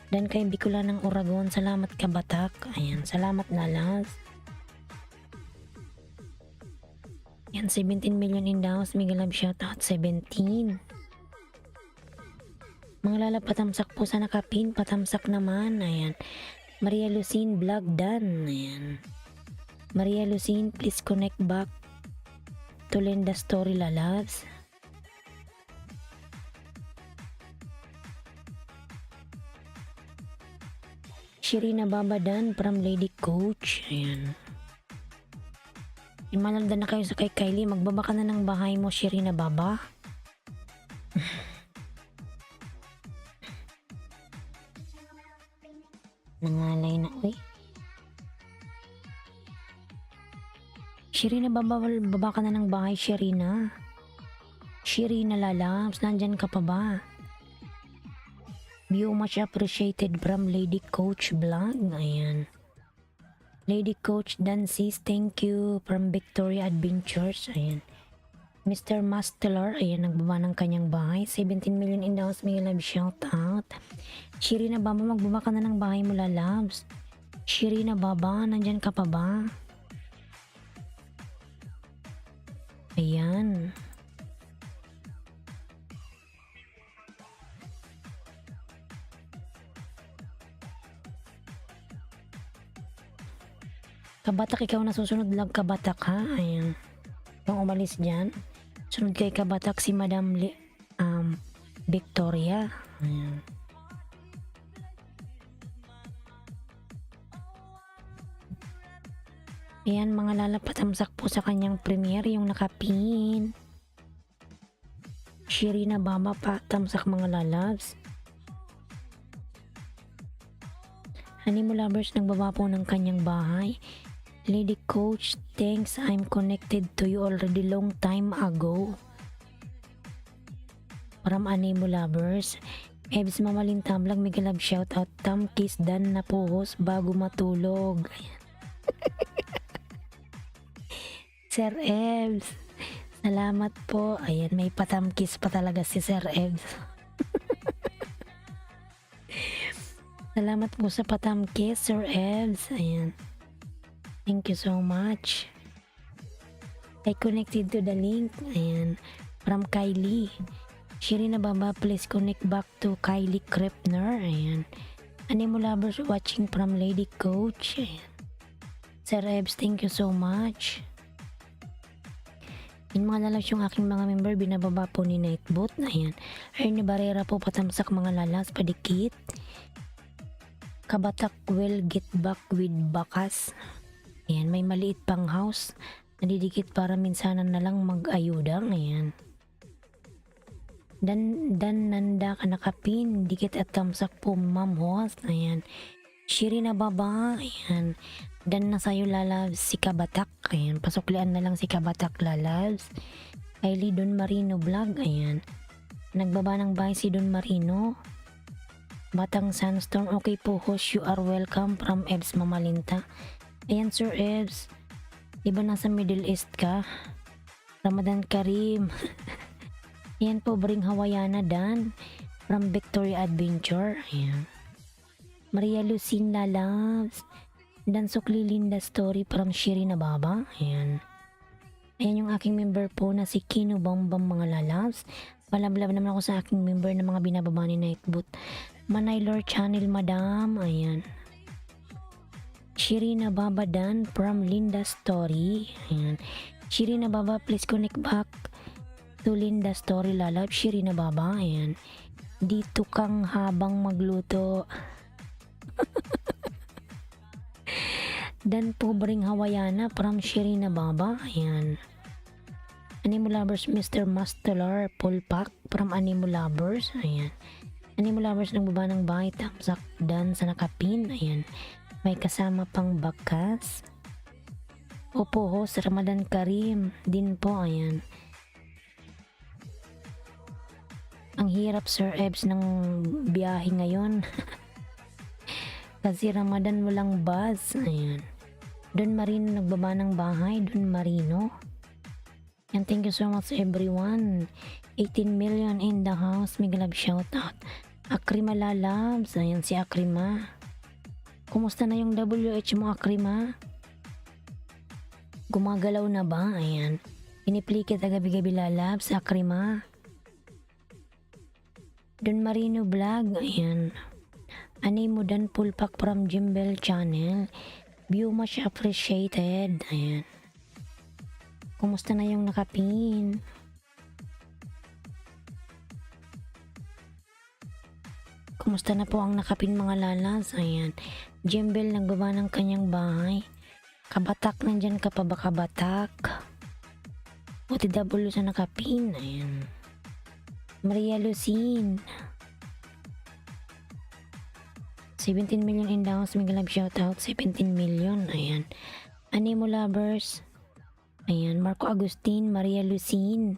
Dan kay Bicola ng Oragon, salamat, Kabatak. Ayan, salamat, lalas. Ayan, 17 million in the house. Mega love shout out, 17. Mga lalapatamsak po sa nakapin, patamsak naman. Ayan. Maria Lucine Vlog, done. Ayan. Maria Lucine, please connect back to Linda Story, lalabs. Shirina Baba, done from Lady Coach. Ayan. Imanalda na kayo sa kay Kylie. Magbaba ka na ng bahay mo, Shirina Baba. Nangalay na, uy. Shirina, baba ka na ng bahay, Shirina. Shirina, lalabs, nandyan ka pa ba? View much appreciated from Lady Coach Vlog. Ayan. Lady Coach Dancis, thank you from Victoria Adventures. Ayan. Mr. Masteller, ayan, nagbaba ng kanyang bahay. 17 million in the house, may love shout out. Shirina Baba, magbaba ka na ng bahay mo, lalabs. Shirina Baba, nandyan ka pa ba? Ayan. Kabatak, ikaw na susunod lang, Kabatak, ha? Ayan. Kung umalis dyan, sunod kay Kabatak si Madam Victoria. Ayan. Ayan, mga lalapatamsak po sa kanyang premiere, yung nakapin. Shirina Baba pa, tamsak mga lalabs. Animo lovers, nagbaba po ng kanyang bahay. Lady Coach, thanks, I'm connected to you already long time ago. From Animo lovers. Ebs Mamaling Tablag, mega love shoutout. Tam kiss dan na puhos bago matulog. Sir Ebs, salamat po. Ayan, may patamkis pa talaga si Sir Ebs. Salamat po sa patamkis, Sir Ebs. Ayan. Thank you so much. I connected to the link. Ayan. From Kylie. Shirina Baba, please connect back to Kylie Krepner. Ayan. Animo lovers watching from Lady Coach. Ayan. Sir Ebs, thank you so much. Yung mga lalas yung aking mga member, binababa po ni Nightbot. Ayan. Ernie Barrera po, patamsak mga lalas, padikit. Kabatak will get back with bakas. Ayan, may maliit pang house. Nadidikit para minsanan na lang mag-ayuda. Ayan. Dan nanda ka nakapin. Dikit at tamsak po, ma'am host. Ayan. Shirina Baba. Ayan. Dan na sa'yo lalabs si Kabatak. Ayan. Pasuklian na lang si Kabatak lalabs. Kylie Don Marino vlog. Ayan. Nagbaba ng bahay si Don Marino. Batang Sandstorm, okay po host, you are welcome from Ebs Mamalinta. Ayan Sir Ebs, diba nasa Middle East ka? Ramadan Karim. Ayan po, Bring Hawaiiana Dan from Victoria Adventure. Ayan. Maria Lucine Lalabs, Dan Sukli Linda Story from Shirina Baba. Ayan. Ayan yung aking member po na si Kino Bambam mga lalabs. Palablab naman ako sa aking member na mga binababa ni Nightbot. Manaylor Channel Madam. Ayan. Shirina Baba Dan from Linda Story. Ayan. Shirina Baba, please connect back to Linda Story lalab. Shirina Baba. Ayan. Dito kang habang magluto. Dan po Bring Hawaiiana from Shirina Baba. Ayan. Animo Lovers, Mr. Masteller Pulpak from Animo Lovers. Ayan. Animo Lovers, nagbaba ng bahay, tamsak dan sa nakapin. Ayan. May kasama pang bakas. Opo host, Ramadan Karim din po. Ayan. Ang hirap Sir Ebs ng biyahe ngayon. Kasi Ramadan walang bus. Ayan. Don Marino nagbaba ng bahay. Don Marino. And thank you so much everyone. 18 million in the house. Mega love shout out. Akrima Lalabs. Ayan si Akrima. Kumusta na yung WH mo, Akrima? Gumagalaw na ba? Ayan. Piniplikit na gabi-gabi Lalabs. Akrima. Don Marino vlog. Ayan. Animo Dan Pulpak from Jimbel Channel. View much appreciated. Ayan. Kumusta na yung nakapin? Kumusta na po ang nakapin mga lalas? Ayan. Jimbel nagbaba ng kanyang bahay. Kabatak, nandyan ka pa ba Kabatak? OTW sa nakapin. Ayan. Maria Lucine. 17 million in the house. Mega love shoutout. 17 million. Ayan. Animo Lovers. Ayan. Marco Agustin. Maria Lucine.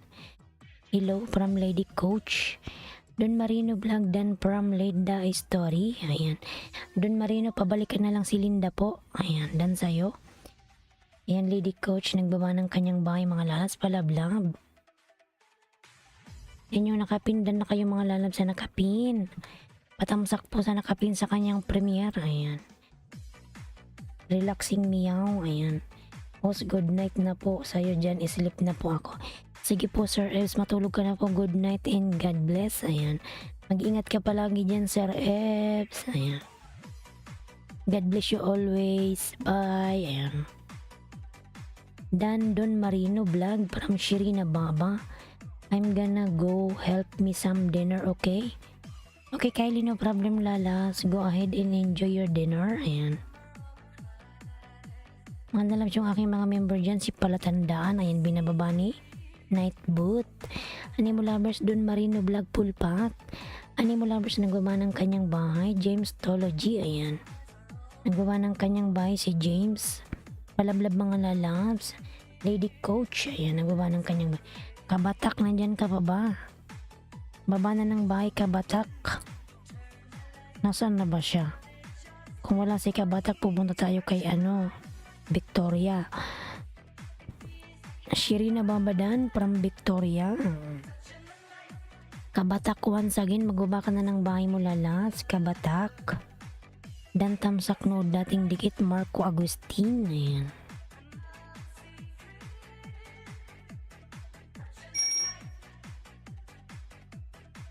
Hello from Lady Coach. Don Marino Vlog Dan from Linda Story. Ayan. Don Marino, pabalikan na lang si Linda po. Ayan, dan sa'yo. Ayan, Lady Coach, nagbaba ng kanyang bahay, mga lalas, palablab. Yan yung nakapin, dan na kayo mga lalab sa nakapin. Patamsak po sa nakapin sa kanyang premiere. Ayan. Relaxing meow. Ayan. Host, good night na po sa'yo dyan. Islip na po ako. Sige po, Sir Evs. Matulog ka na po. Good night and God bless. Ayan. Mag-ingat ka palagi dyan, Sir Evs. Ayan. God bless you always. Bye. Ayan. Dan Don Marino Vlog from Shirina Baba. I'm gonna go help me some dinner, okay? Okay, Kylie, no problem, lalas. Go ahead and enjoy your dinner. Ayan. Mga nalabs yung aking mga member dyan, si Palatandaan. Ayan, binababa ni Night Boot. Animo Lovers, Don Marino Vlog Pulpat. Animo Lovers, nagbaba ng kanyang bahay. James Tology, ayan. Nagbaba ng kanyang bahay si James. Palablab mga lalabs. Lady Coach, ayan, nagbaba ng kanyang bahay. Kabatak, nandyan ka pa ba? Baba na ng bahay, Kabatak. Nasaan na ba siya? Kung wala si Kabatak, pupunta tayo kay Victoria. Shirina Babadan from Victoria. Kabatak, once again, magbaba ka na ng bahay mo, lalas. Kabatak. Dan tamsak no, dating dikit, Marco Agustin. Ayan.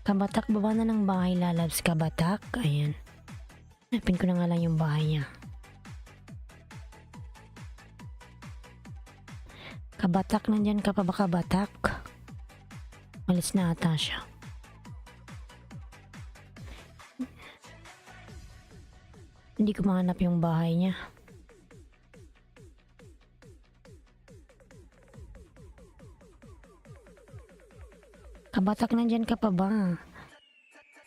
Kabatak, baba na ng bahay, lalabs. Kabatak. Ayan. Napin ko na nga lang yung bahay niya. Kabatak, nandyan ka pa ba, Kabatak? Malis na ata siya. Hindi ko mahanap yung bahay niya. Kabatak, nandyan ka pa ba?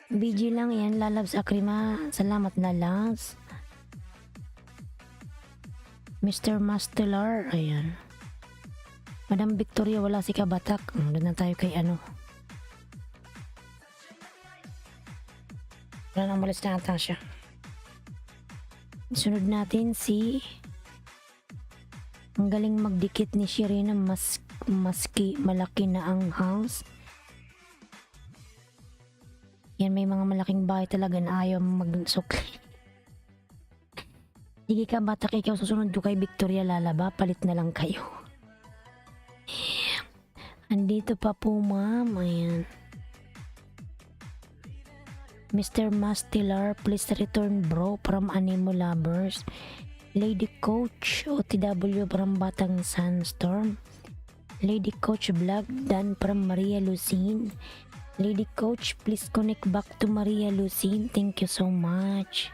BG lang yan, lalabs Akrima. Salamat, lalabs. Mr. Mastelar, ayan. Madam Victoria, wala si Kabatak. Doon na tayo kay Wala nang malis na ata siya. Sunod natin si... Ang galing magdikit ni Shirina, maski malaki na ang house. Yan, may mga malaking bahay talaga na ayaw magsukli. Sige, Kabatak, ikaw susunod ko kay Victoria, lalaba. Palit na lang kayo. Andito pa po, ma'am. Ayan. Mr. Mastilar, please return, bro, from Animo Lovers. Lady Coach, OTW from Batang Sandstorm. Lady Coach Vlog, Dan from Maria Lucine. Lady Coach, please connect back to Maria Lucine. Thank you so much.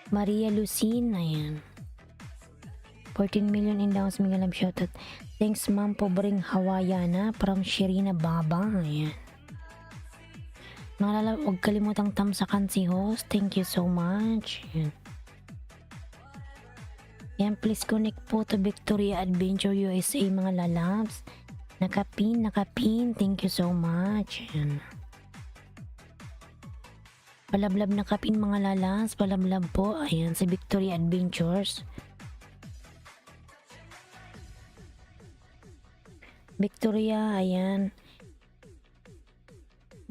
Maria Lucine, ayan. 14 million in downs, mga love shoutout. Thanks, ma'am, pobring Hawaiiana from Shirina Baba. Ayan. Mga lalab, huwag kalimutang tamsakan si host. Thank you so much. Ayan. Yan, please connect po to Victoria Adventure USA, mga lalabs. Nakapin. Thank you so much. Ayan. Palablab nakapin, mga lalabs. Palablab po. Ayan, sa Victoria Adventures. Victoria, ayan.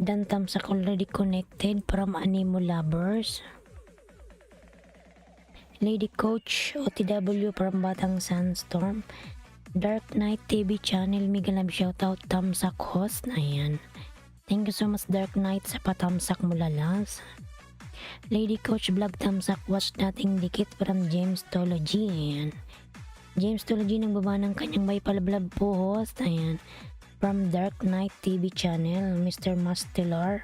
Dan tamsak already connected from Animo Lovers. Lady Coach, OTW from Batang Sandstorm. Dark Knight TV channel, mega love shoutout, tamsak host. Ayan. Thank you so much, Dark Knight, sa patamsak mo, lalas. Lady Coach Vlog tamsak, watch nating dikit from James Tology. Ayan. James Tology, nagbaba ng kanyang may palablab po, host. Ayan. From Dark Knight TV channel, Mr. Mastelar.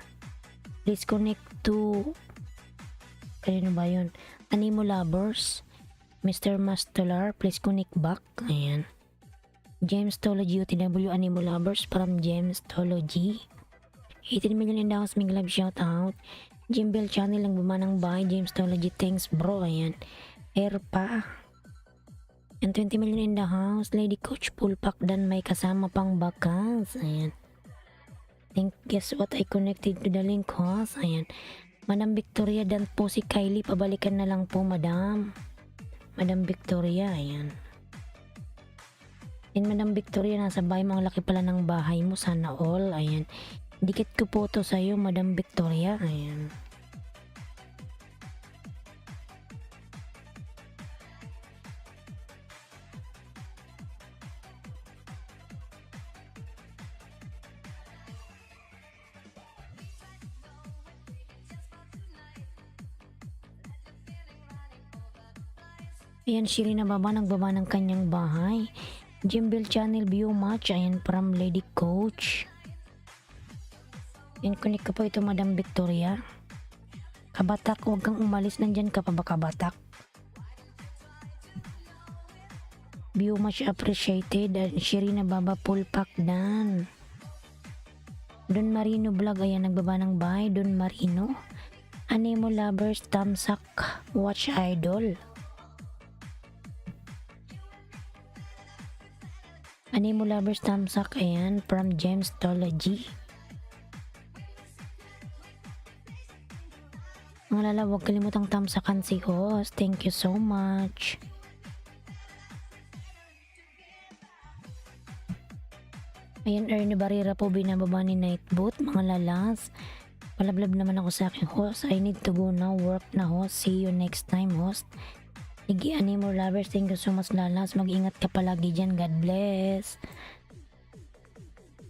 Please connect to... Kanino ba yun? Animo Lovers. Mr. Mastelar, please connect back. Ayan. James Tology, OTW Animo Lovers from James Tology. 18 million in house, mig love shout out. Jimbel channel, lang buma ng bahay. James Tology, thanks bro. Ayan. Air pa. Yan, 20 million in the house. Lady Coach full pack dan may kasama pang bakals. Ayan. Guess what? I connected to the link host. Ayan. Madam Victoria dan po si Kylie. Pabalikan na lang po, Madam. Madam Victoria. Ayan. And Madam Victoria, nasa bahay mo. Ang laki pala ng bahay mo. Sana all. Ayan. Dikit ko po to sa'yo, Madam Victoria. Ayan. Ayan, Shirina Baba nagbaba ng kanyang bahay. Jimbel Channel View Match. Ayan, from Lady Coach. Ayan, kunik ka po ito, Madam Victoria. Kabatak, huwag kang umalis. Nandyan ka pa ba, Kabatak? View Match appreciated. Shirina Baba full pack dan. Don Marino Vlog. Ayan, nagbaba ng bahay. Don Marino. Anemo Lovers Tamsak Watch Idol. Animo Lovers Tamsak, ayan, from Gemstology. Mga lala, huwag kalimutang tamsakan si host. Thank you so much. Ayan, Ernie Barrera po binababa ni Nightboot. Mga lalas, palablab naman ako sa aking host. I need to go now, work na host. See you next time, host. Sige, Animo Lovers, thank you so much, lalas. Mag-ingat ka palagi dyan. God bless.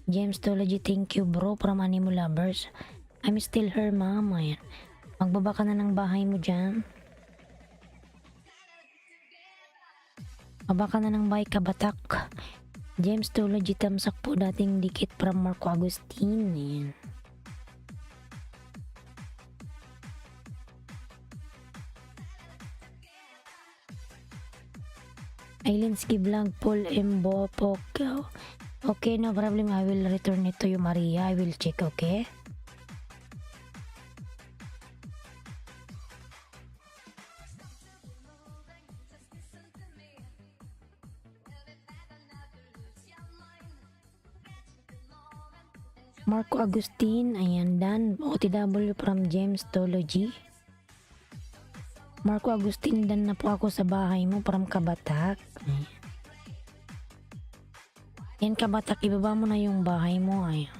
Gemstology, thank you bro, from Animo Lovers. I'm still her, ma'am. Ayan. Magbaba ka na ng bahay mo dyan. Baba ka na ng bahay, Kabatak. Gemstology, tamsak po, dating dikit from Marco Agustin. Ayan. Ailinski Vlog, Paul Embo, Poko. Okay, no problem. I will return it to you, Maria. I will check, okay? Marco Agustin, ayan, dan. OTW from Gemstology. Marco Agustin, dan na po ako sa bahay mo from Kabatak. Yan, Kabatak, ibaba mo na yung bahay mo. Ay.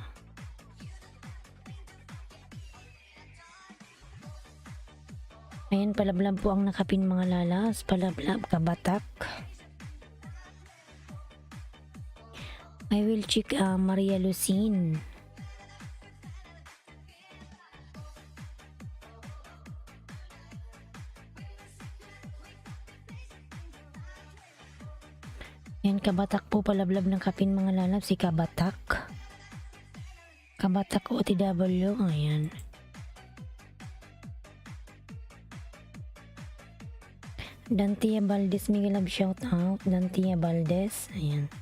Ayan, palablab po ang nakapin, mga lalas. Palablab, Kabatak. I will check Maria Lucine. Yan, Kabatak po, palablab ng kapin, mga lalab, si Kabatak. Kabatak OTW, ayan. Dantia Valdez, Miguel Lab, shout out. Dantia Valdez, ayan.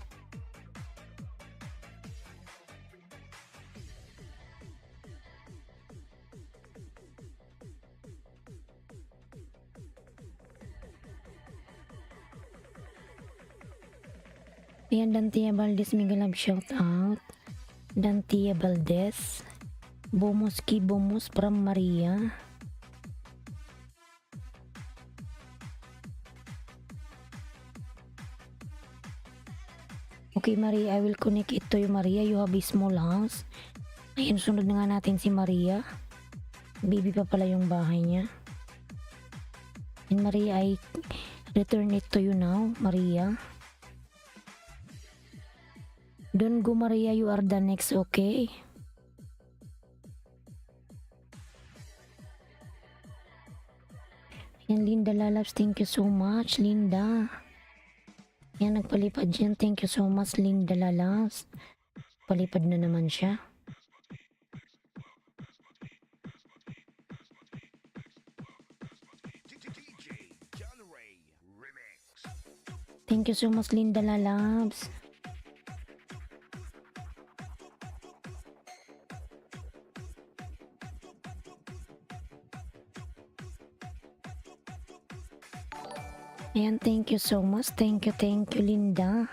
Ayan, Dantia Valdez, Miguel Lab, shout out. Dantia Valdez. Bomoski Bomos from Maria. Okay, Maria, I will connect it to you, Maria. You have a small house. Ayan, sunod na nga natin si Maria. Baby pa pala yung bahay niya. And Maria, I return it to you now, Maria. Don't go, Maria, you are the next, okay? Yan, Linda Lalabs, thank you so much, Linda. Yan, nagpalipad dyan, thank you so much, Linda Lalabs. Palipad na naman siya. DJ John Ray Remix. Thank you so much, Linda Lalabs. Ayan, thank you so much. Thank you, Linda.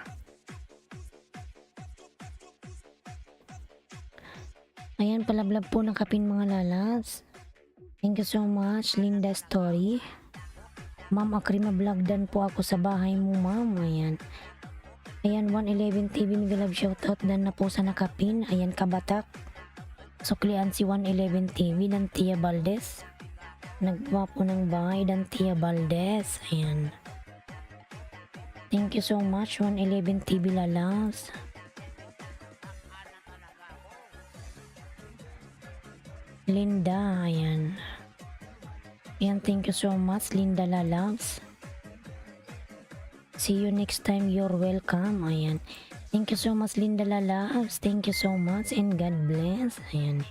Ayan, palablab po ng kapin mga lalas. Thank you so much, Linda Story. Ma'am Akrima Vlog dan po ako sa bahay mo, ma'am. Ayan. Ayan, 111 TV Migalab shoutout dan na po sa nakapin. Ayan, Kabatak. Suklian si 111 TV dan Tia Valdez. Nagwa po ng bahay dan Tia Valdez. Ayan. Thank you so much, 111 TV lalas. Linda, ayan. Ayan, thank you so much, Linda Lalabs. See you next time, you're welcome. Ayan. Thank you so much, Linda Lalabs. Thank you so much and God bless. Ayan.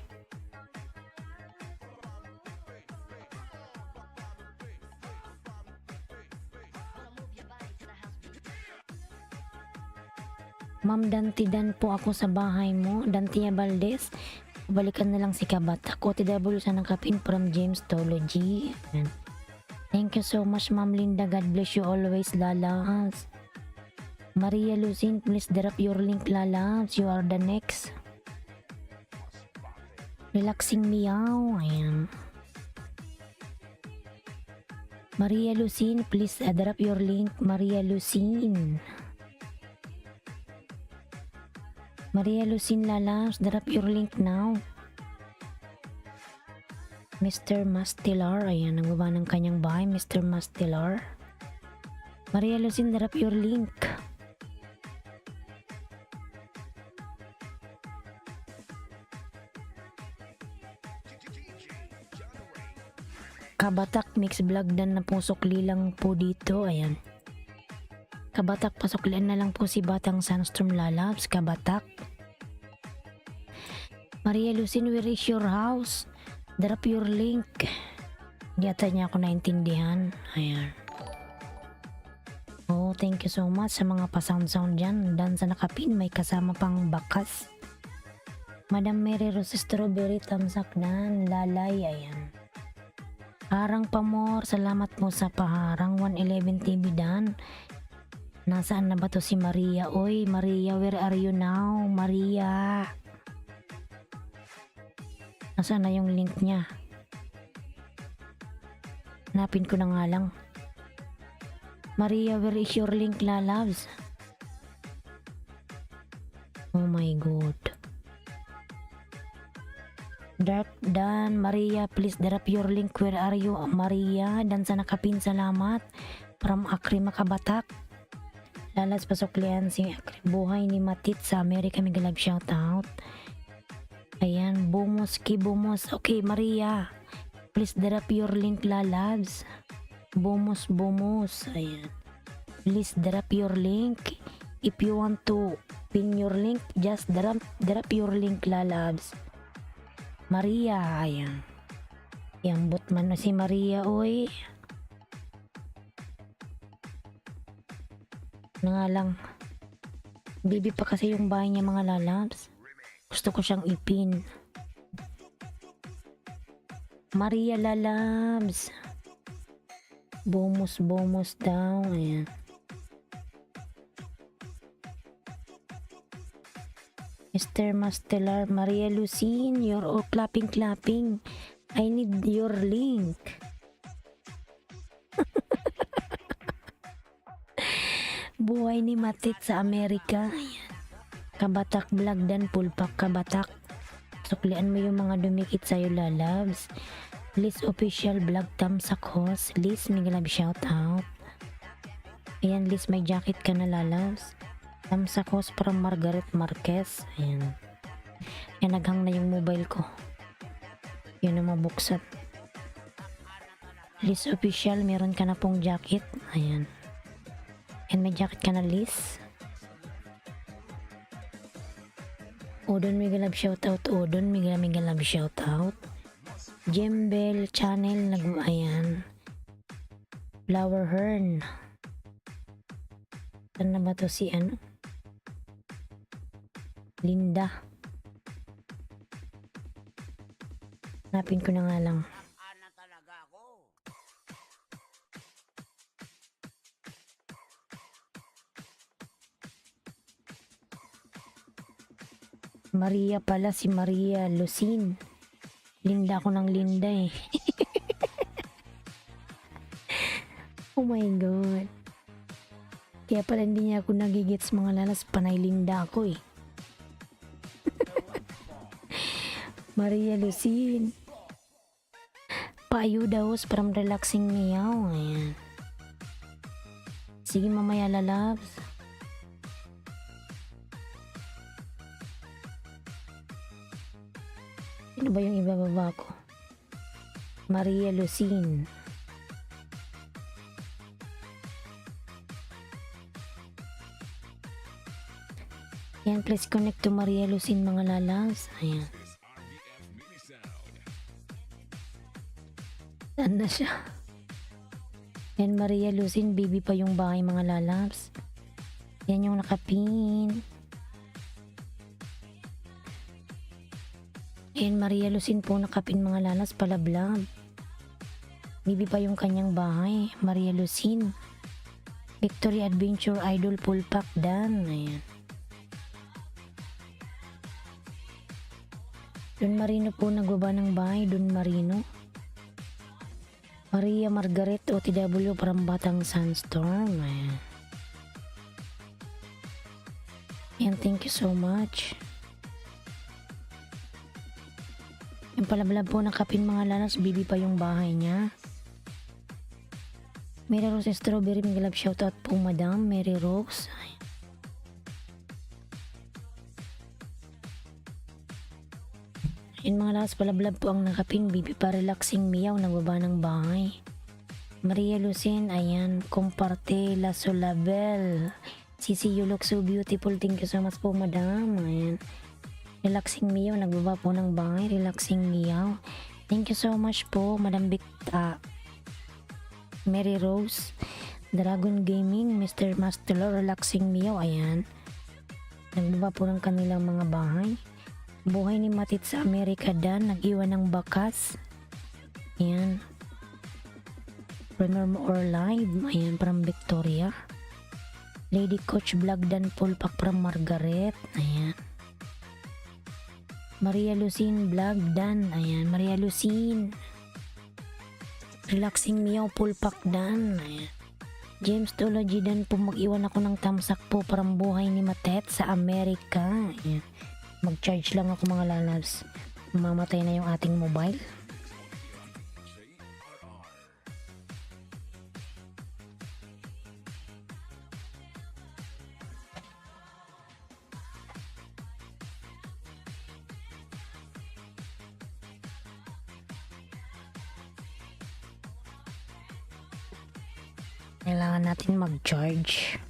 Ma'am Dantidan po ako sa bahay mo, Dantia Valdez. Balikan na lang si Kabatak. OTW sa nakapin from James Tology. Ayan. Thank you so much, Ma'am Linda. God bless you always, Lalas. Maria Lucin, please drop your link, Lalas. You are the next. Relaxing meow. Ayan. Maria Lucin, please drop your link, Maria Lucin. Maria Lucin Lalas, drop your link now. Mr. Mastilar, ayan, nagbaba ng kanyang bahay, Mr. Mastilar. Maria Lucin, drop your link. Kabatak mix vlog dan na po sukli lang po dito, ayan. Kabatak, pasuklian na lang po si Batang Sunstorm Lalabs, Kabatak. Maria Lucin, where is your house? Drop your link. Hindi ata niya ako naintindihan. Ayan. Oh, thank you so much sa mga pa-sound dyan. Dan sa nakapin, may kasama pang bakas. Madam Mary Rose Strawberry, tamsak dan, lalay, ayan. Harang Pamor, salamat po sa paharang. 111 TV dan. Nasaan na ba to si Maria? Oy, Maria, where are you now? Maria. Nasaan na yung link niya? Hanapin ko na nga lang. Maria, where is your link, Lalabs? Oh my God. Dark Dan, Maria, please drop your link. Where are you, Maria? Dan sa nakapin, salamat. From Akrima Kabatak. Lalas pasuklian si buhay ni Matit sa Amerika, Migalab shoutout. Ayan, Bumos ki Bumos. Okay, Maria, please drop your link, Lalabs. Bumos. Ayan, please drop your link. If you want to pin your link, just drop your link, Lalabs. Maria, ayan. Yang botman na si Maria, oy. Na nga lang, baby pa kasi yung bahay niya, mga Lalabs. Gusto ko siyang ipin. Maria Lalabs. Bumos daw. Ayan. Mr. Mastelar, Maria Lucin, you're all clapping. I need your link. Buhay ni Matit sa Amerika. Ayan. Kabatak vlog dan pulpak Kabatak. Suklian mo yung mga dumikit sa'yo, Lalabs. Liz official vlog tamsak host. Liz, Migalab shoutout. Ayan, Liz, may jacket ka na, Lalabs. Tamsak host from Margaret Marquez. Ayan. Ayan, naghang na yung mobile ko. Yun na mabuksan. Liz official, meron ka na pong jacket. Ayan. And may jacket ka na, Liz. Odon Migalab shoutout. Odon Migalab shoutout. Jembel channel ayan. Flower Hearn. Saan na ba to si ano? Linda. Hanapin ko na nga lang. Maria pala, si Maria Lucin. Linda ako ng Linda eh. Oh my God. Kaya pala hindi niya ako nagigits mga lalas, panay Linda ako eh. Maria Lucin. Paayuda host from relaxing meow. Ayan. Sige mamaya lalabs. Ano ba yung ibababa ko? Maria Lucin. Ayan, please connect to Maria Lucin mga lalas. Ayan. This RDF mini sound. Saan na siya? Yan, Maria Lucin, baby pa yung bahay mga lalabs. Yan yung nakapin. Yan, Maria Lucin po nakapin mga lalas, palablab. Baby pa yung kanyang bahay, Maria Lucin. Victory Adventure Idol full pack dan. Ayan. Don Marino po nagbaba ng bahay, Don Marino. Maria Margaret OTW from Batang Sandstorm. Ayan. Ayan, thank you so much. Yung palablab po ng kapin mga lalas, bibi pa yung bahay niya. Mary Rose Strawberry, Miguel Love, shoutout po Madam Mary Rose. Ayan. Yun mga lakas, palablab po ang nakapin, bibi pa relaxing miyaw, nagbaba ng bahay. Maria Lucin, ayan, comparte la solabel. Sisi you look so beautiful, thank you so much po madam. Ayan, relaxing miyaw, nagbaba po ng bahay, relaxing miyaw. Thank you so much po madam Bikta. Mary Rose, Dragon Gaming, Mr. Master, relaxing miyaw, ayan. Nagbaba po ng kanilang mga bahay. Buhay ni Matit sa Amerika dan, nag-iwan ng bakas. Ayan. Premier or live. Ayan, from Victoria. Lady Coach Vlog dan full pack from Margaret. Ayan. Maria Lucin Vlog dan. Ayan, Maria Lucin. Relaxing meow full pack dan. Ayan. James Tology dan po, mag-iwan ako ng tamsak po from buhay ni Matet sa Amerika. Ayan. Mag-charge lang ako mga lalabs. Mamatay na yung ating mobile. Kailangan natin mag-charge.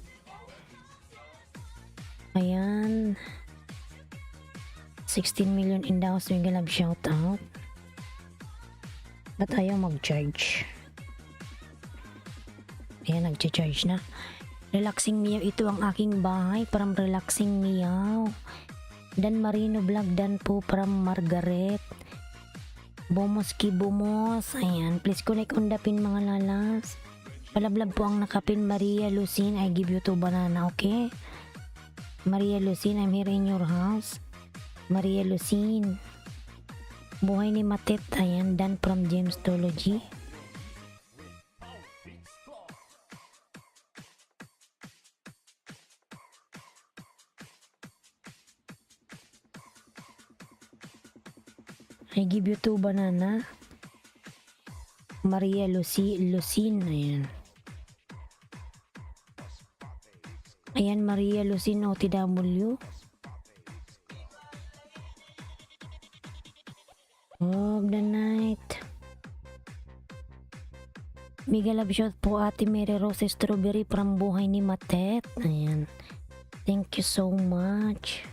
Ayan. 16 million in the house, Miguel Love, shout out. Ba't ayaw mag-charge? Ayan, nag-charge na. Relaxing meow, ito ang aking bahay, from relaxing meow. Dan Marino Vlog, dan po from Margaret. Bomos ki bomos. Ayan, please connect on the pin mga lalas. Palablab po ang nakapin, Maria Lucin, I give you 2 banana, okay? Maria Lucin, I'm here in your house. Maria Lucin. Buhay ni Matet, ayan, dan from James Tology. I give you 2 banana. Maria Lucin, ayan. Ayan, Maria Lucin OTW. Of the night. Miguel Love, shout po ate Mary Rose Strawberry from buhay ni Matet. Ayan. Thank you so much.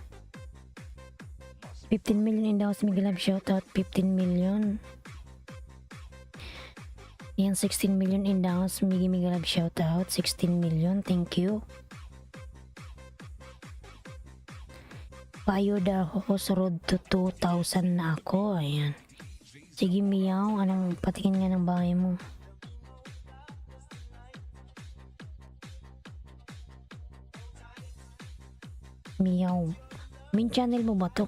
15 million in the house, Miguel Love, shout out 15 million. Ayan, 16 million in the house, Miguel Love, shout out 16 million. Thank you. Payoda host road to 2,000 na ako. Ayan. Sige miyaw, anong patingin nga ng bahay mo? Miyaw. Main channel mo ba to?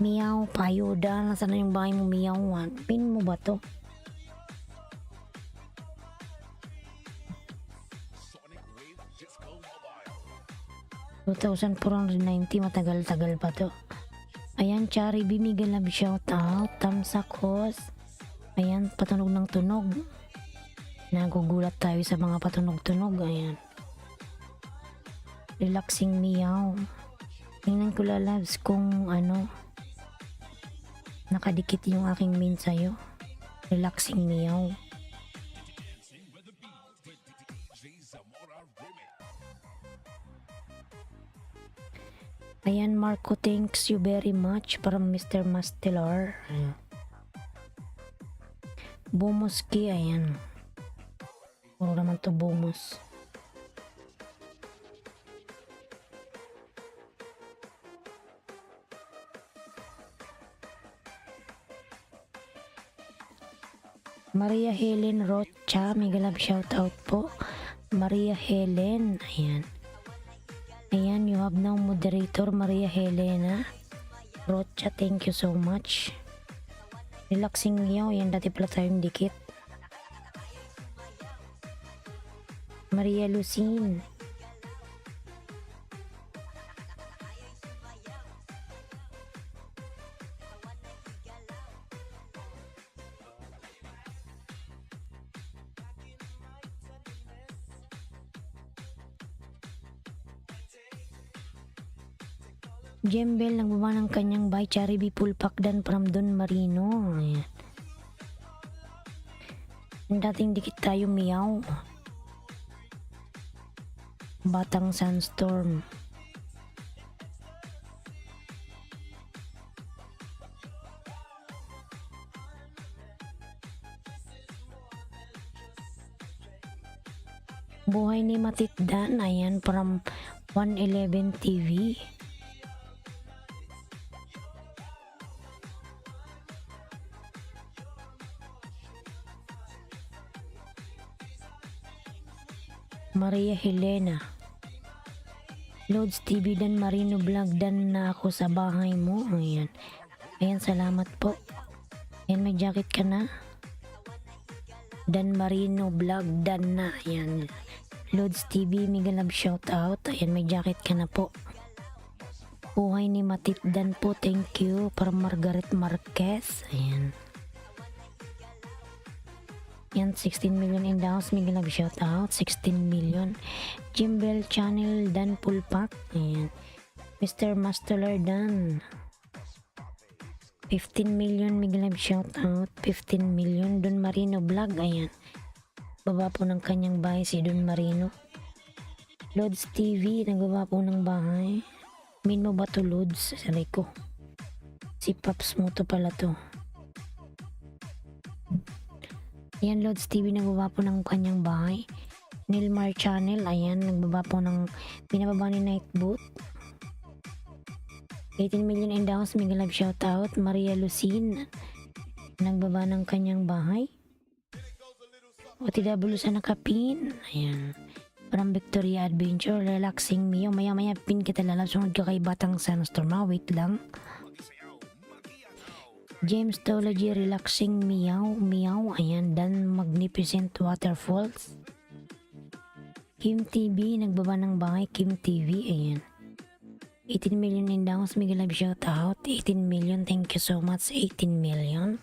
Meow, payoda. Nasaan na yung bahay mo, meow? Pin mo ba to? Sonic Wave Disco Mobile. 2,490, matagal-tagal pa to. Ayan, Chari B, mega love shoutout. Tamsakos. Ayan, patunog ng tunog. Nagugulat tayo sa mga patunog-tunog. Ayan. Relaxing meow. Tingnan ko lalabs kung ano. Nakadikit yung aking main sa'yo. Relaxing meow. Dancing with the beat with DJ Zamora Remix. Ayan, Marco, thanks you very much from Mr. Mastelar. Ayan. Bumuski, ayan. Puro naman to bumus. Maria Helen Rocha, mega love shoutout po. Maria Helen, ayan. Ayan, you have now moderator Maria Helena Rocha, thank you so much. Relaxing meow, yan dati pala tayong dikit. Maria Lucine. Jembel nagbaba ng kanyang by Charibi Pulpakdan from Don Marino. Ayan. Yung dating dikit tayo meow. Batang Sandstorm. Buhay ni Matitdan, ayan, from 111 TV. Maria Helena. Loads TV Dan Marino Vlog, dan na ako sa bahay mo. Ayan. Ayan, salamat po. Ayan, may jacket ka na. Dan Marino Vlog, dan na. Ayan. Loads TV, mega love shoutout. Ayan, may jacket ka na po. Buhay ni Matitdan po, thank you. Para Margaret Marquez. Ayan. Yan, 16 million in the house, mega love shoutout. 16 million. Jimbel Channel Dan Pulpak. Ayan. Mr. Masteler Dan. 15 million, mega love shoutout. 15 million. Don Marino Vlog. Ayan. Baba po ng kanyang bahay si Don Marino. Loads TV, nagbaba po ng bahay. Min mo ba to, Loads? Sabi ko. Si Paps mo to pala to. Ayan, Loads TV, nagbaba po ng kanyang bahay. Nilmar Channel, ayan, nagbaba po ng pinababa ni Nightboot. 18 million in the house, mega love shoutout. Maria Lucine, nagbaba ng kanyang bahay. OTW sa nakapin, ayan. Parang Victoria Adventure, relaxing meow. Maya maya pin kita lalab, sunod ka kay Batang Sandstorm. Wait lang. James Tology, relaxing meow, meow. Ayan, Dan Magnificent Waterfalls. Kim TV, nagbaba ng bahay. Kim TV, ayan. 18 million in the house, mega love shout out. 18 million, thank you so much. 18 million.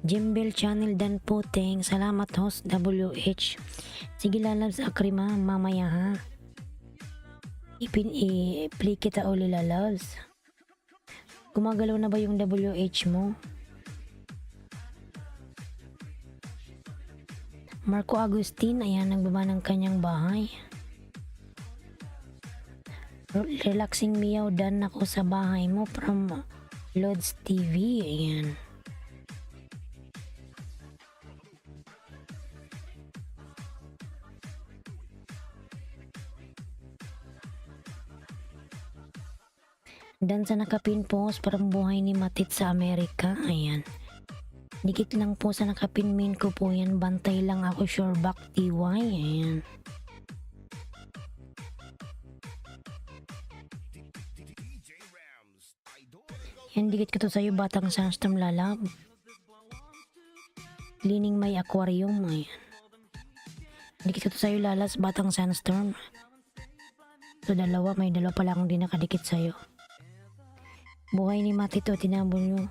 Jimbel Channel Dan Puteng, salamat host WH. Sige lalabs akrima mamaya ha. I-play kita uli lalabs. Gumagalaw na ba yung WH mo? Marco Agustin, ayan, nagbaba ng kanyang bahay. Relaxing meow, Dan ako sa bahay mo from Loads TV, ayan. Dan sa nakapin post, parang buhay ni Matit sa Amerika. Ayan. Dikit lang po sa nakapinmin ko po yan. Bantay lang ako, sure back TY. Ayan. DJ Rams, Idol. Yan, dikit ko to sa'yo, batang Sunstorm lalab. Lining may aquarium. Ayan. Dikit ko to sa'yo, lalas, batang Sunstorm. So, dalawa. May dalawa pala akong di nakadikit sa'yo. Buhay ni Mati to, tinabol nyo.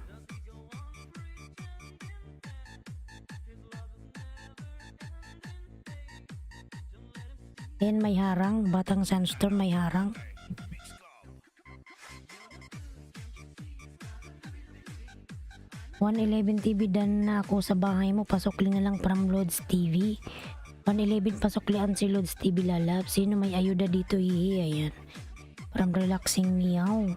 Ayan, may harang. Batang Sunstorm, may harang. Mix Club. 111 TV dan na ako sa bahay mo. Pasok na lang from Lods TV. 111 pasok lian si Lods TV lalab. Sino may ayuda dito? Hihi. Ayan. From relaxing meow.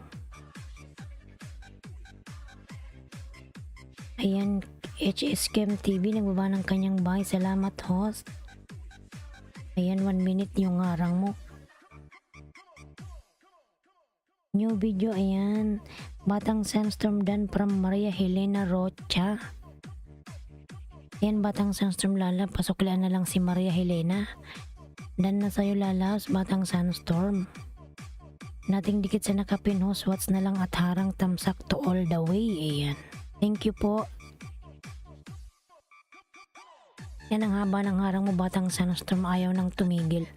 Ayan. HS Cam TV. Nagbaba ng kanyang bahay. Salamat host. Ayan, 1 minute yung harang mo. New video, ayan. Batang Sunstorm dan from Maria Helena Rocha. Ayan, Batang Sunstorm lalab. Pasuklian na lang si Maria Helena. Dan na sa'yo lalabs, Batang Sunstorm. Nating dikit sa nakapinhos. Watts na lang at harang tamsak to all the way. Ayan. Thank you po. Yan ang haba ng harang mo, Batang Sunstorm. Ayaw nang tumigil.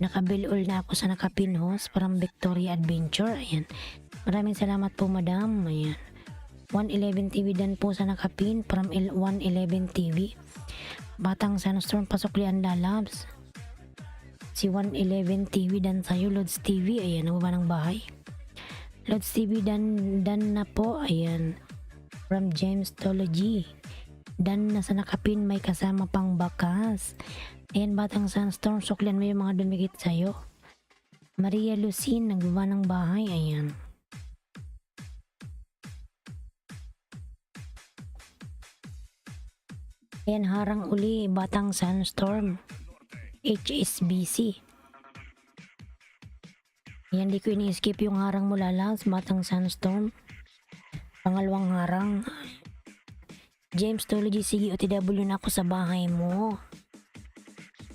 Nakabilol na ako sa nakapinhos from Victoria Adventure. Ayan. Maraming salamat po, madam. Ayan. 111 TV dan po sa nakapin from 111 TV. Batang Sunstorm, pasuklian lalabs. Si 111 TV dan sa'yo, Lods TV. Ayan, nababa ng bahay. Lods TV dan na po. Ayan. From James Tology. Dan na sa nakapin, may kasama pang bakas. Ayan, Batang Sunstorm, suklian mo yung mga dumikit sa'yo. Maria Lucine, nagbaba ng bahay. Ayan. Ayan, harang uli, Batang Sunstorm. HSBC. Ayan, di ko ini-skip yung harang mo lalabs, Batang Sunstorm. Pangalawang harang. James Tology, sige, OTW na ako sa bahay mo.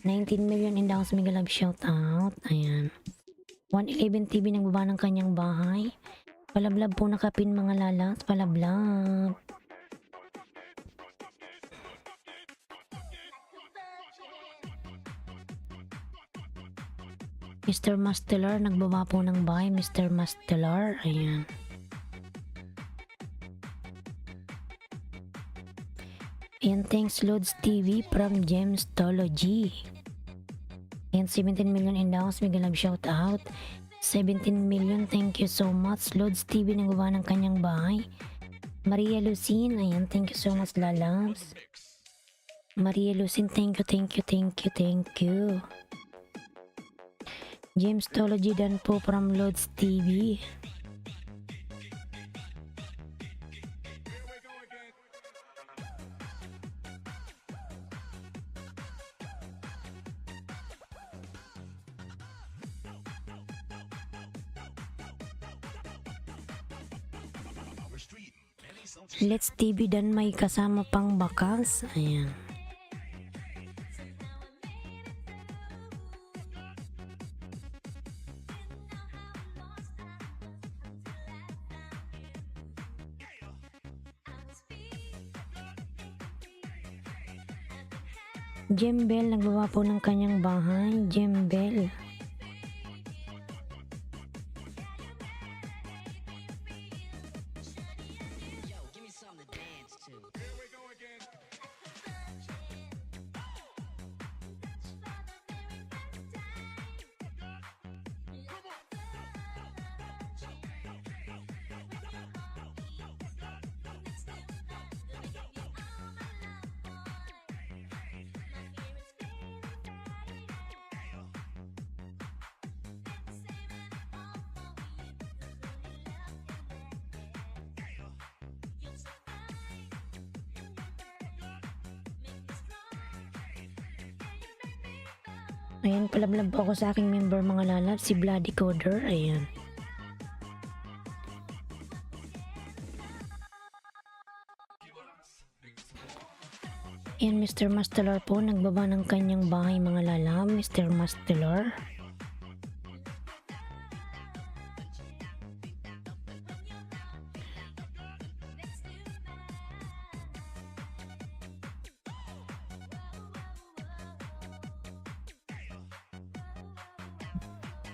19 million in the house, mega love shout out. Ayan. 111 TV nagbaba ng kanyang bahay. Palablab po nakapin mga lalas. Palablab. Mr. Mastelar, nagbaba po ng bahay. Mr. Mastelar. Ayan. And thanks Lods TV from James Tology. And 17 million in the house, mega love shout out. 17 million, thank you so much. Lods TV nagbaba ng kanyang bahay. Maria Lucine, ayan, thank you so much lalabs. Maria Lucine, thank you, thank you, thank you, thank you. James Tology dan po from Lods TV. Let's TV dan may kasama pang bakas. Ayan. Jembel, nagbawa po ng kanyang bahay. Jembel. Ayan, palablab po ako sa aking member mga lalab, si Bloody Coder. Ayan. Yan, Mr. Mastelar po, nagbaba ng kanyang bahay mga lalab. Mr. Mastelar.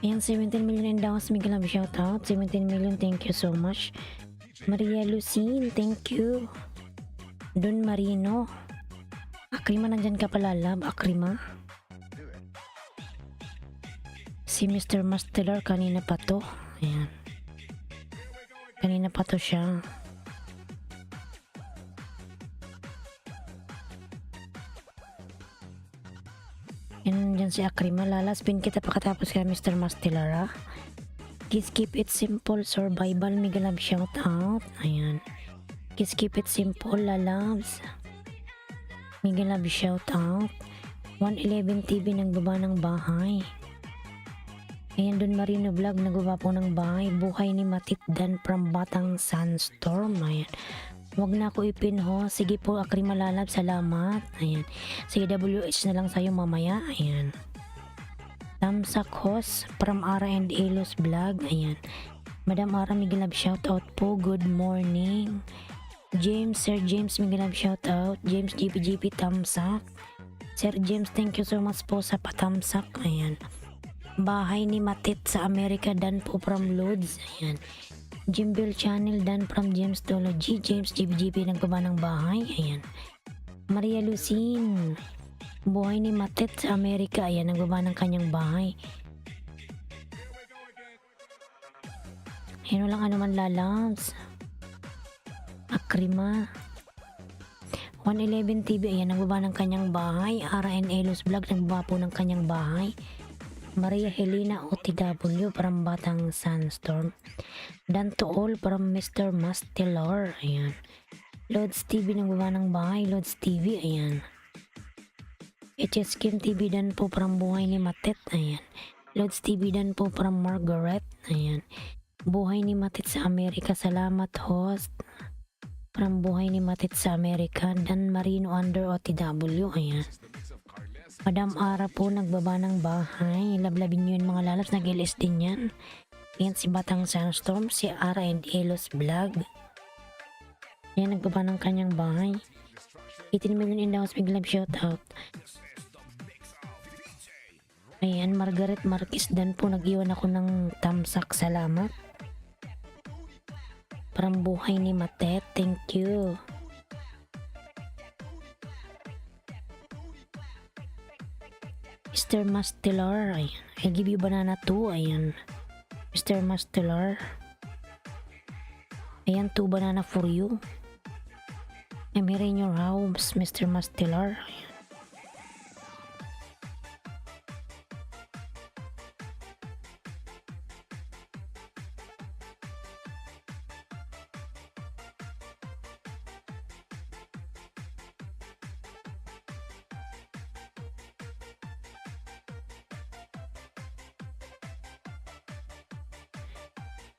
Ayan, 17 million and down. Miguel Love, shout out. 17 million, thank you so much. Maria Lucine, thank you. Don Marino. Akrima, nandyan ka pala, love. Akrima. Si Mr. Mastelar, kanina pa to. Ayan. Kanina pa to siya. Yan, dyan si Akrima. Lalaspin kita pagkatapos kay Mr. Mastelar, ha? Kiss keep it simple. Survival. Miguel Love, shout out. Ayan. Kiss keep it simple, lalabs. Miguel Love, shout out. 111 TV nagbaba ng bahay. Ayan, Don Marino Vlog nagbaba po ng bahay. Buhay ni Matit Dan from Batang Sandstorm. Ayan. Wag na ako ipinho. Sige po, Akrima lalab. Salamat. Ayan. Sige, WH na lang sa'yo mamaya. Ayan. Tamsak Host from Ara and Elos Vlog. Ayan. Madam Ara, Miguel Love, shout out po. Good morning. James, Sir James, Miguel Love, shout out. James GPGP Tamsak. Sir James, thank you so much po sa patamsak. Ayan. Bahay ni Matit sa Amerika, Dan po from Lods. Ayan. Jimbel Channel, Dan from James Tology. James GBGP nagbaba ng bahay. Ayan. Maria Lucine, buhay ni Matit sa Amerika. Ayan, nagbaba ng kanyang bahay. Ayan, walang anuman lalabs. Akrima. 111 TV, ayan, nagbaba ng kanyang bahay. RN Elos Vlog, nagbaba po ng kanyang bahay. Maria Helena OTW from Batang Sandstorm. Dan to all from Mr. Mastelar. Ayan. Lods TV nagbaba ng bahay. Lods TV. Ayan. HS Kim TV dan po from buhay ni Matit. Ayan. Lods TV dan po from Margaret. Ayan. Buhay ni Matit sa Amerika. Salamat, host. From buhay ni Matit sa Amerika. Dan Marino under OTW. Ayan. Madam Ara po nagbaba ng bahay. Lablabin nyo yun mga lalabs. Nag-LS din yan. Yan si Batang Sandstorm. Si Ara and Elos Vlog. Yan, nagbaba ng kanyang bahay. 18 million in the house. Big love shout out. Ayan, Margaret Marquez Dan po. Nag-iwan ako ng tamsak. Salamat. Parang buhay ni Matet. Thank you. Mr. Mastelar, ayan. I give you banana too, ayan. Mr. Mastelar. Ayan, 2 banana for you. I'm here in your house, Mr. Mastelar. Ayan.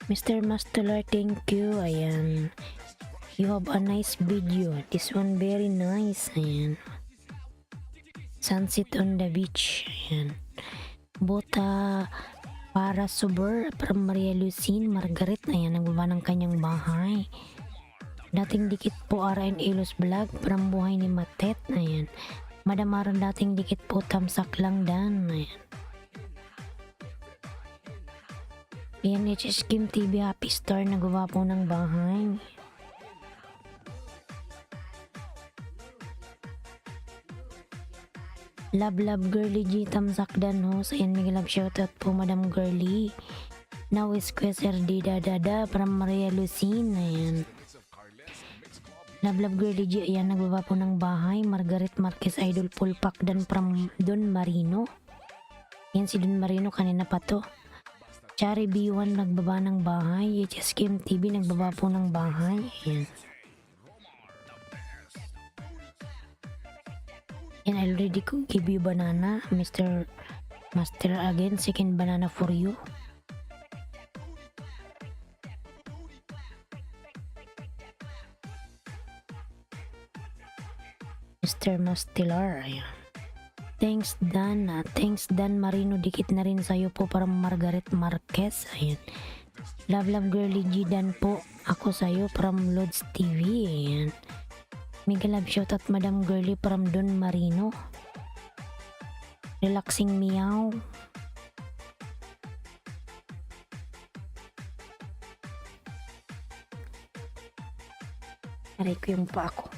Mr. Mastelar, thank you. Ayan. You have a nice video. This one very nice. Ayan. Sunset on the beach. Ayan. Bota para Suber from Maria Lucine Margaret. Ayan, nagbaba ng kanyang bahay. Dating dikit po RN Elos Vlog from buhay ni Matet. Ayan. Madamaran dating dikit po tamsak lang dan. Ayan. Ayan, HS Kim TV Happy Star, nagawa po ng bahay. Love Girly G Tamsak Dan ho. Ayan, Miguel Love shoutout po Madam Girly. Now is Queser D Dada from Maria Lucine. Ayan. Love Girly G, ayan, nagbaba po ng bahay. Margaret Marquez Idol Pulpak Dan from Don Marino. Ayan, si Don Marino kanina pa to. Chari B1 nagbaba ng bahay. HS Kim TV nagbaba po ng bahay. Ayan. And I already give you banana, Mr. Master again. Second banana for you. Mr. Mastilar. Ayan. Thanks Dan. Thanks Dan Marino. Dikit na rin sa'yo po para Margaret Marquez. Ayan. Love girly G Dan po. Ako sa'yo from Lods TV. Ayan. Mega love shoutout Madam Girly from Don Marino. Relaxing meow. Aray ko yung pa ako.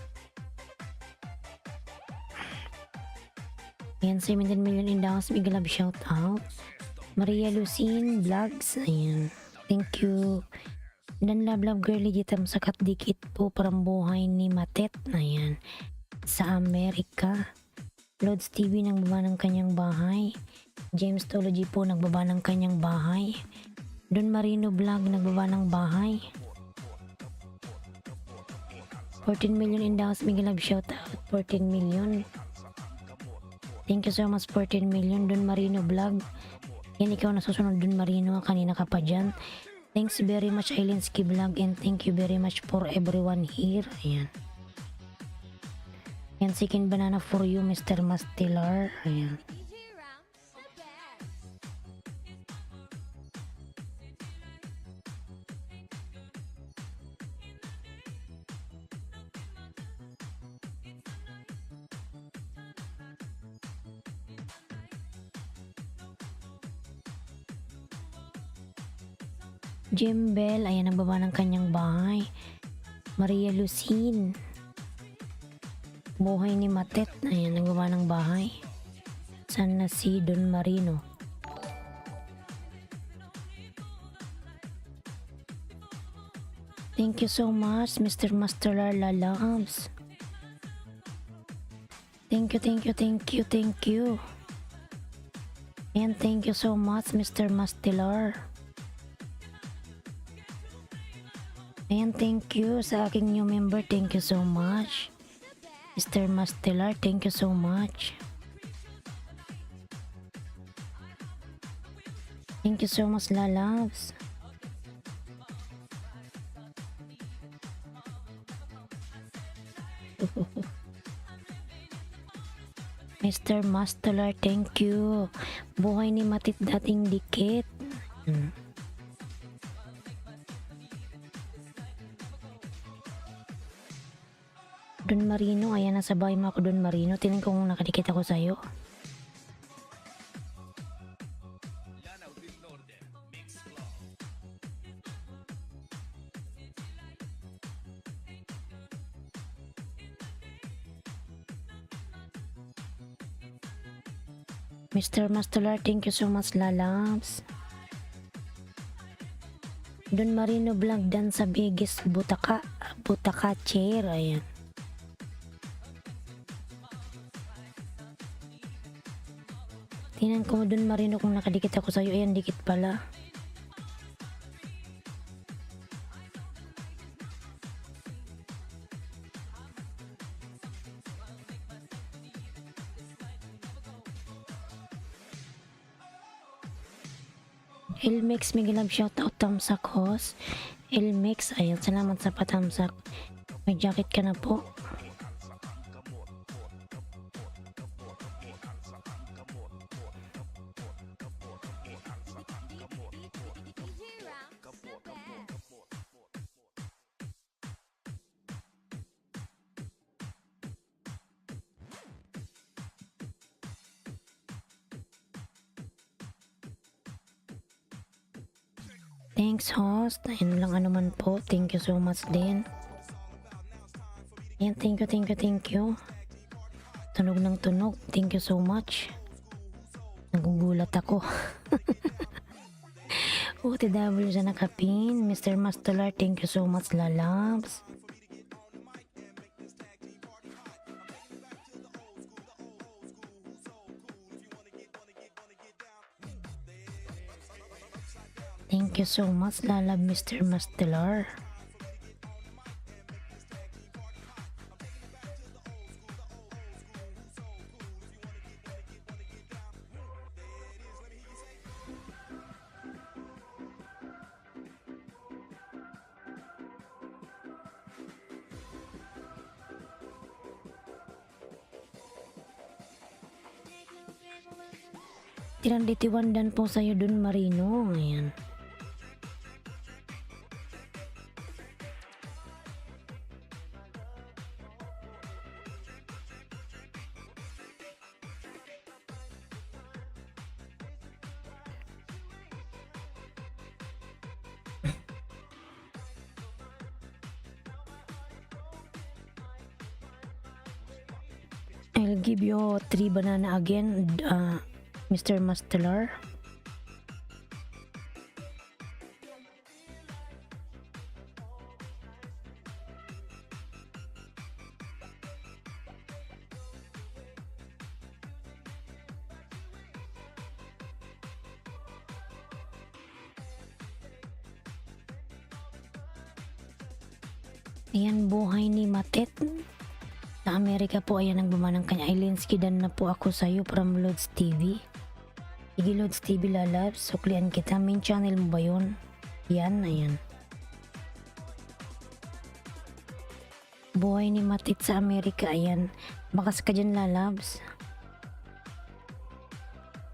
Ayan, 17 million in downloads. Mega love shoutout. Maria Lucine Vlogs. Ayan. Thank you. Dan love girly jitam sakat dikit po parang buhay ni Matet. Ayan. Sa Amerika. Lods TV nagbaba ng kanyang bahay. James Tology po nagbaba ng kanyang bahay. Don Marino Vlog nagbaba ng bahay. 14 million in downloads. Mega love shoutout. 14 million. Thank you so much 14 million. Don Marino Vlog. Yan ikaw na susunod Don Marino. Kanina ka pa dyan. Thanks very much Ailinski Vlog and thank you very much for everyone here. Ayan. Yan Sikin Banana for you Mr. Mastilar. Ayan. Jim Bell, ayan ang baba ng kanyang bahay. Maria Lucine. Buhay ni Matet, ayan ang baba ng bahay. Sana si Don Marino. Thank you so much, Mr. Master Lalabs. Thank you. And thank you so much, Mr. Mastilar. And thank you sa aking new member. Thank you so much. Mr. Mastelar, thank you so much. Thank you so much, Lalabs. Mr. Mastelar, thank you. Buhay ni Matit dating dikit. Don Marino, ayan nasa bahay mo ako Don Marino. Tingnan ko kung nakadikit ako sa'yo. Mr. Mastolar, thank you so much Lalabs. Don Marino Vlog dan sa biggest butaka chair. Ayan. Tingnan ko Don Marino kung nakadikit ako sa'yo. Ayan, dikit pala. Ilmix, Miguelab, shoutout, tamsak host. Ilmix, ayun, salamat sa patamsak. May jacket ka na po. Thanks host. Ayun lang anuman po. Thank you so much din. Ayan, thank you. Tunog ng tunog. Thank you so much. Nagugulat ako. OTW sa nakapin. Mr. Mastolar, thank you so much Lalabs. Thank you so much Lalab, Mr. Mastelar. Tinanditiwandan po sa'yo dun, Marino. Ayan. I'll give you 3 banana again, Mr. Mastler. Ayan, buhay ni Matet. Sa Amerika po, ayan ang bumanang kanya. Ilinskidan na po ako sa'yo from Lods TV. Sige, Lods TV lalabs. Suklian kita. Main channel mo ba yun? Yan, ayan. Buhay ni Matit sa Amerika, ayan. Bakas ka dyan lalabs.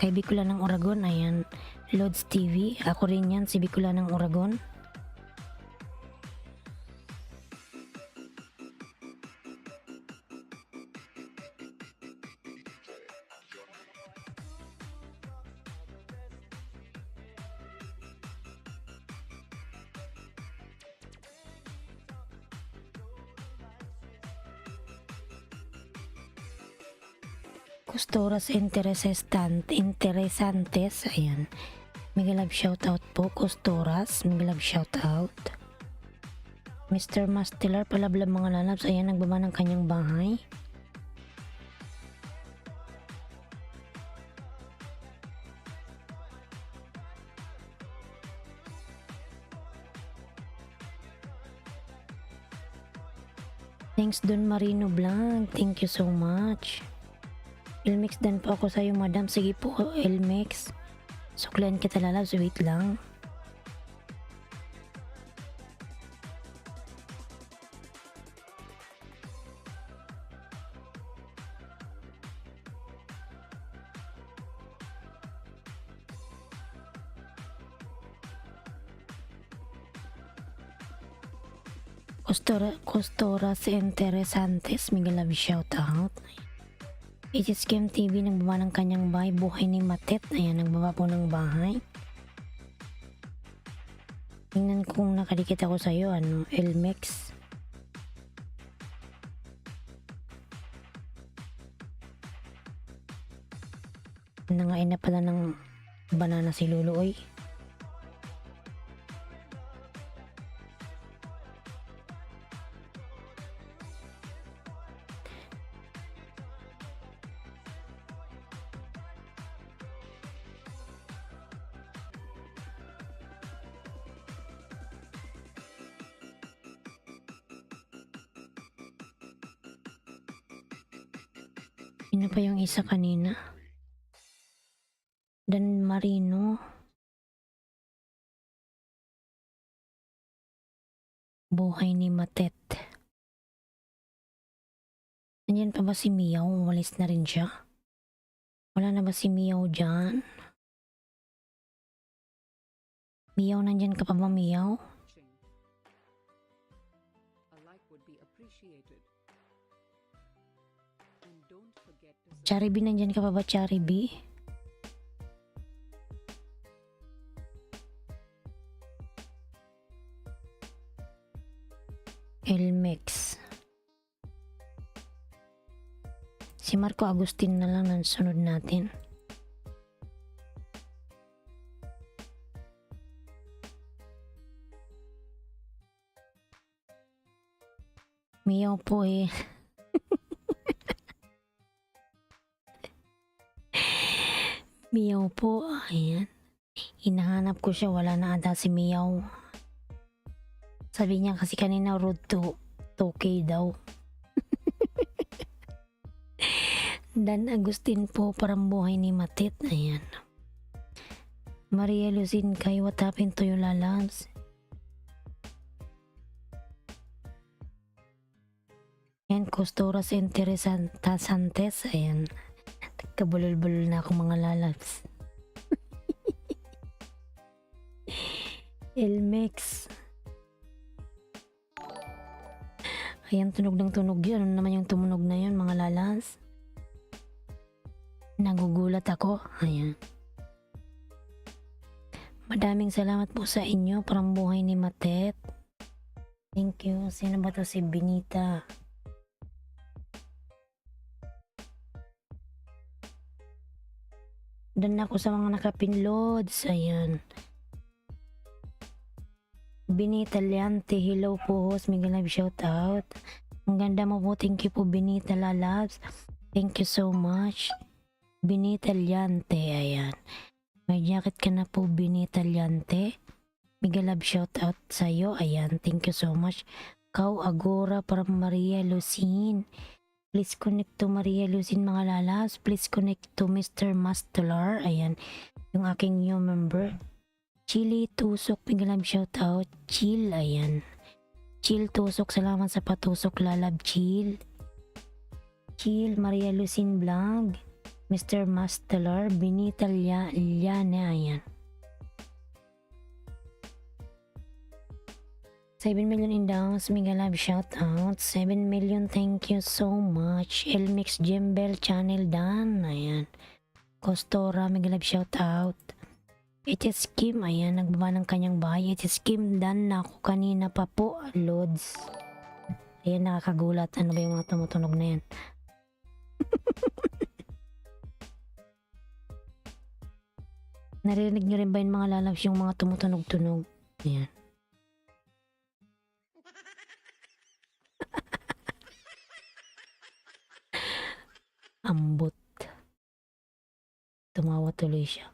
Kay Bicula ng Oragon, ayan. Lods TV. Ako rin yan, si Bicula ng Oragon. Costuras interesantes, ayan. Mega love shoutout po, Costuras. Mega love shoutout. Mr. Mastiller, palablab mga lalabs, ayan, nagbaba ng kanyang bahay. Thanks Don Marino Blanc, thank you so much. Elmex dan po ako sa'yo, madam. Sige po, Elmex. Suklan kita lalabs, wait lang. Costuras interesantes, Miguel love shoutout. It's Game TV, nagbaba ng kanyang bahay. Buhay ni Matet, ayan, nagbaba po ng bahay. Tingnan kung nakadikit ako sa'yo, ano, Elmex. Nangain na pala ng banana si Luluoy. Sino pa yung isa kanina? Dan Marino. Buhay ni Matet. Nandyan pa ba si Miyaw? Umalis na rin siya. Wala na ba si Miyaw dyan? Miyaw, nandyan ka pa ba, Miyaw? Watching. A like would be appreciated. And don't forget to Charibi, nandyan ka pa ba, Charibi? Elmex. Si Marco Agustin na lang ang sunod natin. Miyaw po eh. Miyaw po, ayan. Hinahanap ko siya, wala na ata si Miyaw. Sabi niya kasi kanina road to 2K daw. Dan Agustin po, parang buhay ni Matit, ayan. Maria Lucin kay what happened to you, lalabs? Ayan, Costuras interesantes, ayan. Kabulol-bulol na ako mga lalabs. Elmex. Ayan, tunog ng tunog yun. Ano naman yung tumunog na yun, mga lalas? Nagugulat ako. Ayan. Madaming salamat po sa inyo. Parang buhay ni Matet. Thank you. Sino ba to? Si Benita. Dan ako sa mga nakapinloads. Ayan. Benita Liante, hello po host, mega live shout out. Ang ganda mo po, thank you po Benita Lalabs. Thank you so much. Benita Liante, ayan. May jacket ka na po Benita Liante. Mega love shout out sa'yo, ayan. Thank you so much. Kau Agora from Maria Lucin. Please connect to Maria Lucin mga lalabs. Please connect to Mr. Mastelar, ayan. Yung aking new member. Chili Tusok, pingalam shout out. Chill, ayan. Chill Tusok, salamat sa patusok lalab. Chill. Chill, Maria Lucin Vlog. Mr. Mastelar, Benita Liane, ayan. 7 million in downs, mega love shout out. 7 million, thank you so much. Elmix Jembel channel dan, ayan. Costora, mega love shout out. It is Kim, ayan, nagbaba ng kanyang bahay. It is Kim, dan na ako kanina pa po, Lods. Ayan, nakakagulat. Ano ba yung mga tumutunog na yan? Narinig nyo rin ba yung mga lalabs yung mga tumutunog-tunog? Ayan. Ambot. Tumawa tuloy siya.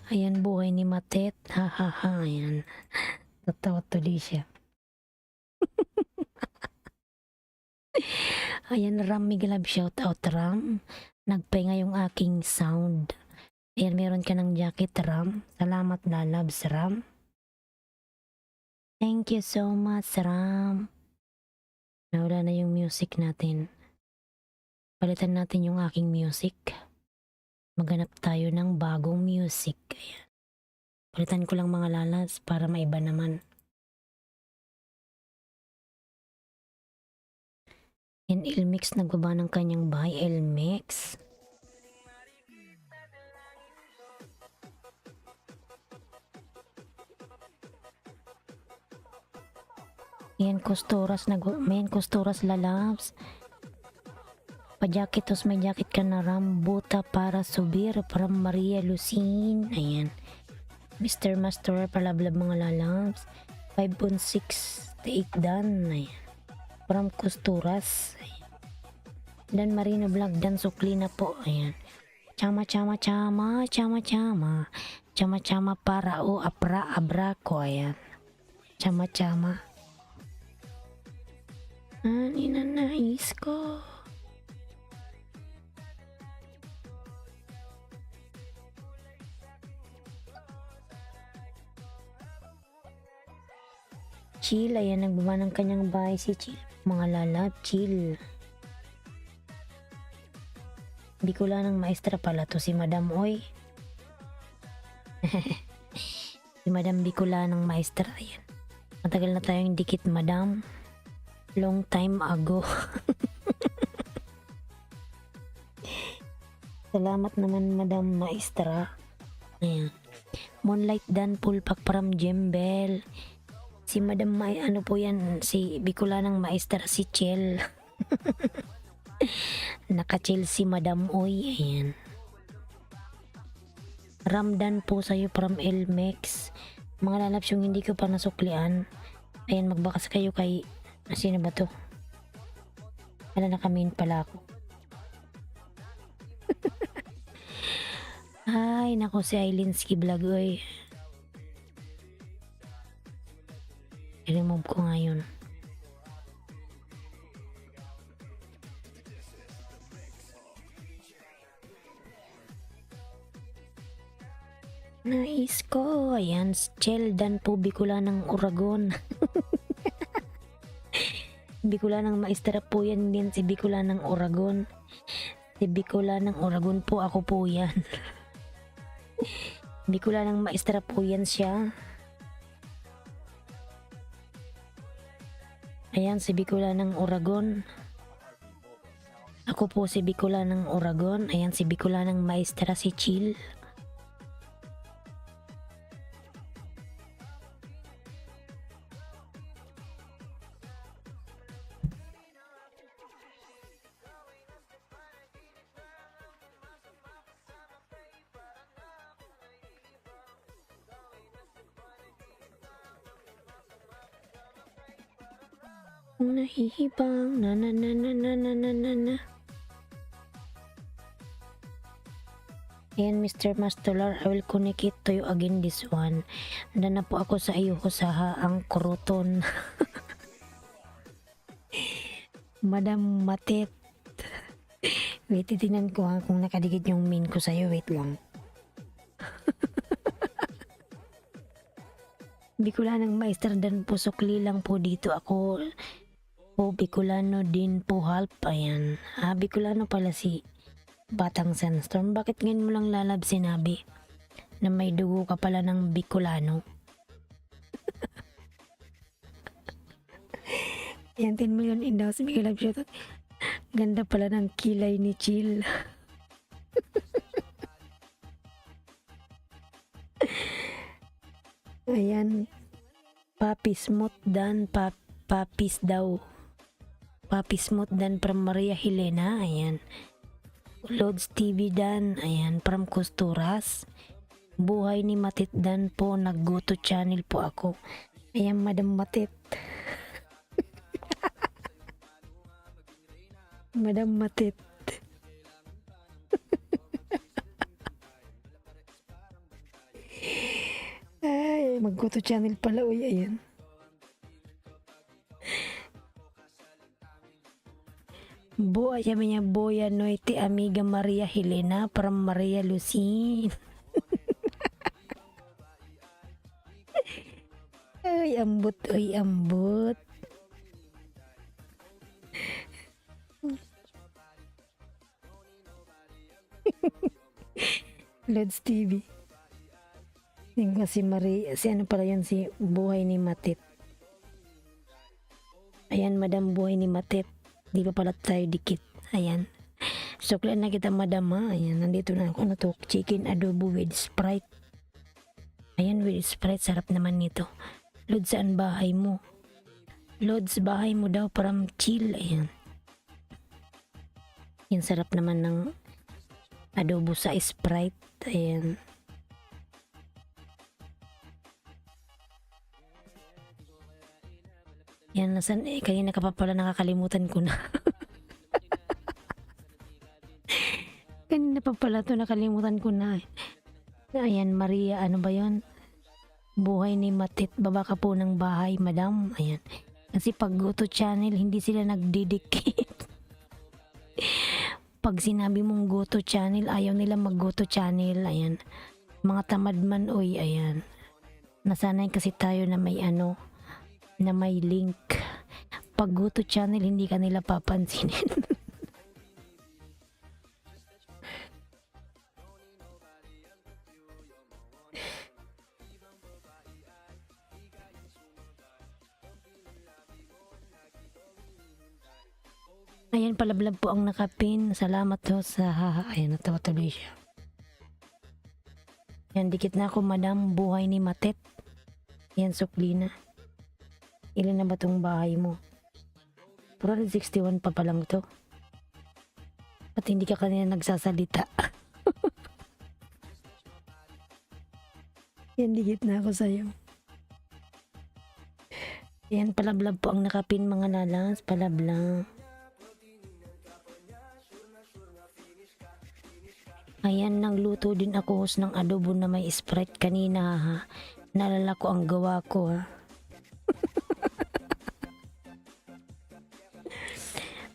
Ayan, buhay ni Matet. Ha ha ha. Ayan. Tatawa tuloy siya. Ayan, Ram Migalab shout out Ram. Nagpahinga yung aking sound. Ayan, meron ka ng jacket Ram. Salamat lalabs Ram. Thank you so much Ram. Nawala na yung music natin. Palitan natin yung aking music. Maghanap tayo ng bagong music. Ayan. Palitan ko lang mga lalas para maiba naman. Yan, Elmix nagbaba ng kanyang bahay. Elmix. Yan, Costoras. Mayan, Costoras lalabs. Pajakitos, may jacket ka na Rambuta para subir from Maria Lucin. Ayan. Mr. Master palablab mga lalabs. 5.68 dan. Ayan. From Costuras. Ayan. Dan Marino Vlog dan sukli na po. Ayan. Chama chama chama chama chama. Chama chama para o apra abra ko. Ayan. Chama chama. Ani na nais ko. Chill, ayan, nagbaba ng kanyang bahay si Chill. Mga lalab, chill. Bicula ng maestra pala to si Madam Oy. Si Madam Bicula ng maestra, ayan. Matagal na tayong dikit, Madam. Long time ago. Salamat naman, Madam Maestra. Ayan. Moonlight Dan Pulpak from Jembel. Si Madam ano po yan, si Bicolanang Maestra, si Chel. Naka-chill si Madam Oy. Ayan. Ramdan po sa'yo from Elmex. Mga lalabs yung hindi ko pa nasuklian. Ayan, magbakas kayo kay sino ba to? Wala na kami pala ako. Ay, nako si Ailinski Vlog, oy. I-remove ko ngayon. Nais ko. Ayan, Cheldan po, Bicolanang Oragon. Bicolanang Maestra po yan din, si Bicolanang Oragon. Si Bicolanang Oragon po, ako po yan. Bicolanang maestra po yan siya. Ayan, si Bicolanang Oragon. Ako po si Bicolanang Oragon. Ayan, si Bicolanang maestra si Chill. Nahihibang na na na na na na na na na. Ayan, Mr. Mastolar, I will connect it to you again this one. Nanda na po ako sa iyo sa ang kuruton. Madam Matet. Wait, titinan ko ha kung nakadikit yung min ko sa'yo. Wait lang. Bicolanang maestra dan po sukli lang po dito ako. Po Bicolano din po halp. Ayan. Bicolano pala si Batang Sandstorm. Bakit ngayon mo lang lalab sinabi na may dugo ka pala ng Bicolano? Ayan, 10 million in daw si Miguel Love Shot. Ganda pala ng kilay ni Chill. Ayan. Papi Smooth dan Papis daw. Papi Smooth dan from Maria Helena. Ayan. Lods TV dan. Ayan. From Costuras. Buhay ni Matit dan po. Naggoto channel po ako. Ayan, Madam Matit. Madam Matit. Ay, mag-go to channel pala. Uy, ayan. Boa, sabi niya, Boya Noite Amiga Maria Helena from Maria Lucine. Ay, ambot. Ay, ambot. Lods TV. Yung si Marie, si ano pala yun, si Buhay ni Matit. Ayan, Madam Buhay ni Matit. Di pa pala tayo dikit. Ayan. Suklan na kita, Madam, ha. Ayan, nandito na ako na to. Chicken adobo with Sprite. Ayan, with Sprite. Sarap naman nito. Lods, saan bahay mo? Lods, bahay mo daw from Chill. Ayan. Yan, sarap naman ng adobo sa Sprite. Ayan. Yan, nasan kanina ka pa pala, nakakalimutan ko na. Kanina pa pala to, nakalimutan ko na. Ayan, Maria, ano ba yon? Buhay ni Matit, baba ka po ng bahay, Madam. Ayan. Kasi pag go to channel, hindi sila nagdidikit. Pag sinabi mong go to channel, ayaw nila mag go to channel. Ayan. Mga tamad man, oy, ayan. Nasanay kasi tayo na may ano, na may link. Pag go to channel, hindi ka nila papansinin. Ayan, palablab po ang nakapin. Salamat ho sa ayan, natawa tuloy siya. Yan, dikit na ako, Madam Buhay ni Matet. Yan, sukli na. Ilan na ba tong bahay mo? 461 pa palang to. At hindi ka kanina nagsasalita. Yan, dikit na ako sa'yo. Yan, palablab po ang nakapin, mga lalas. Palablab. Ayan, nagluto din ako hos ng adobo na may Sprite kanina, ha. Nalala ko ang gawa ko, ha.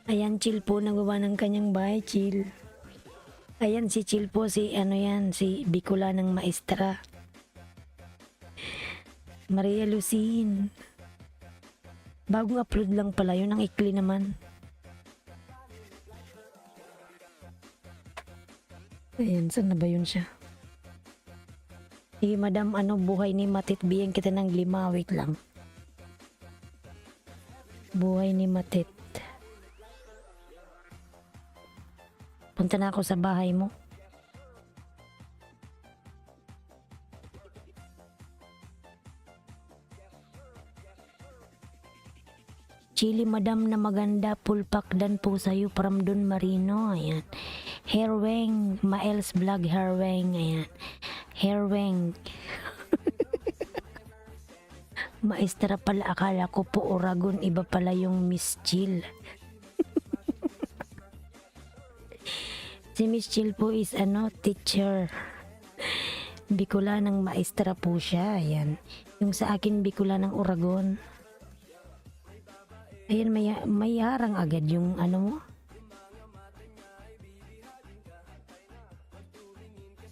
Ayan, Chill po, nagawa ng kanyang bahay, Chill. Ayan, si Chill po, si ano yan, si Bicolanang maestra. Maria Lucine. Bagong upload lang pala yun, ang ikli naman. Ayan, saan na ba yun siya? Sige, madam, ano, buhay ni Matit, bigyan kita ng 5. Wait lang. Buhay ni Matit. Punta na ako sa bahay mo. Chili madam na maganda, pulpak dan po sa'yo from Don Marino. Ayan. Herweng, Maels Vlog Herweng. Ayan. Herweng. Maestra pala, akala ko po Oragon, iba pala yung Miss Chill. Si Miss Chill po is ano, teacher. Bicolanang maestra po siya. Ayan. Yung sa akin, Bicolanang Oragon. Ayan, may harang agad yung ano mo.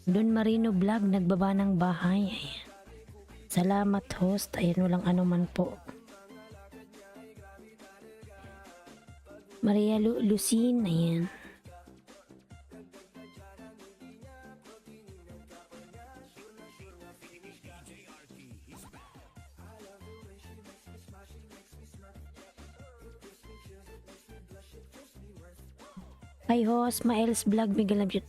Don Marino Vlog, nagbaba ng bahay. Ayan. Salamat host. Ayan, walang ano man po. Maria Lucine, ayan. Hi host, Maels Vlog, Miguel Abjot.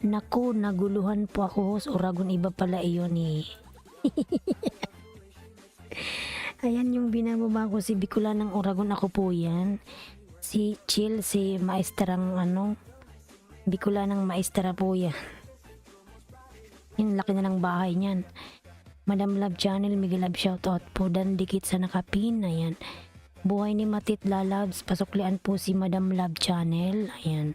Naku, naguluhan po ako host. Oragon, iba pala iyon eh. Ayan yung binababa ko, si Bicolanang Oragon, ako po yan. Si Chill, si maestrang ano, Bicolanang maestra po yan. Yung laki na ng bahay niyan. Madam Love Channel, Miguel Love shoutout po. Dan dikit sa nakapin, ayan. Buhay ni Matit Lalabs, pasuklian po si Madam Love Channel. Ayan.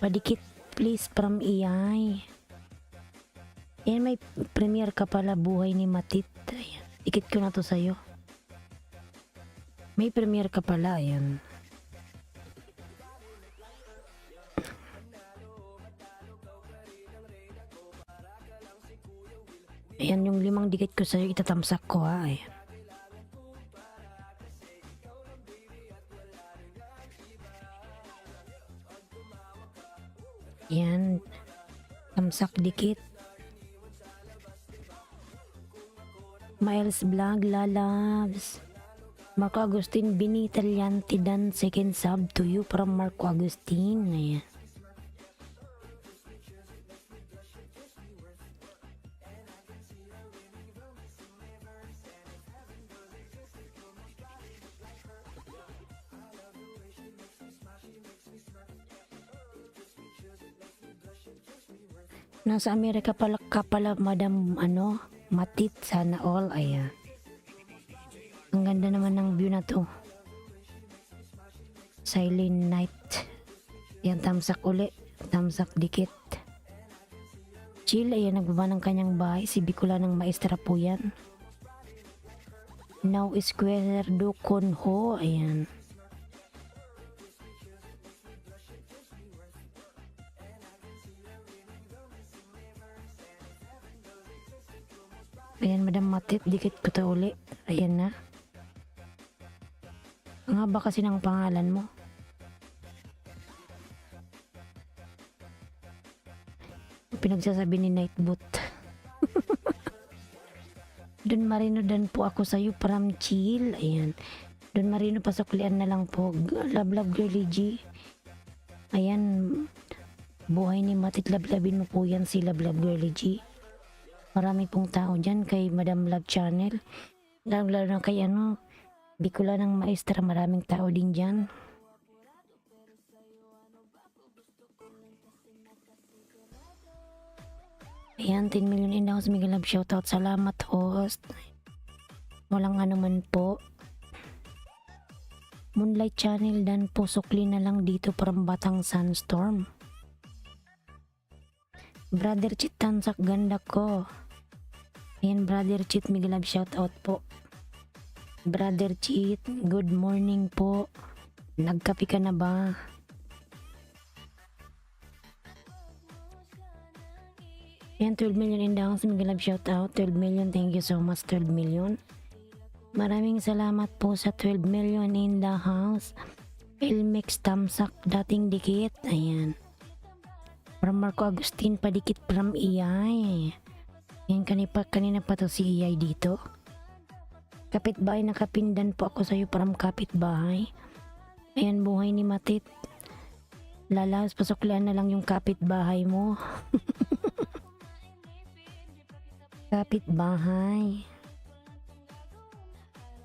Padikit please from EI. Ayan, may premiere ka pala, Buhay ni Matit. Ayan. Dikit ko na to sa'yo. May premiere ka pala, ayan. Ayan, yung 5 dikit ko sa'yo, itatamsak ko ha. Ayan. Yan. Tamsak dikit. Miles Vlog, Lalabs. Marco Agustin, Binitalianti dan second sub to you from Marco Agustin. Ayan. Nasa Amerika pala ka pala, Madam ano, Matit, sana all. Ayan. Ang ganda naman ng view na to. Silent night. Yan, tamsak uli. Tamsak dikit. Chill, ayan, nagbaba ng kanyang bahay. Si Bicolanang maestra po yan. Now Square do Conho. Ayan. Ayan, Madam Matit, dikit ko to uli. Ayan na. Ang haba kasi ng pangalan mo. Pinagsasabi ni Nightbot. Don Marino, dan po ako sa'yo from Chill. Ayan. Don Marino, pasuklian na lang po. Love, love, girly G. Ayan. Buhay ni Matit, lablabin mo po yan si Love, love, girly G. Marami pong tao dyan kay Madam Love Channel. Lalo na kay ano, Bicolanang maestra, maraming tao din dyan. Ayan, 10 million in the house, Miguel Love shoutout. Salamat host. Walang ano man po. Moonlight Channel, dan po sukli na lang dito from Batang Sunstorm. Brother Chit, tansak ganda ko. Ayan, Brother Chit, Miguel Love shoutout po. Brother Chit, good morning po. Nagkapi ka na ba? Ayan, 12 million in the house, Miguel Love shoutout. 12 million, thank you so much, 12 million. Maraming salamat po sa 12 million in the house. Elmix tamsak, dating dikit. Ayan. From Marco Agustin Padikit from Iyay. Yan kanina pa to si Iyay dito. Kapitbahay, nakapindan po ako sa'yo from kapitbahay. Ayan, buhay ni Matit. Lalas, pasuklian na lang yung kapitbahay mo. Kapitbahay.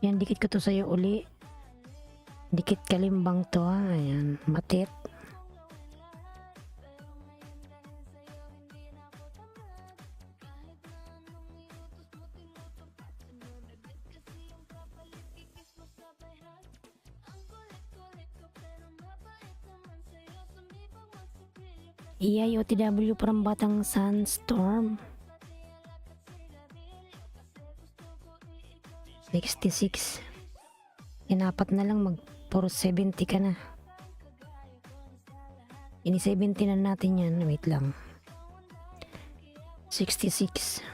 Yan, dikit ko to sa'yo uli. Dikit kalimbang to ha. Ayan, Matit. Iyay OTW from Batang Sandstorm. 66. Inapat na lang, mag 470 ka na. Ini 70 na natin yan. Wait lang. 66.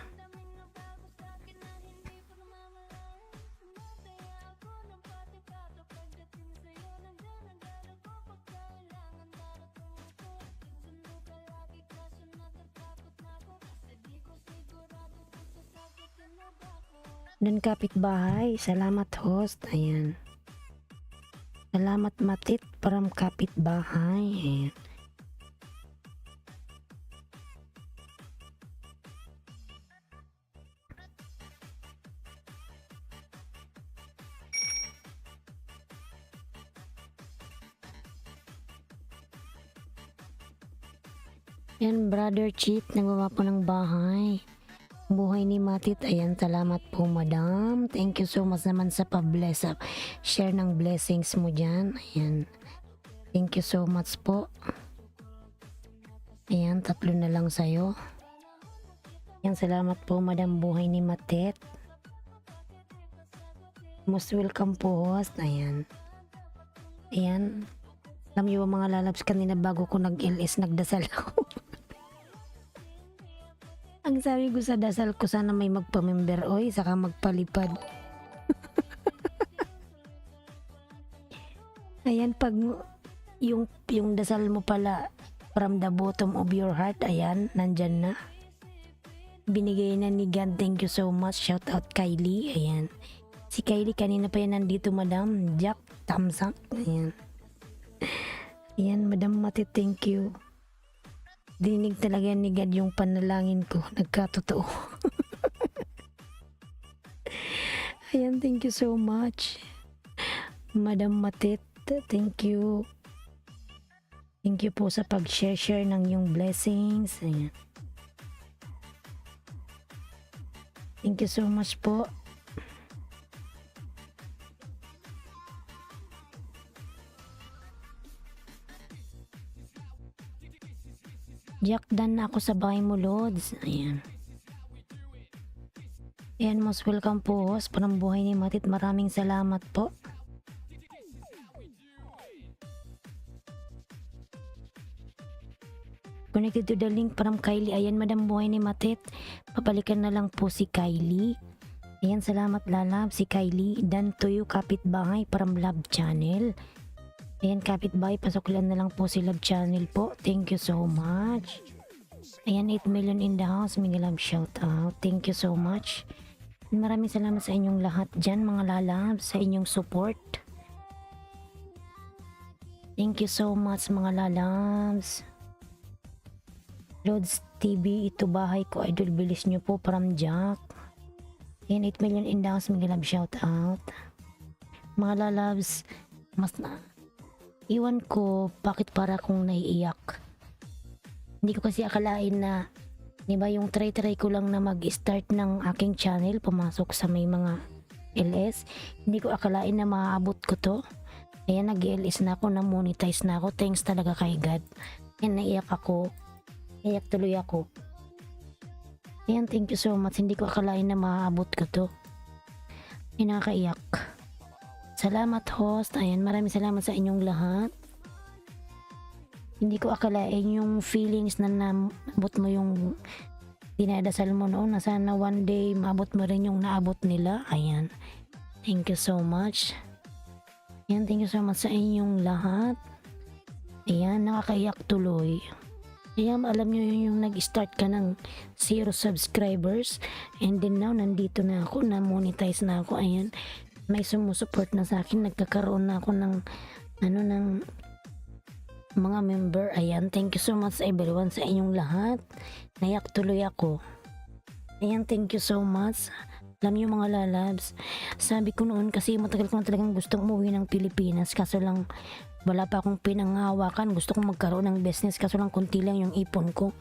Dan kapitbahay, salamat host. Ayan. Salamat Matit from kapitbahay. Ayan. Yan, brother Cheat, nagawa po ng bahay. Buhay ni Matit. Ayan, salamat po madam. Thank you so much naman sa pa-bless up. Share ng blessings mo dyan. Ayan. Thank you so much po. Ayan, 3 na lang sa'yo. Ayan, salamat po madam. Buhay ni Matit. Most welcome po host. Ayan. Ayan. Alam niyo ba mga lalabs, kanina bago ko nag-LS, nagdasal ako. Ang sabi ko sa dasal ko, sana may magpa-member oy, saka magpalipad. Ayan, pag yung dasal mo pala from the bottom of your heart, ayan, nandyan na. Binigay na ni God, thank you so much. Shout out Kylie, ayan. Si Kylie kanina pa yan nandito madam. Jack, thumbs up, ayan. Ayan, madam Matit, thank you. Dinig talaga ni God yung panalangin ko. Nagkatotoo. Ayan, thank you so much. Madam Matit, thank you. Thank you po sa pag-share ng yung blessings. Ayan. Thank you so much po. Jack, done na ako sa bahay mo, Lods. Ayan. Ayan, most welcome po, host. Parang buhay ni Matit. Maraming salamat po. Connected to the link from Kylie. Ayan, madam buhay ni Matit. Papalikan na lang po si Kylie. Ayan, salamat lalab. Si Kylie. Dan to you, kapitbahay from Love Channel. Ayan, kapitbahay, pasuklan na lang po si Love Channel po. Thank you so much. Ayan, 8 million in the house. Mga love shout out. Thank you so much. Maraming salamat sa inyong lahat dyan, mga lalab, sa inyong support. Thank you so much, mga lalabs. Lods TV, ito bahay ko. Idol, bilis nyo po from Jack. Ayan, 8 million in the house. Mga love shout out. Mga lalabs, mas na iwan ko bakit para akong naiiyak. Hindi ko kasi akalain na, di ba, yung try ko lang na mag-start ng aking channel, pumasok sa may mga LS. Hindi ko akalain na maaabot ko to. Ayan, nag-LS na ako, na-monetize na ako. Thanks talaga kay God. Ayan, naiyak ako. Naiyak tuloy ako. Ayan, thank you so much. Hindi ko akalain na maaabot ko to. Ayan, nakakaiyak. Salamat host. Ayan, maraming salamat sa inyong lahat. Hindi ko akalain yung feelings na naabot mo yung dinadasal mo noon, na sana one day maabot mo rin yung naabot nila. Ayan. Thank you so much. Ayan, thank you so much sa inyong lahat. Ayan, nakakaiyak tuloy. Kaya alam nyo yun yung nag-start ka ng 0 subscribers and then now nandito na ako, na-monetize na ako. Ayan, may sumusuport na sa akin, nagkakaroon na ako ng ng mga member. Ayan, thank you so much everyone sa inyong lahat. Nayak tuloy ako. Ayan, thank you so much. Alam niyo mga lalabs, sabi ko noon kasi matagal ko na talagang gustong umuwi ng Pilipinas, kaso lang wala pa akong pinanghawakan. Gusto kong magkaroon ng business, kaso lang konti lang yung ipon ko.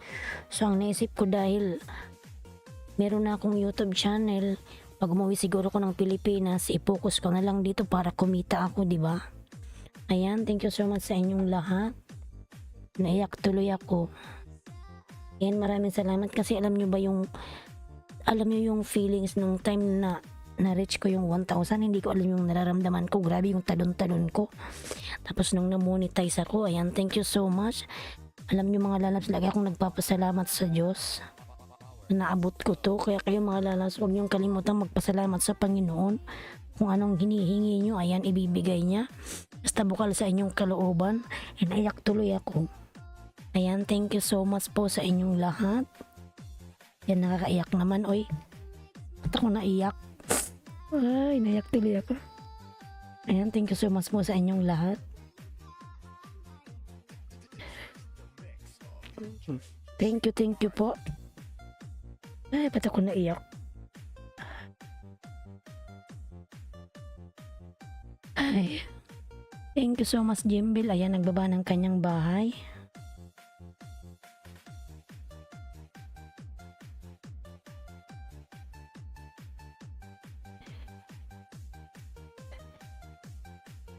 So ang naisip ko, dahil meron na akong YouTube channel, pag umuwi siguro ko ng Pilipinas, i-focus ko na lang dito para kumita ako, di ba? Ayan, thank you so much sa inyong lahat. Naiyak tuloy ako. Ayan, maraming salamat kasi alam nyo yung feelings nung time na na-reach ko yung 1,000, hindi ko alam yung nararamdaman ko. Grabe yung talon-talon ko. Tapos nung na-monetize ako, ayan, thank you so much. Alam nyo mga lalabs, lagi akong nagpapasalamat sa Diyos na naabot ko to. Kaya kayo mga lalabs, huwag niyong kalimutan magpasalamat sa Panginoon. Kung anong hinihingi nyo, ayan, ibibigay niya. Basta bukal sa inyong kalooban. And ayak tuloy ako. Ayan, thank you so much po sa inyong lahat. Yan, nakakaiyak naman, oy. At ako naiyak. Ay, naiyak tuloy ako. Ayan, thank you so much po sa inyong lahat. Thank you po. Ay, ba't ako naiyak? Ay, thank you so much, Jimbil. Ayan, nagbaba ng kanyang bahay.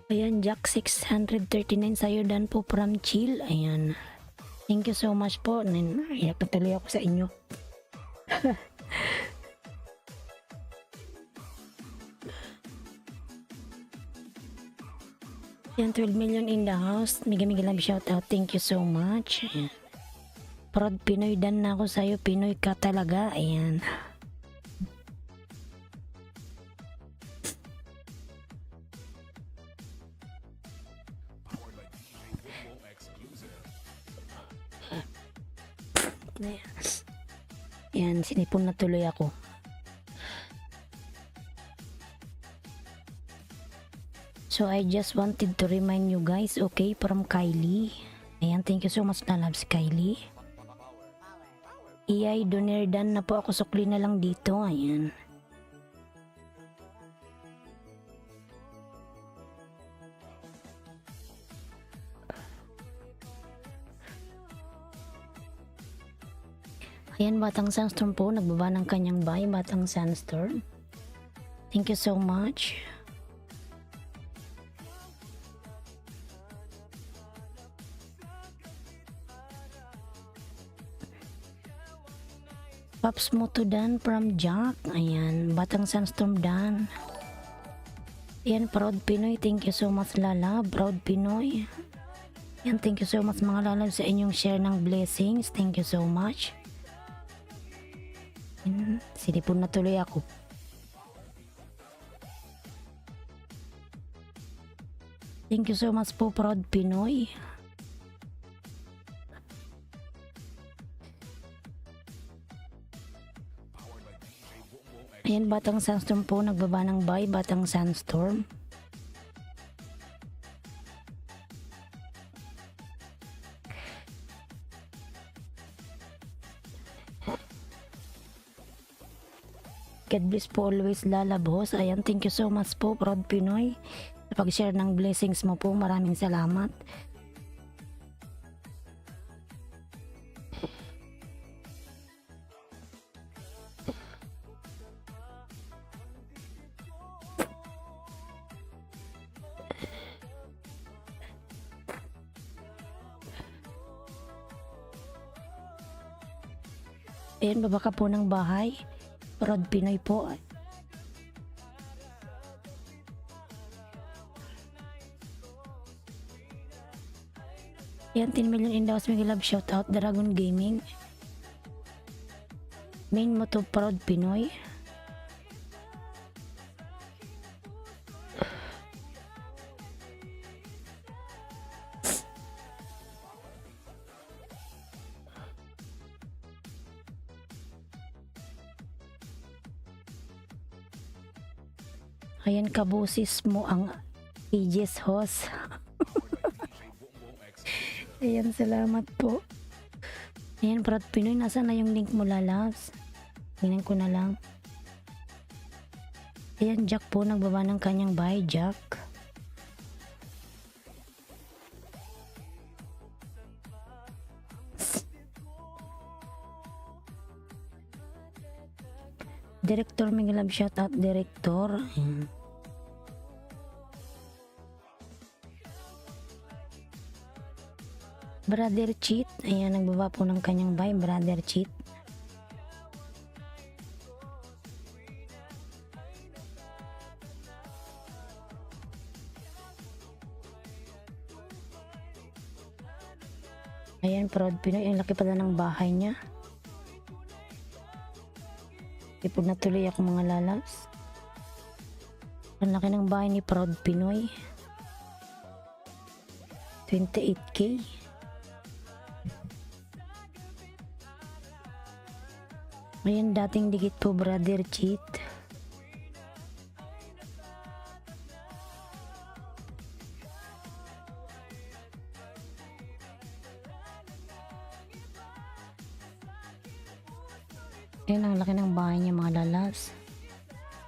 Ayan, Jack 639 sa'yo dan po from Chill. Ayan. Thank you so much po. Iyak na tuloy ako sa inyo. Ayan, 12 million in the house. Mega love shout out. Thank you so much. Ayan. Proud Pinoy dan na ako sa'yo. Pinoy ka talaga. Ayan. Yan, sinipon na tuloy ako. So I just wanted to remind you guys, okay, from Kylie. Ayan, thank you so much na loves Kylie. Iyay, donerdan na po ako, sukli na lang dito. Ayan. Ayan, Batang Sandstorm po, nagbaba ng kanyang bahay, Batang Sandstorm. Thank you so much. Pops mo to Dan from Jack. Ayan, Batang Sandstorm Dan. Ayan, Proud Pinoy, thank you so much Lala, Proud Pinoy. Ayan, thank you so much mga lalab sa inyong share ng blessings. Thank you so much. Sinipon na tuloy ako. Thank you so much po, Proud Pinoy. Ayan, Batang Sandstorm po, nagbaba ng bahay, Batang Sandstorm. God bless po always, Lala Boss. Ayan, thank you so much po, Proud Pinoy. Sa pag-share ng blessings mo po, maraming salamat. Ayan, baba ka po ng bahay. Proud Pinoy po. Ayan, 10 million in the house. Mega love shout out, Dragon Gaming. Main mo to, Proud Pinoy. Ayan, kabusis mo ang ages host. Ayan, salamat po. Ayan, Proud Pinoy, nasa na yung link mo, lalabs? Tingnan ko na lang. Ayan, Jack po, nagbaba ng kanyang bahay, Jack. Director Miguel, shout out Director. Ayan. Brother Cheat, ayan, nagbaba po ng kanyang bahay, Brother Cheat. Ayan, Proud Pinoy, ang laki pala ng bahay niya. Ipod na tuloy ako mga lalabs. Ang laki ng bahay ni Proud Pinoy. 28K. Ayan, dating dikit po, Brother Cheat. Ayan, ang laki ng bahay niya mga lalas.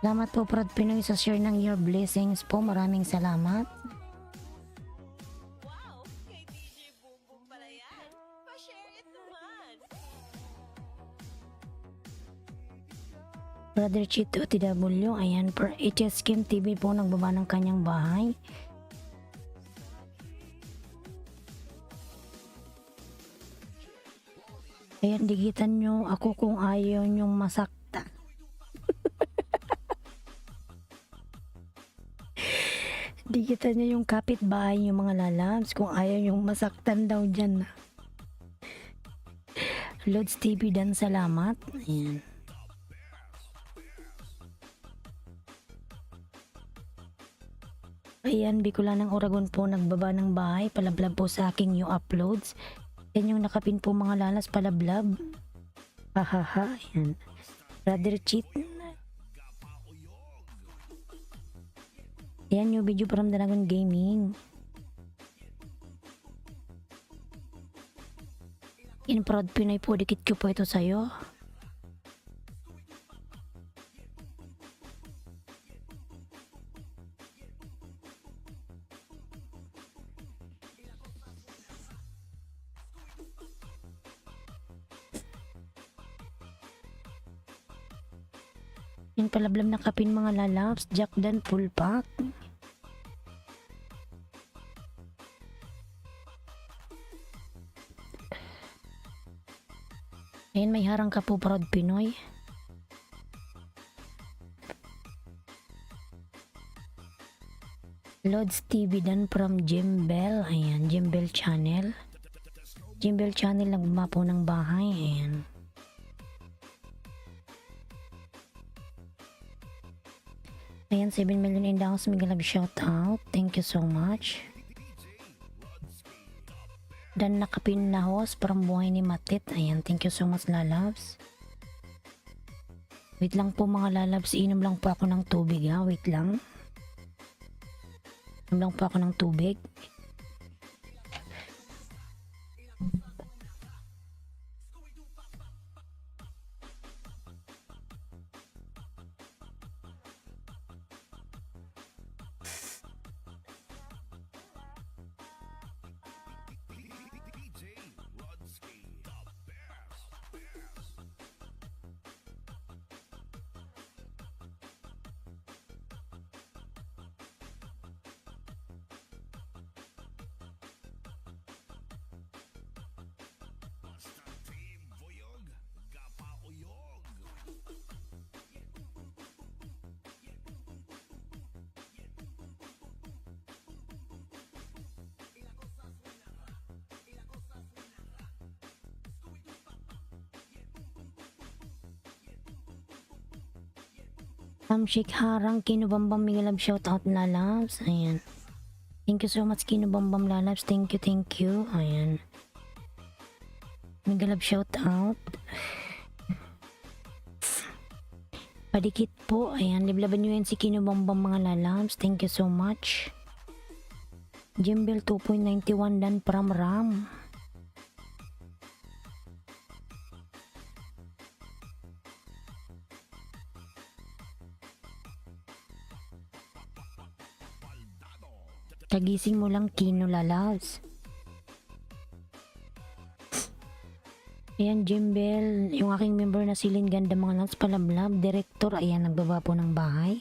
Salamat po, Proud Pinoy, sa share ng your blessings po. Maraming salamat. Wow! Kay DJ Boom Boom pala yan. Pa-share it naman. Brother Chito TW, ayan, per HS Kim TV po, nagbaba ng kanyang bahay. Ayan, digitan nyo ako kung ayaw nyong masaktan. Digitan nyo yung kapitbahay nyo mga lalabs kung ayaw nyong masaktan daw dyan. Lods TV dan, salamat. Ayan. Ayan, Bicolanang Oragon po, nagbaba ng bahay, palablab po sa aking new uploads. Yan yung nakapin po mga lalas, palablab. Hahaha, ayan. Brother Cheat. Ayan yung video from Dragon Gaming. In Proud Pinoy po, dikit ko po ito sa'yo. Yung palablab na kapin mga lalabs, Jack Dan full pack. Ayan, may harang ka po, Proud Pinoy. Lods TV Dan from Jimbel. Ayan, Jimbel Channel. Jimbel Channel, nagbaba po ng bahay. Ayan. Ayan, 7 million in downs, Miguel, shout out. Thank you so much. Dan nakapin na host from buhay ni Matit. Ayan, thank you so much, lalabs. Wait lang po mga lalabs, inom lang po ako ng tubig ha. Wait lang. Inom lang po ako ng tubig. DJ Rodski, the best. Basta Team Buyog, Gapauyog. Shake Harang, Kinubambam, Miguel, shout out, lalabs. Ayan. Thank you so much, Kinubambam, lalabs. Thank you, thank you. Ayan. Miguel, shout out. Padikit po. Ayan, liblaban nyo yan si Kinubombang mga lalabs. Thank you so much. Jimbel 2.91 dan from Ram. Kagising mo lang Kino lalabs. Ayan, Jimbel, yung aking member na si Lynn Ganda mga lalabs palablab, director, ayan, nagbaba po ng bahay.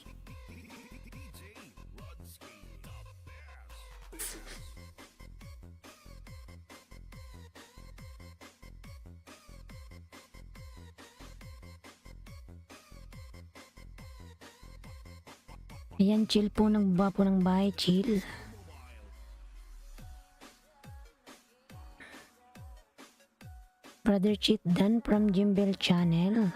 Ayan, chill po, nagbaba po ng bahay, chill. Brother Cheat Dan from Jimbel Channel.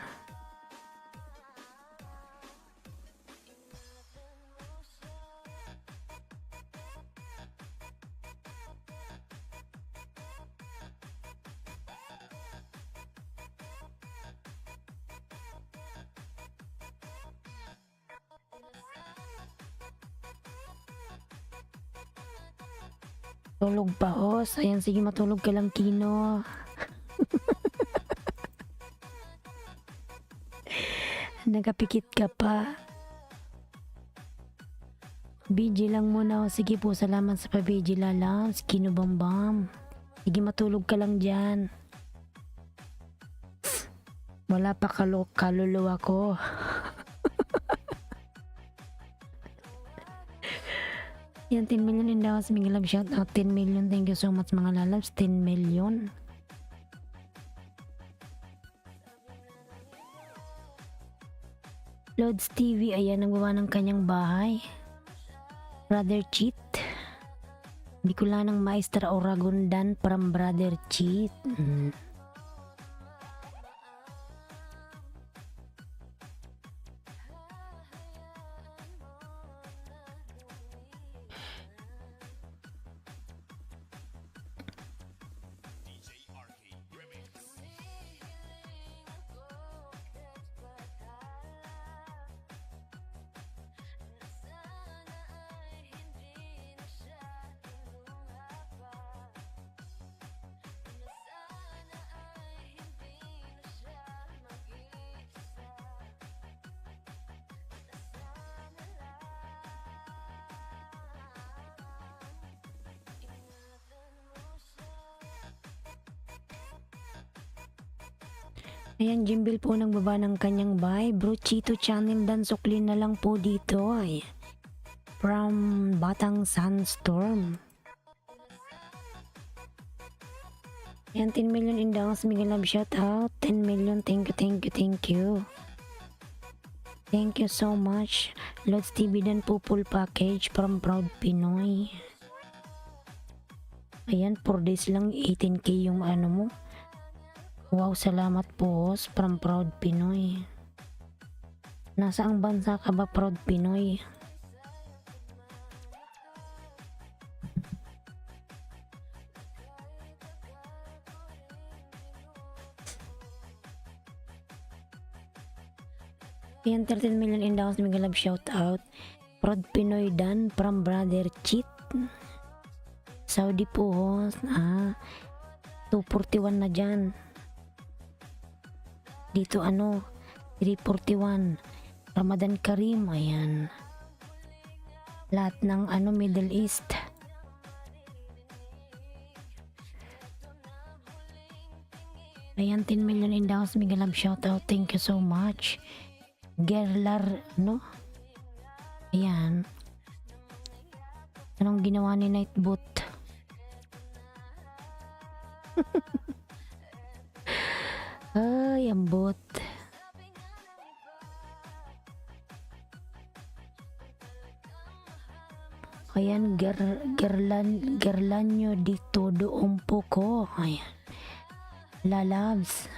Tulog pa, Os. Ayan, sige, matulog ka lang, Kino. Nagapikit ka pa. BG lang muna. O, sige po, salamat sa pa-BG lalabs. Kinubambam. Sige, matulog ka lang dyan. Wala pa kaluluwa ko. Yan, 10 million in daw. Sige, love shout out. 10 million. Thank you so much mga lalabs. 10 million. Lods TV, ayan, nagbawa ng kanyang bahay. Brother Cheat. Bikulan ng Maestra Oragondan from Brother Cheat. Ayan, Jimbel po nagbaba ng kanyang bahay. Bro Chito Channel Dan suklin na lang po dito ay. From Batang Sandstorm. Ayan, 10 million in downs. Miguel love shout out. 10 million. Thank you, thank you, thank you. Thank you so much. Lods TV Dan po full package from Proud Pinoy. Ayan, 4 days lang 18k yung ano mo. Wow, salamat po from Proud Pinoy. Nasa ang bansa ka ba, Proud Pinoy? Ayan, 13 million in downs. Miguel love shout out. Proud Pinoy Dan from Brother Cheat. Saudi po, 241 na dyan. Dito 341. Ramadan Karim, ayan. Lahat ng Middle East. Ayan, 10 million in downs. Miguel love shout out. Thank you so much. Gerlar, Ayan. Anong ginawa ni Nightbot? Ay, ambot. Ayan, Gerlanyo di todo umpo ko. Ayan. Lalabs.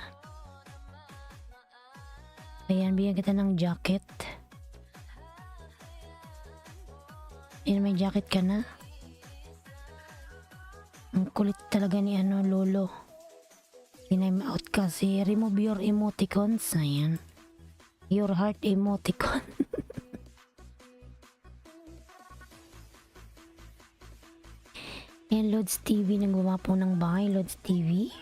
Ayan, bigyan kita ng jacket. Ayan, may jacket ka na. Ang kulit talaga ni Lolo. Time out kasi. Remove your emoticons. Ayan. Your heart emoticon. Ayan, Lods TV. Nagbawa po ng bahay, Lods TV.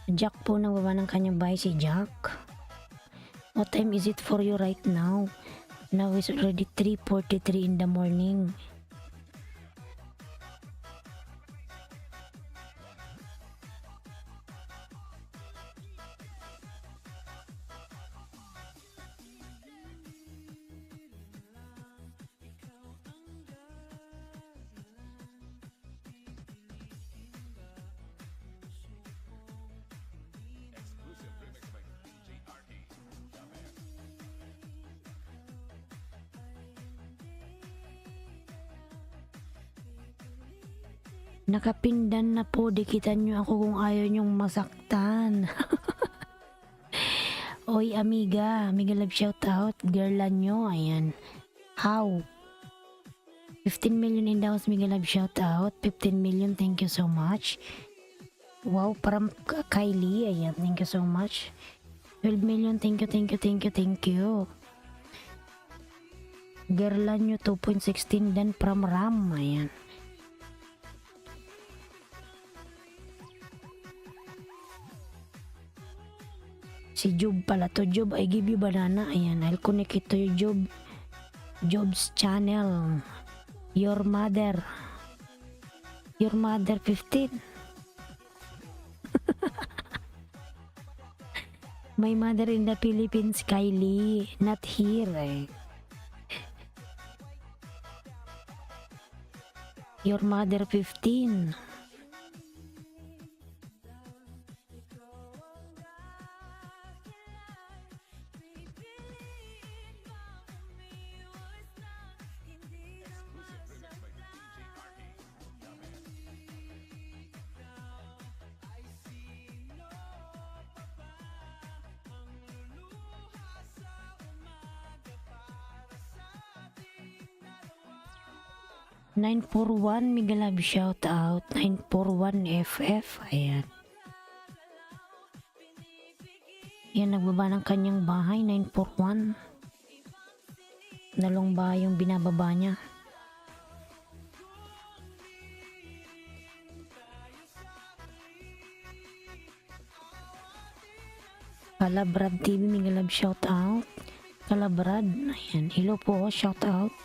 Jack po nagbaba ng kanyang bahay, si Jack. What time is it for you right now? Now is already 3:43 in the morning. Exclusive remix by DJ RT. The best. Nakapindan na po, dikitan nyo ako kung ayaw nyong masaktan. Oy, amiga love shout out, girlan nyo, ayan. How? 15 million in the house, amiga love shout out. 15 million, thank you so much. Wow, parang Kylie, ayan, thank you so much. 12 million, thank you. Girlan nyo, 2.16 dan from Ram, ayan. Si Job pala to. Job, I give you banana. Ayan, I'll connect it to your Job's channel. Your mother 15. My mother in the Philippines, Kylie. Not here eh. Your mother 15. Exclusive remix by DJ RT. 941 Migalab shout out. 941 FF. Ayan. Yan, nagbaba ng kanyang bahay. 941. Dalawang bahay yung binababa niya. Kalabrad TV, Migalab shout out. Kalabrad. Ayan. Hello po. Shout out.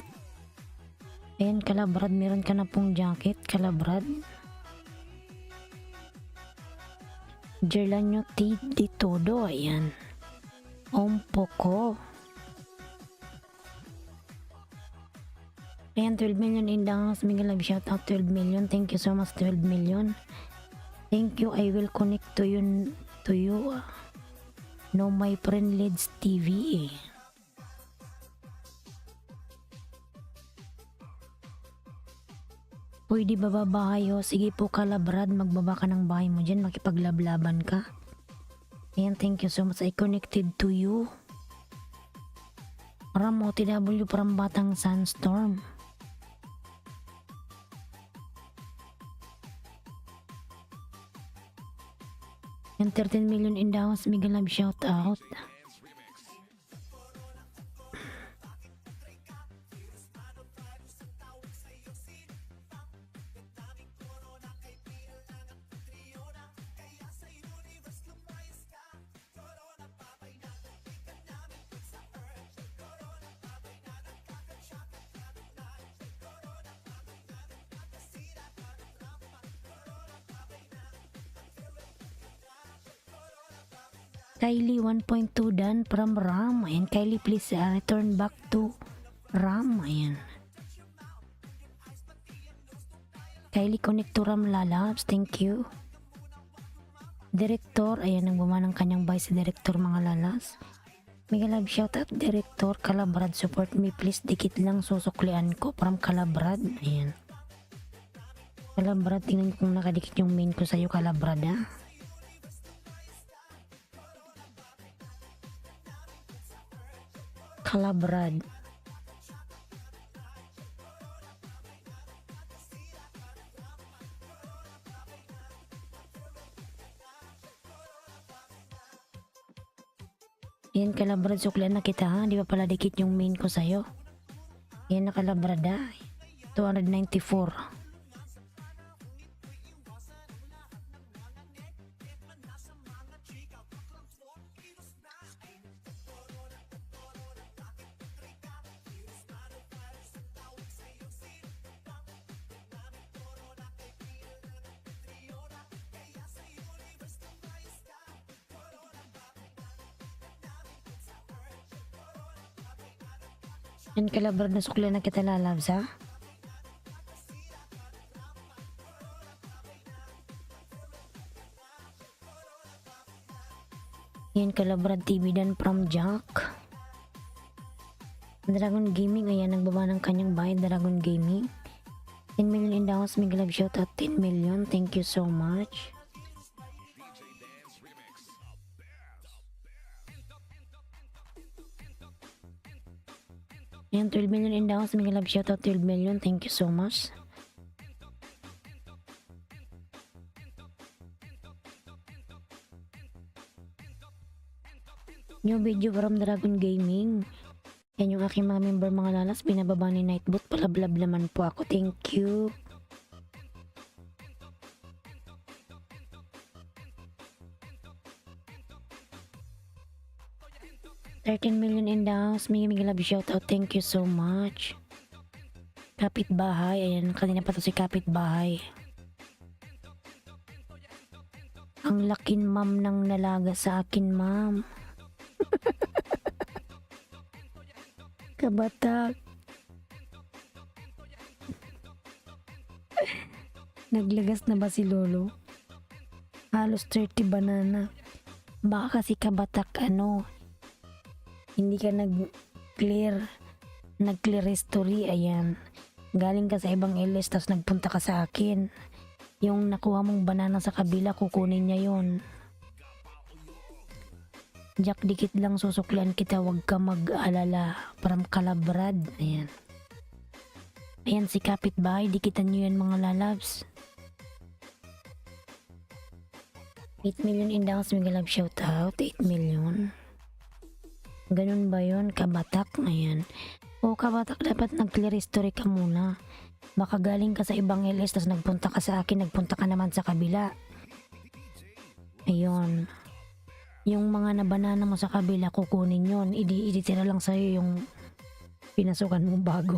Ayan, Kalabrad, meron ka na pong jacket, Kalabrad. Gerlanyo T. Di Todo, ayan. Ompoko. Ayan, 12 million in the house. Miguel, love shout out, 12 million. Thank you so much, 12 million. Thank you, I will connect to you. No, my friend Leeds TV. Pwede ba bahay ho? Sige po, Kalabrad, magbaba ka ng bahay mo dyan, makipaglablaban ka. Ayan, thank you so much. I connected to you. Ram OTW from Batang Sandstorm. Ayan, 13 million in the house. Miguel, love shout out. Dance remix. 1.2 done from Ram. Ayan, Kylie, please return back to Ram. Ayan. Kylie, connect to Ram Lalabs. Thank you. Director, ayan, nagbuma ng kanyang bahay si Director, mga lalas. Mega love shout out, Director. Kalabrad, support me please. Dikit lang susuklian ko from Kalabrad. Ayan. Kalabrad, tingnan kung nakadikit yung main ko sa'yo, Kalabrad, ha. Kalabrad. Ayan, kalabrad, suklian na kita ha. Di ba pala dikit yung main ko sa'yo? Ayan, nakalabrada. 294. Yan, kalabrad na suklian na kita, lalabs ha. Yan, kalabrad TV dan from Jack. Dragon Gaming, ayan, nagbaba ng kanyang bahay, Dragon Gaming. 10 million in the house, Miguel Love shout out 10 million, thank you so much. DJ Dance Remix. Ayan, 12 million in the house, Miguel Love shout out 12 million, thank you so much. New video from Dragon Gaming. Yan yung aking mga member, mga lalas. Binababa ni Nightbot. Palablab naman po ako. Thank you. $13 million in the house. Migi love shout out. Thank you so much. Kapitbahay. Ayan, kanina pa to si Kapitbahay. Ang lakin ma'am ng nalaga sa akin, ma'am. Kabatak. Naglagas na ba si Lolo? Halos 30 banana. Baka kasi kabatak hindi ka nag-clear history. Ayan, galing ka sa ibang LS tapos nagpunta ka sa akin. Yung nakuha mong banana sa kabila, kukunin niya yon. Jack, dikit lang susuklan kita, wag ka mag-alala. From Kalabrad. Ayan. Ayan si Kapitbahay, dikitan nyo yan mga lalabs. 8 million in the house, Miguel Love shout out. 8 million. Ganun ba yun, kabatak? Ayan. O kabatak, dapat nag-clear history ka muna. Baka galing ka sa ibang LS tapos nagpunta ka sa akin, nagpunta ka naman sa kabila. Ayun. Yung mga nabanana mo sa kabila, kukunin yon. Iditira lang sa'yo yung pinasukan mo bago.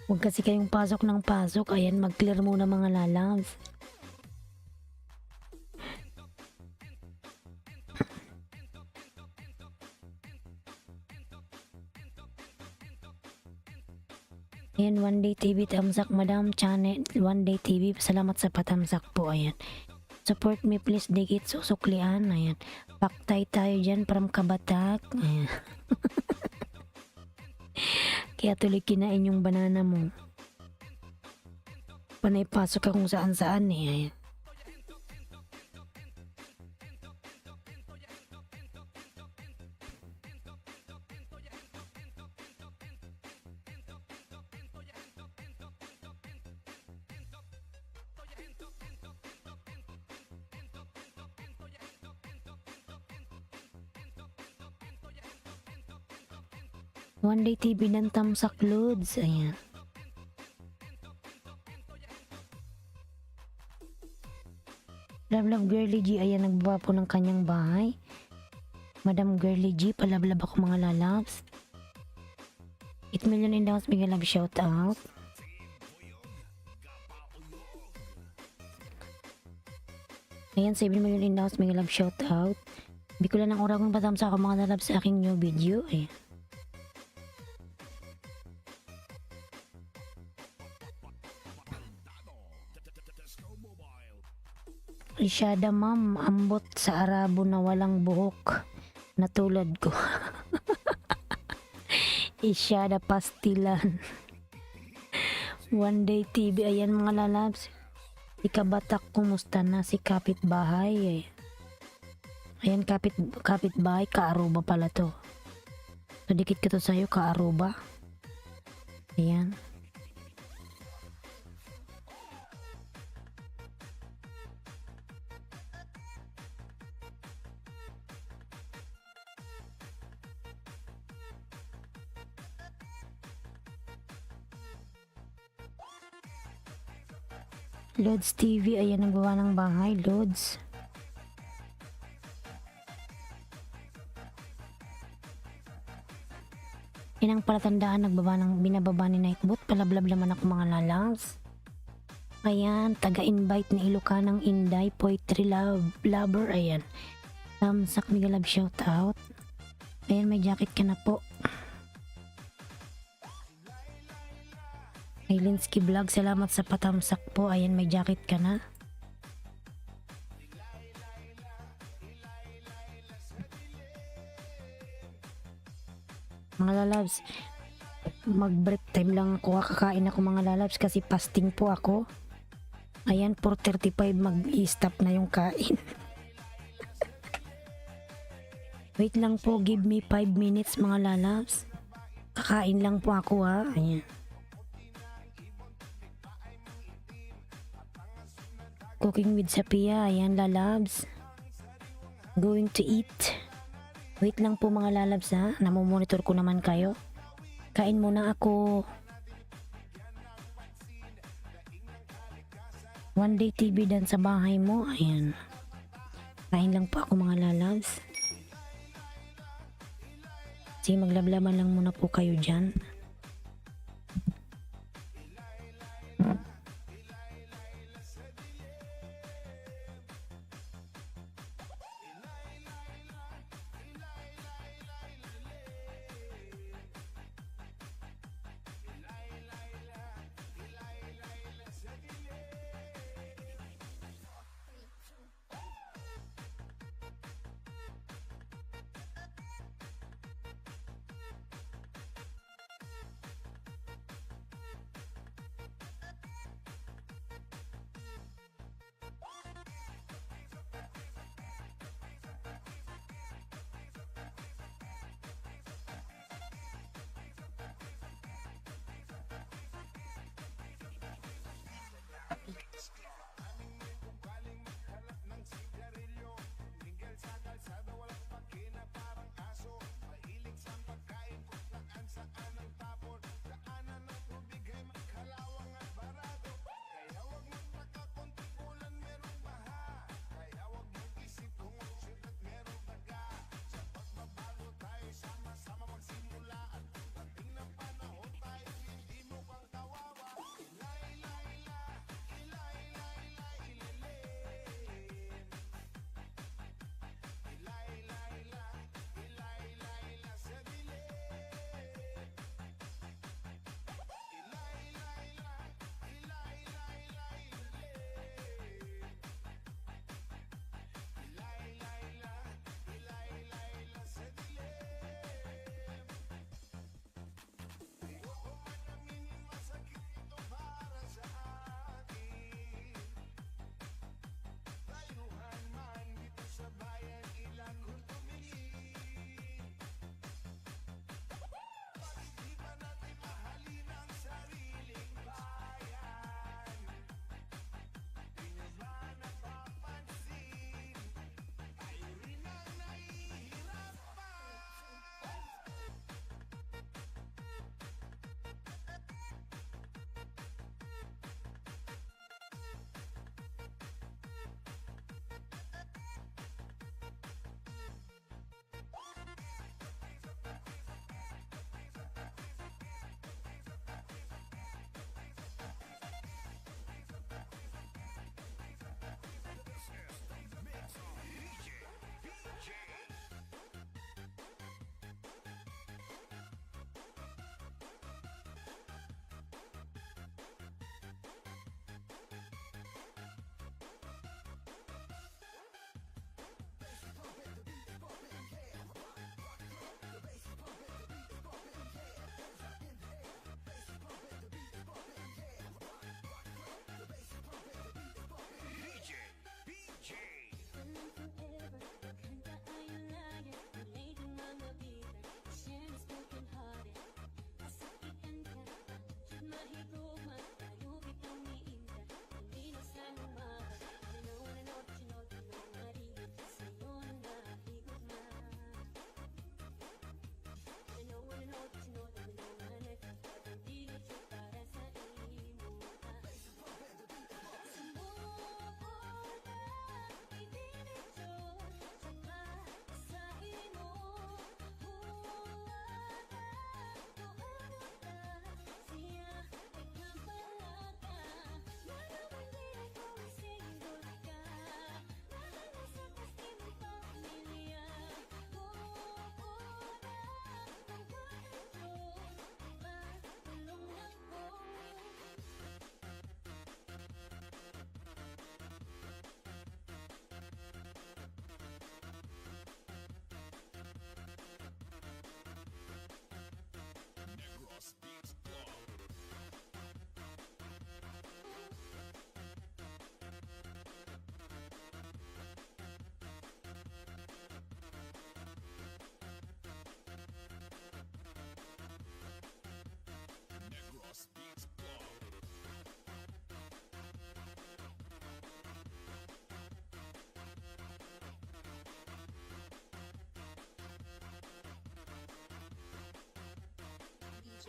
Huwag kasi kayong pasok ng pasok. Ayan, mag-clear muna mga lalabs. Ayan, One Day TV, tamsak Madam Channel, One Day TV, salamat sa patamsak po. Ayan, support me please, dikit susuklian. Ayan, paktay tayo dyan from Kabatak. Ayan. Kaya tuloy kinain yung banana mo. Panay pasok ka kung saan saan eh. Ayan. One Day TV ng tamsak loads. Ayan. Love Girly G. Ayan, nagbaba po ng kanyang bahay. Madam Girly G. Palablab ako mga lalabs. 8 million in the house. Bigyan love shout out. Ayan, 7 million in the house. Bigyan love shout out. Bikulan ng oragong patamsak ako mga lalabs sa aking new video. Ayan. Isyada ma'am, ambot sa Arabo na walang buhok na tulad ko. Isyada pastilan. One Day TV, ayan mga lalabs. Si Kabatak, kumusta na? Si Kapitbahay. Ayan, Kapitbahay, Kaaruba pala to. So, dikit ka to sa'yo, Kaaruba. Ayan. Lods TV, ayan nagbawa ng bahay, Lods. Yan ang palatandaan, binababa ni Nightbot. Palablab naman ako mga lalabs. Ayan, taga-invite ni Ilocanang Inday, Poetry Lover, ayan. Tamsak Mega Love shoutout. Ayan, may jacket ka na po. Linsky Vlog, salamat sa patamsak po. Ayan, may jacket ka na. Mga lalabs, mag-break time lang ako. Kakain ako mga lalabs kasi fasting po ako. Ayan, 4:35 mag-i-stop na yung kain. Wait lang po, give me 5 minutes mga lalabs. Kakain lang po ako ha. Ayan. Cooking with Sapia, ayan lalabs. Going to eat. Wait lang po mga lalabs ha. Namomonitor ko naman kayo. Kain muna ako. One Day TV dan sa bahay mo. Ayan. Kain lang po ako mga lalabs. Sige, maglablaban lang muna po kayo dyan.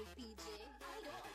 DJ Idol.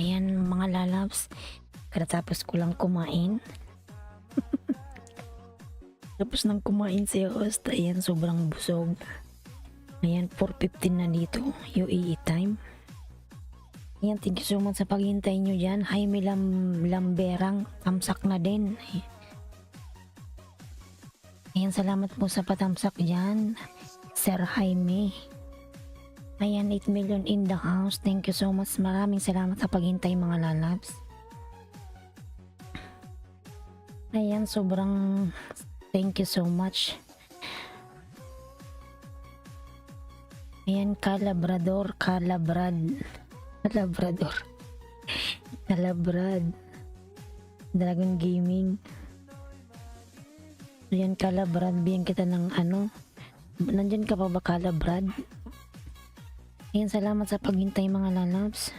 Ayan mga lalabs, katapos ko lang kumain. Tapos nang kumain si host, ayan sobrang busog. Ayan 4:15 na dito, UAE time. Ayan, thank you so much sa paghintay nyo dyan. Jaime Lamberang, tamsak na din. Ayan, salamat po sa patamsak dyan, Sir Jaime. Ayan, 8 million in the house. Thank you so much. Maraming salamat sa paghintay mga lalabs. Ayan, sobrang thank you so much. Ayan, Calabrador. Calabrad. Dragon Gaming. Ayan, Calabrad. Bigyan kita ng ano. Nandyan ka pa ba, Calabrad? Ayan, salamat sa paghintay mga lalabs.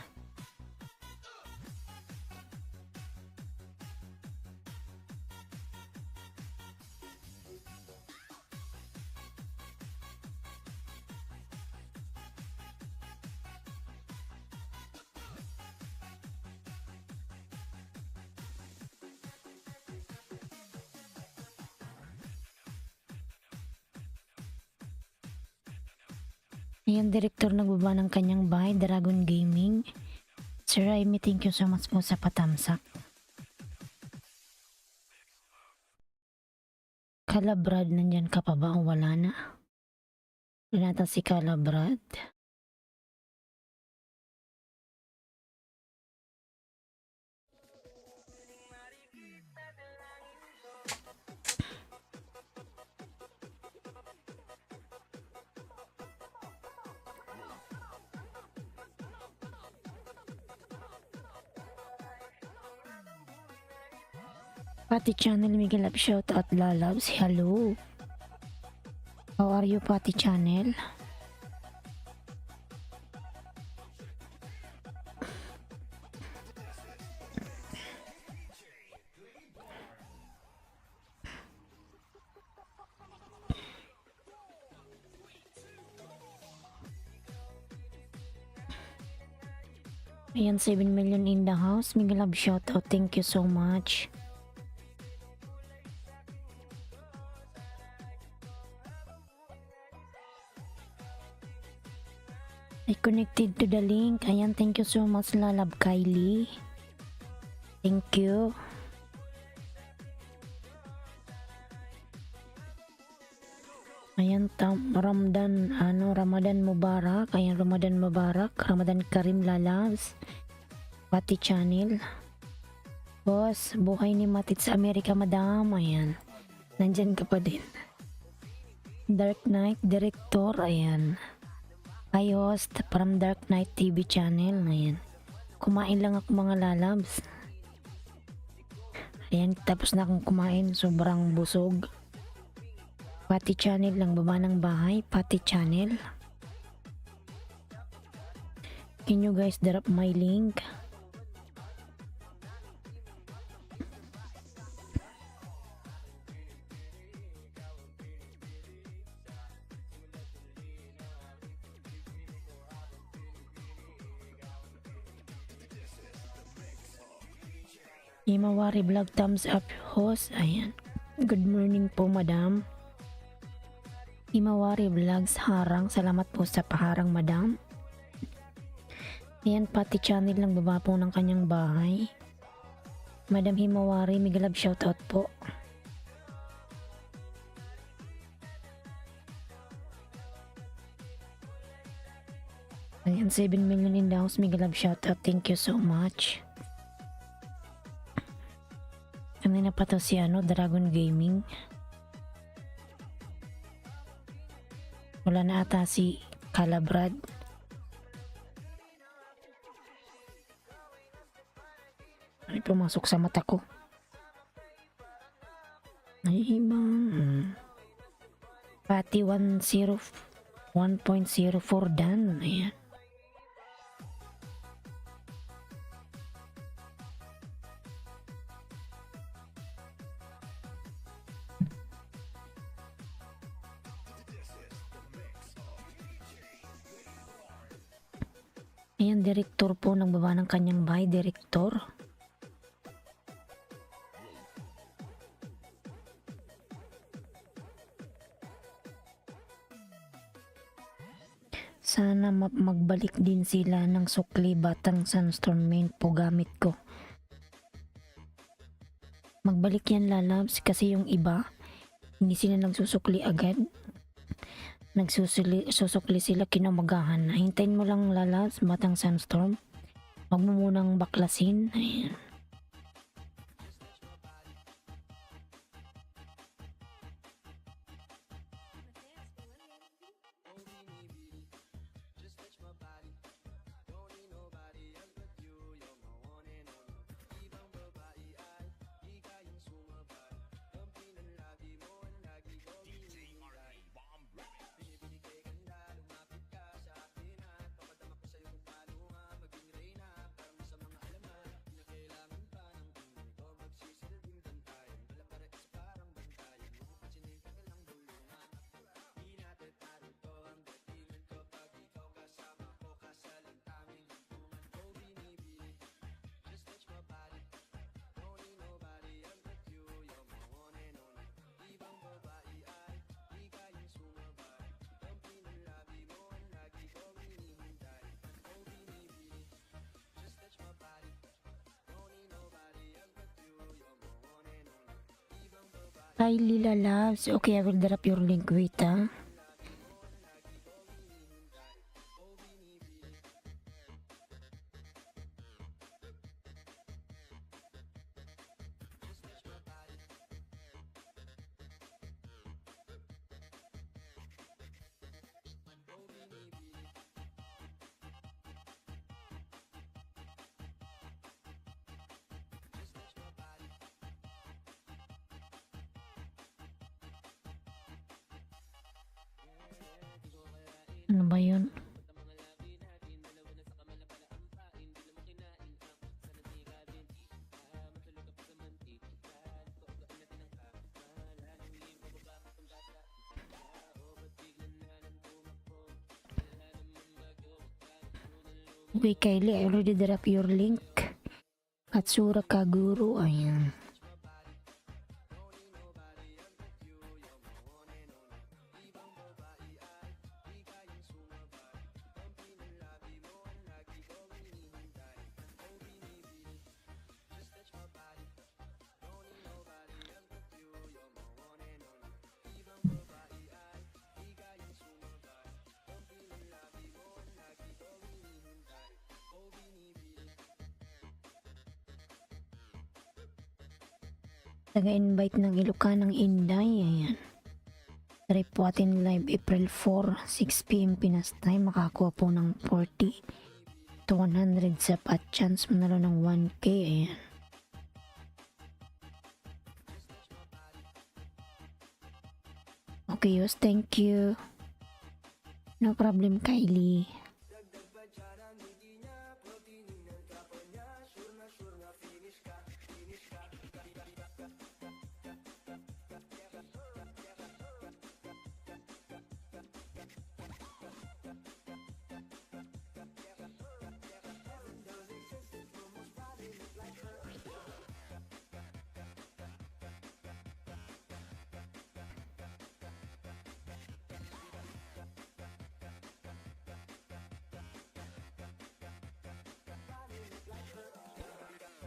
Ayan, direktor nagbaba ng kanyang bahay, Dragon Gaming. Sir Raimi, thank you so much po sa patamsak. Calabrad, nandyan ka pa ba o wala na? Wala nata si Calabrad. Pati Channel, Miguel Love, shout out lalabs. Hello. How are you, Pati Channel? Ayan, 7 million in the house. Miguel Love, shout out. Thank you so much. I connected to the link. Ayan, thank you so much, Lalab Kylie. Thank you. Ayan, Ramadan Mubarak. Ayan, Ramadan Mubarak. Ramadan Karim Lalabs. Pati Channel. Boss, buhay ni Matit sa Amerika, madam. Ayan, nandyan ka pa din. Dark Knight Director. Ayan. Hi host from Dark Knight TV channel. Ayan. Kumain lang ako mga lalabs. Ayan, tapos na akong kumain. Sobrang busog. Pati Channel lang, baba ng bahay. Pati Channel. Can you guys drop my link? Himawari Vlog, thumbs up host. Ayan. Good morning po madam. Himawari Vlogs harang. Salamat po sa paharang madam. Ayan, Pati Channel lang, baba po ng kanyang bahay. Madam Himawari, Miguel Love, shoutout po. Ayan, 7 million in the house. Miguel Love, shoutout. Thank you so much. Kanina pa to si Dragon Gaming. Wala na ata si Calabrad. Ay, pumasok sa mata ko. Ay, ibang. Pati 1.04 dan. Ayan. Ayan, direktor po nagbaba ng kanyang bahay, direktor. Sana magbalik din sila ng sukli batang Sandstorm main po gamit ko. Magbalik yan lalabs kasi yung iba, hindi sila nagsusukli agad. Susukli sila kinamagahan. Hintayin mo lang lalabs batang Sandstorm. Huwag mo munang baklasin. Ayan. Hi Lila Loves. Okay, I will drop your link. Wait Ano ba yun? Okay, Kylie, I already drop your link. Katsura Kaguru, ayan. Taga-invite ng Ilocanang Inday, ayan. Try po atin live April 4, 6pm Pinas time. Makakuha po ng 40 to 100 sap at chance manalo ng 1k, ayan. Okay, Yos, thank you. No problem, Kylie.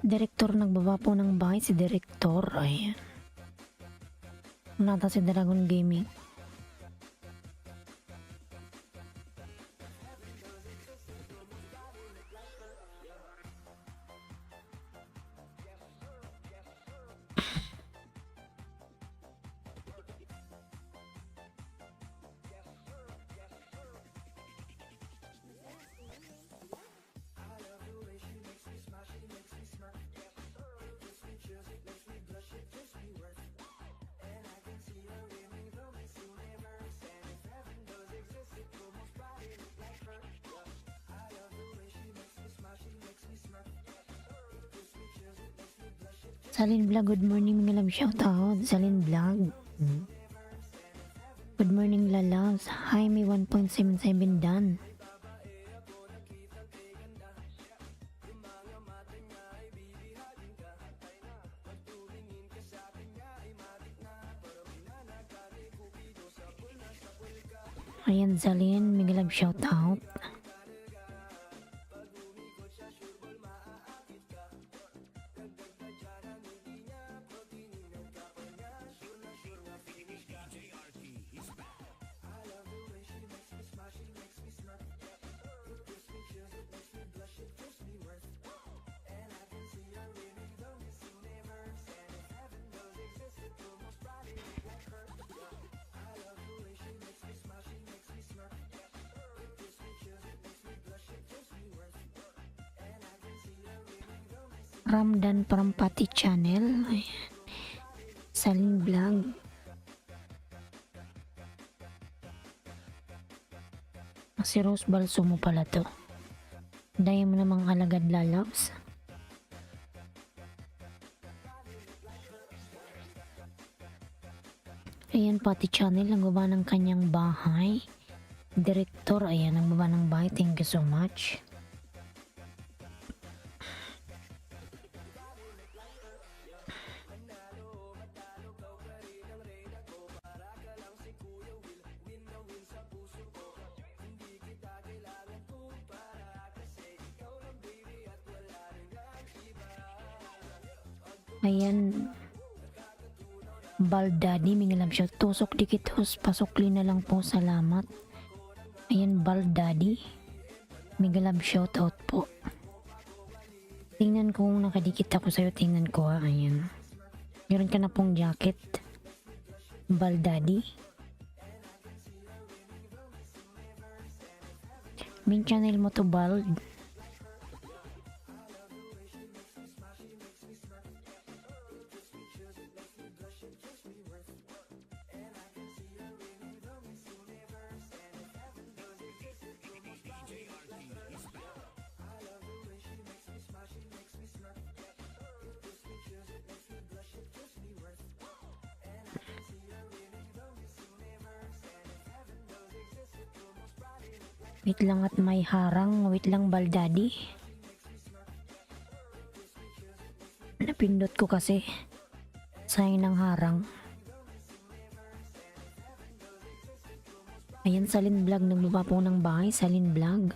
Direktor nagbaba po ng bahay si Direktor, ayan. Nata si Dragon Gaming. Salin Vlog, good morning mga love, shout out. Salin Vlog. Good morning la loves. Hi, may 1.77 done. Ayan, Zalin, Miguel Love shout out. Ramdan Prampati Channel. Ayan. Salin Vlog. Si Rose Balso mo pala to. Dahil mo namang alagad lalabs. Ayan, Pati Channel, nagbaba ng kanyang bahay. Direktor, ayan, nagbaba ng bahay. Thank you so much. Ayan, Baldadi, Miguel Love shout. Tusok dikit hos, pasukli na lang po, salamat. Ayan, Baldadi, Miguel Love shout out po. Tingnan ko kung nakadikit ako sa'yo, tingnan ko ha, ayan. Meron ka na pong jacket, Baldadi. Main channel mo to, Bald. Wait lang at may harang. Wait lang, Baldadi. Napindot ko kasi. Sayang ng harang. Ayan, Salin Vlog. Nagbaba po ng bahay. Salin Vlog.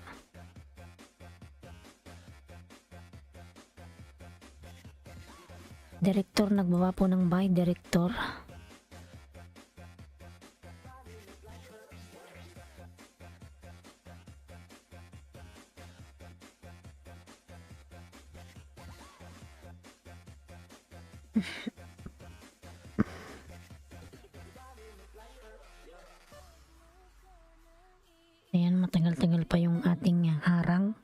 Direktor, nagbaba po ng bahay. Direktor. Ayan, matagal-tagal pa yung ating harang.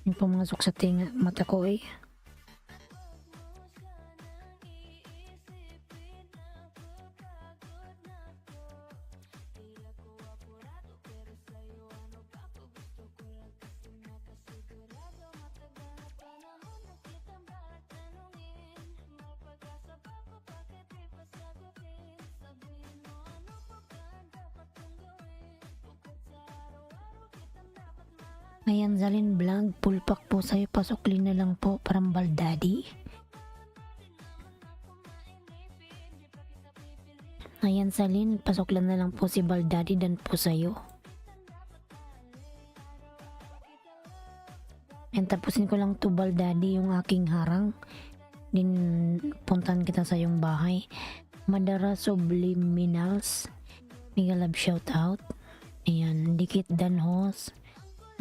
Yung pumasok sa mata ko eh. Ayan, Zalin Vlog, pulpak po sa'yo, pasukli na lang po, parang Baldadi. Ayan, Zalin, pasuklan na lang po si Baldadi dan po sa'yo. Ayan, tapusin ko lang to, Baldadi, yung aking harang. Din, puntan kita sa yung bahay. Madara Subliminals, Miguel Love shout out. Ayan, Dikit Danhos.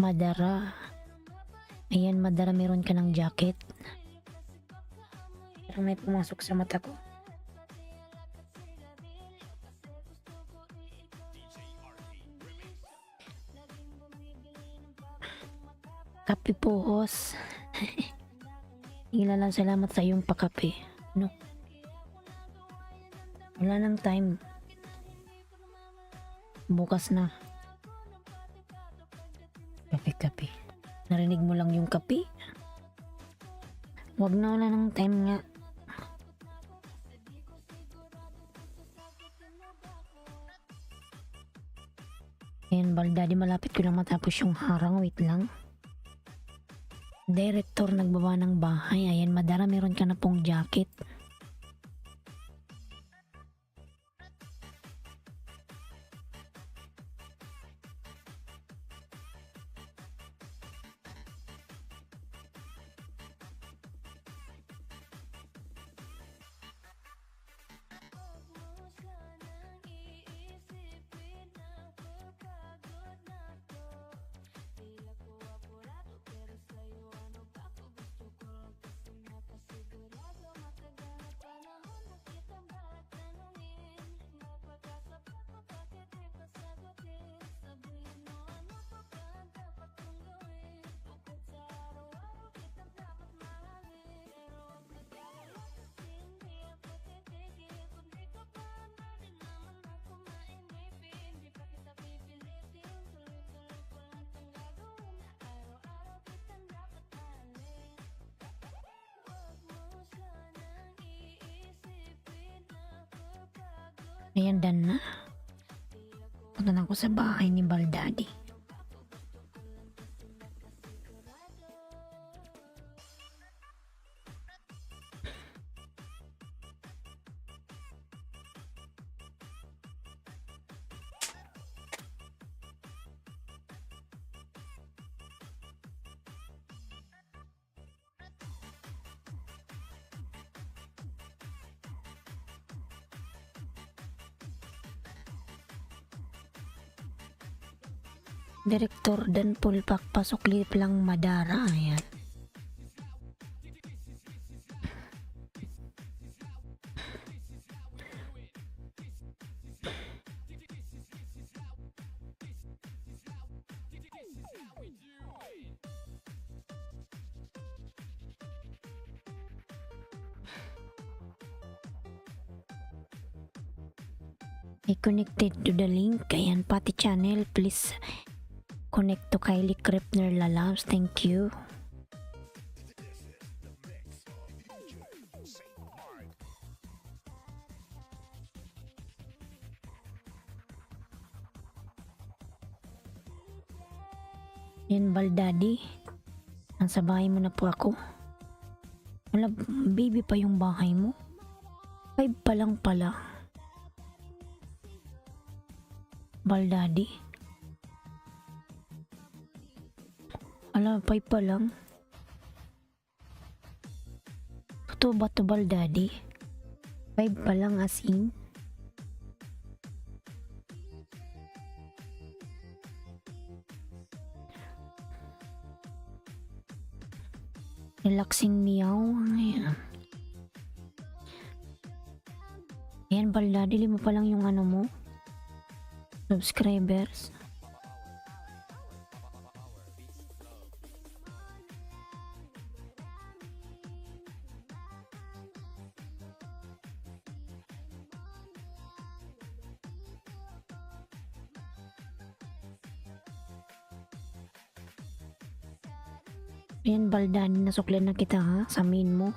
Madara. Ayan, Madara, meron ka ng jacket. Pero may pumasok sa mata ko. Kape po, hos. Ilalang salamat sa iyong pakape. No? Wala nang time. bukas na. Kape. Narinig mo lang yung kape? Wag na, wala ng time nga. Ayan, Baldadi, malapit ko lang matapos yung harang. Wait lang. Director, nagbaba ng bahay. Ayan, Madara, meron ka na pong jacket. Ayan, done na. Punta na ako sa bahay ni Baldadi. Direktor Dan Pulpak, pasok lang Madara. Ayan. I connected to the link. Ayan, pati channel. Please connect to Kylie Krepner Lalabs. Thank you. Yan, Baldadi. Nasa bahay mo na po ako. Wala, baby pa yung bahay mo. 5 pa lang pala. Baldadi. Ala, 5 pa lang. Totoo ba to, Baldadi? 5 pa lang as in. Relaxing meow. Ayan. Ayan, Baldadi, 5 pa lang yung ano mo. Subscribers. Ayan, Baldadi, nasuklan na kita ha, sa main mo.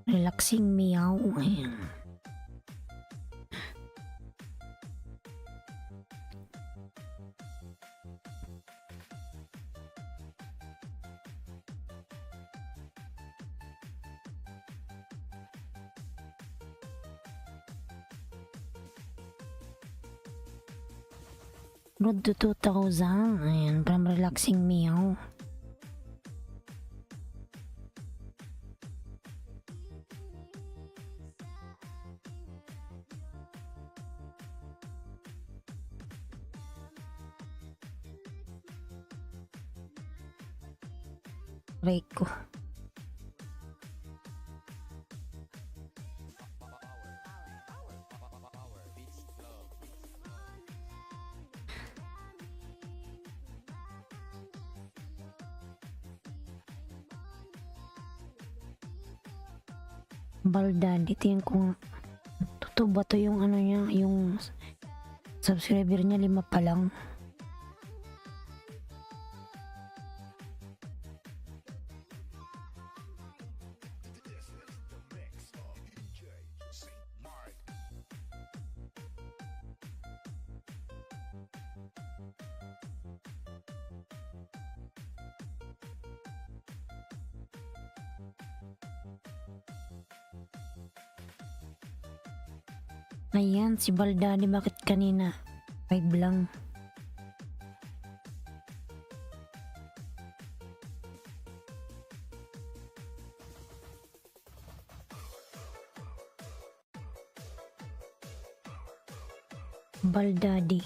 Relaxing meow. Ayan. Road to 2,000. Ayan, from relaxing meow. Reiko. Baldad, tingin ko nga. Totoo ba to yung ano niya, yung subscriber niya 5 pa lang? This is the mix of DJ Saint Mark. Ayan, si Baldadi, bakit kanina 5 lang? Baldadi.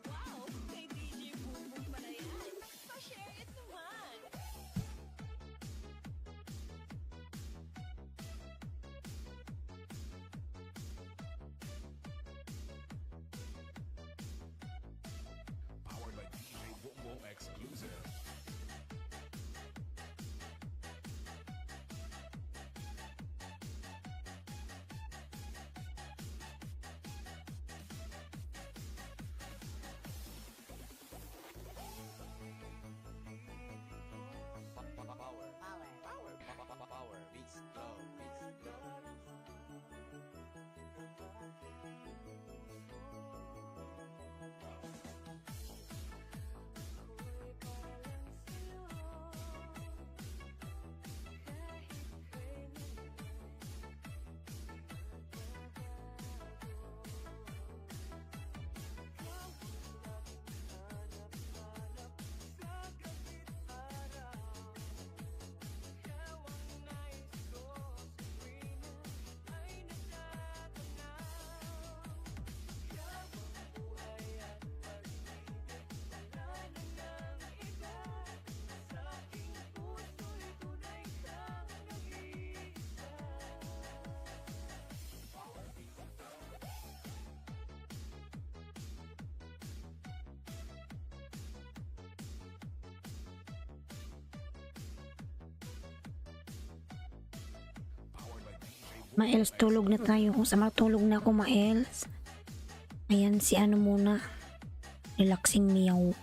Wow, kay DJ Bumbong pala yan. Pa-share it naman. Powered by DJ Boom Boom Exclusive. Power beats love. Powered by DJ Boom Maels, tulog na tayo. Kung sa matulog na ako, Maels. Ayan, si ano muna. Relaxing meow.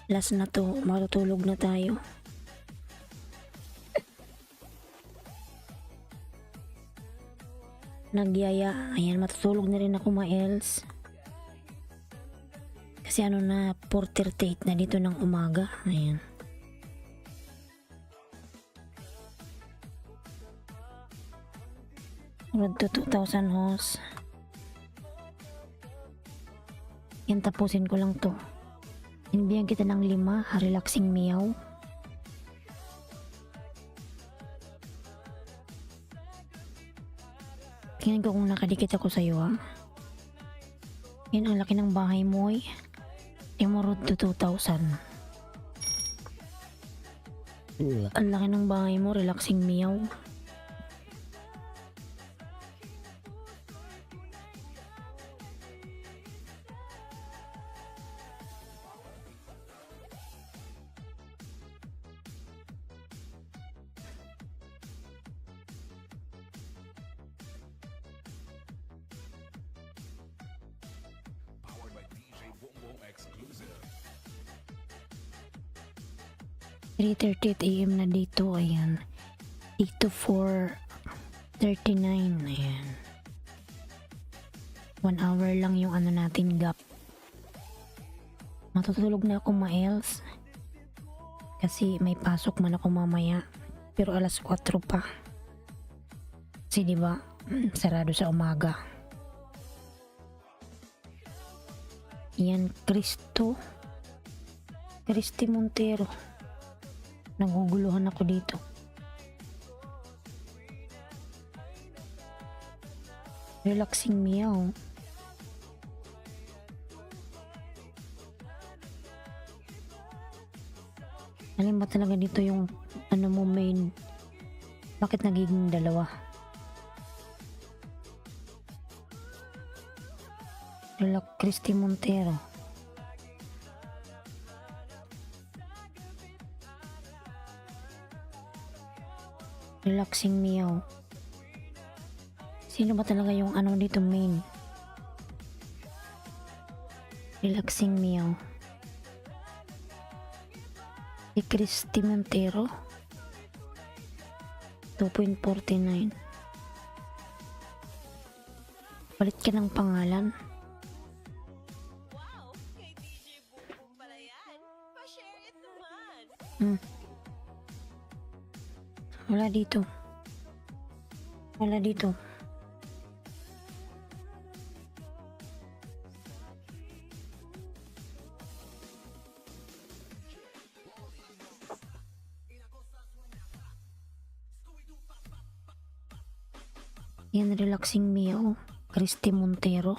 Last na to. Matutulog na tayo. Nagyaya. Ayan, matutulog na rin ako, Maels. Kasi ano na, 4:38 na dito ng umaga. Ayan. Road to 2,000 host. Yan, tapusin ko lang to. Inbigyan kita ng 5, relaxing meow. Tingnan ko kung nakadikit ako sa'yo, ha. Yan, ang laki ng bahay mo, eh. Yung road to 2,000. Ang laki ng bahay mo, relaxing meow. Powered by DJ Boom Boom Exclusive. 3:38 AM na dito, ayan. Dito 4:39, ayan. 1 hour lang yung ano natin gap. Matutulog na ako, Maels. Kasi may pasok man ako mamaya. Pero alas 4 pa. Kasi diba, sarado sa umaga. Yan, Christy Montero. Naguguluhan ako dito. Relaxing meow. Alin ba talaga dito yung ano mo main? Bakit nagiging dalawa? Christy Montero. Relaxing meow. Sino ba talaga yung ano dito main? Relaxing meow. Si Christy Montero. 2.49. Palit ka ng pangalan. Wow, kay DJ Bumbong pala yan. Pa-share it naman. Wala dito. Wala dito. Yan, relaxing meow. Christy Montero.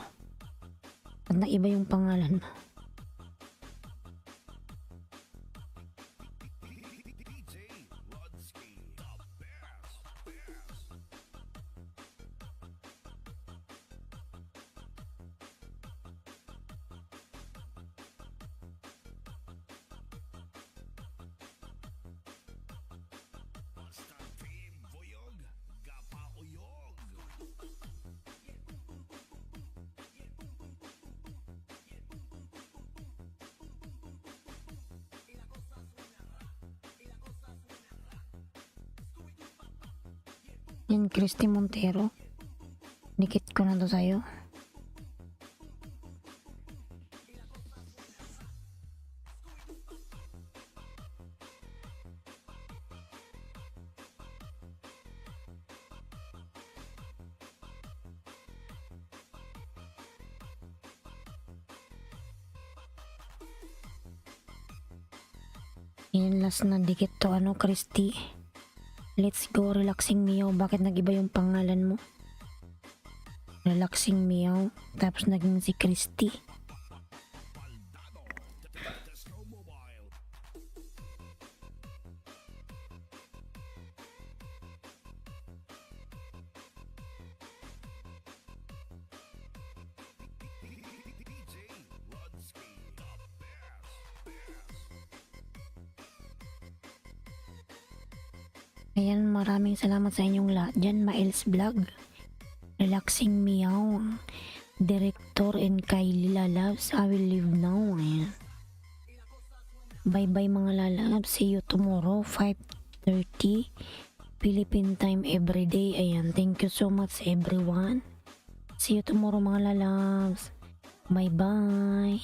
At naiba yung pangalan mo. DJ Rodsky, the best. Basta team Boyog, Gapauyog. Yan, Christy Montero. Nikit ko na to sa'yo. Yan, last na dikit to, ano, Christy. Let's go, relaxing meow. Bakit nag-iba yung pangalan mo? Relaxing meow. Tapos naging si Christy. Disco Mobile. DJ Rodsky, the best. Ayan, maraming salamat sa inyong lahat dyan. Maels Vlog, Relaxing Meow, Director, and Kylie Lalabs. I will leave now. Ayan. Bye bye mga lalabs. See you tomorrow 5:30 Philippine time everyday. Ayan, thank you so much everyone. See you tomorrow mga lalabs. Bye bye.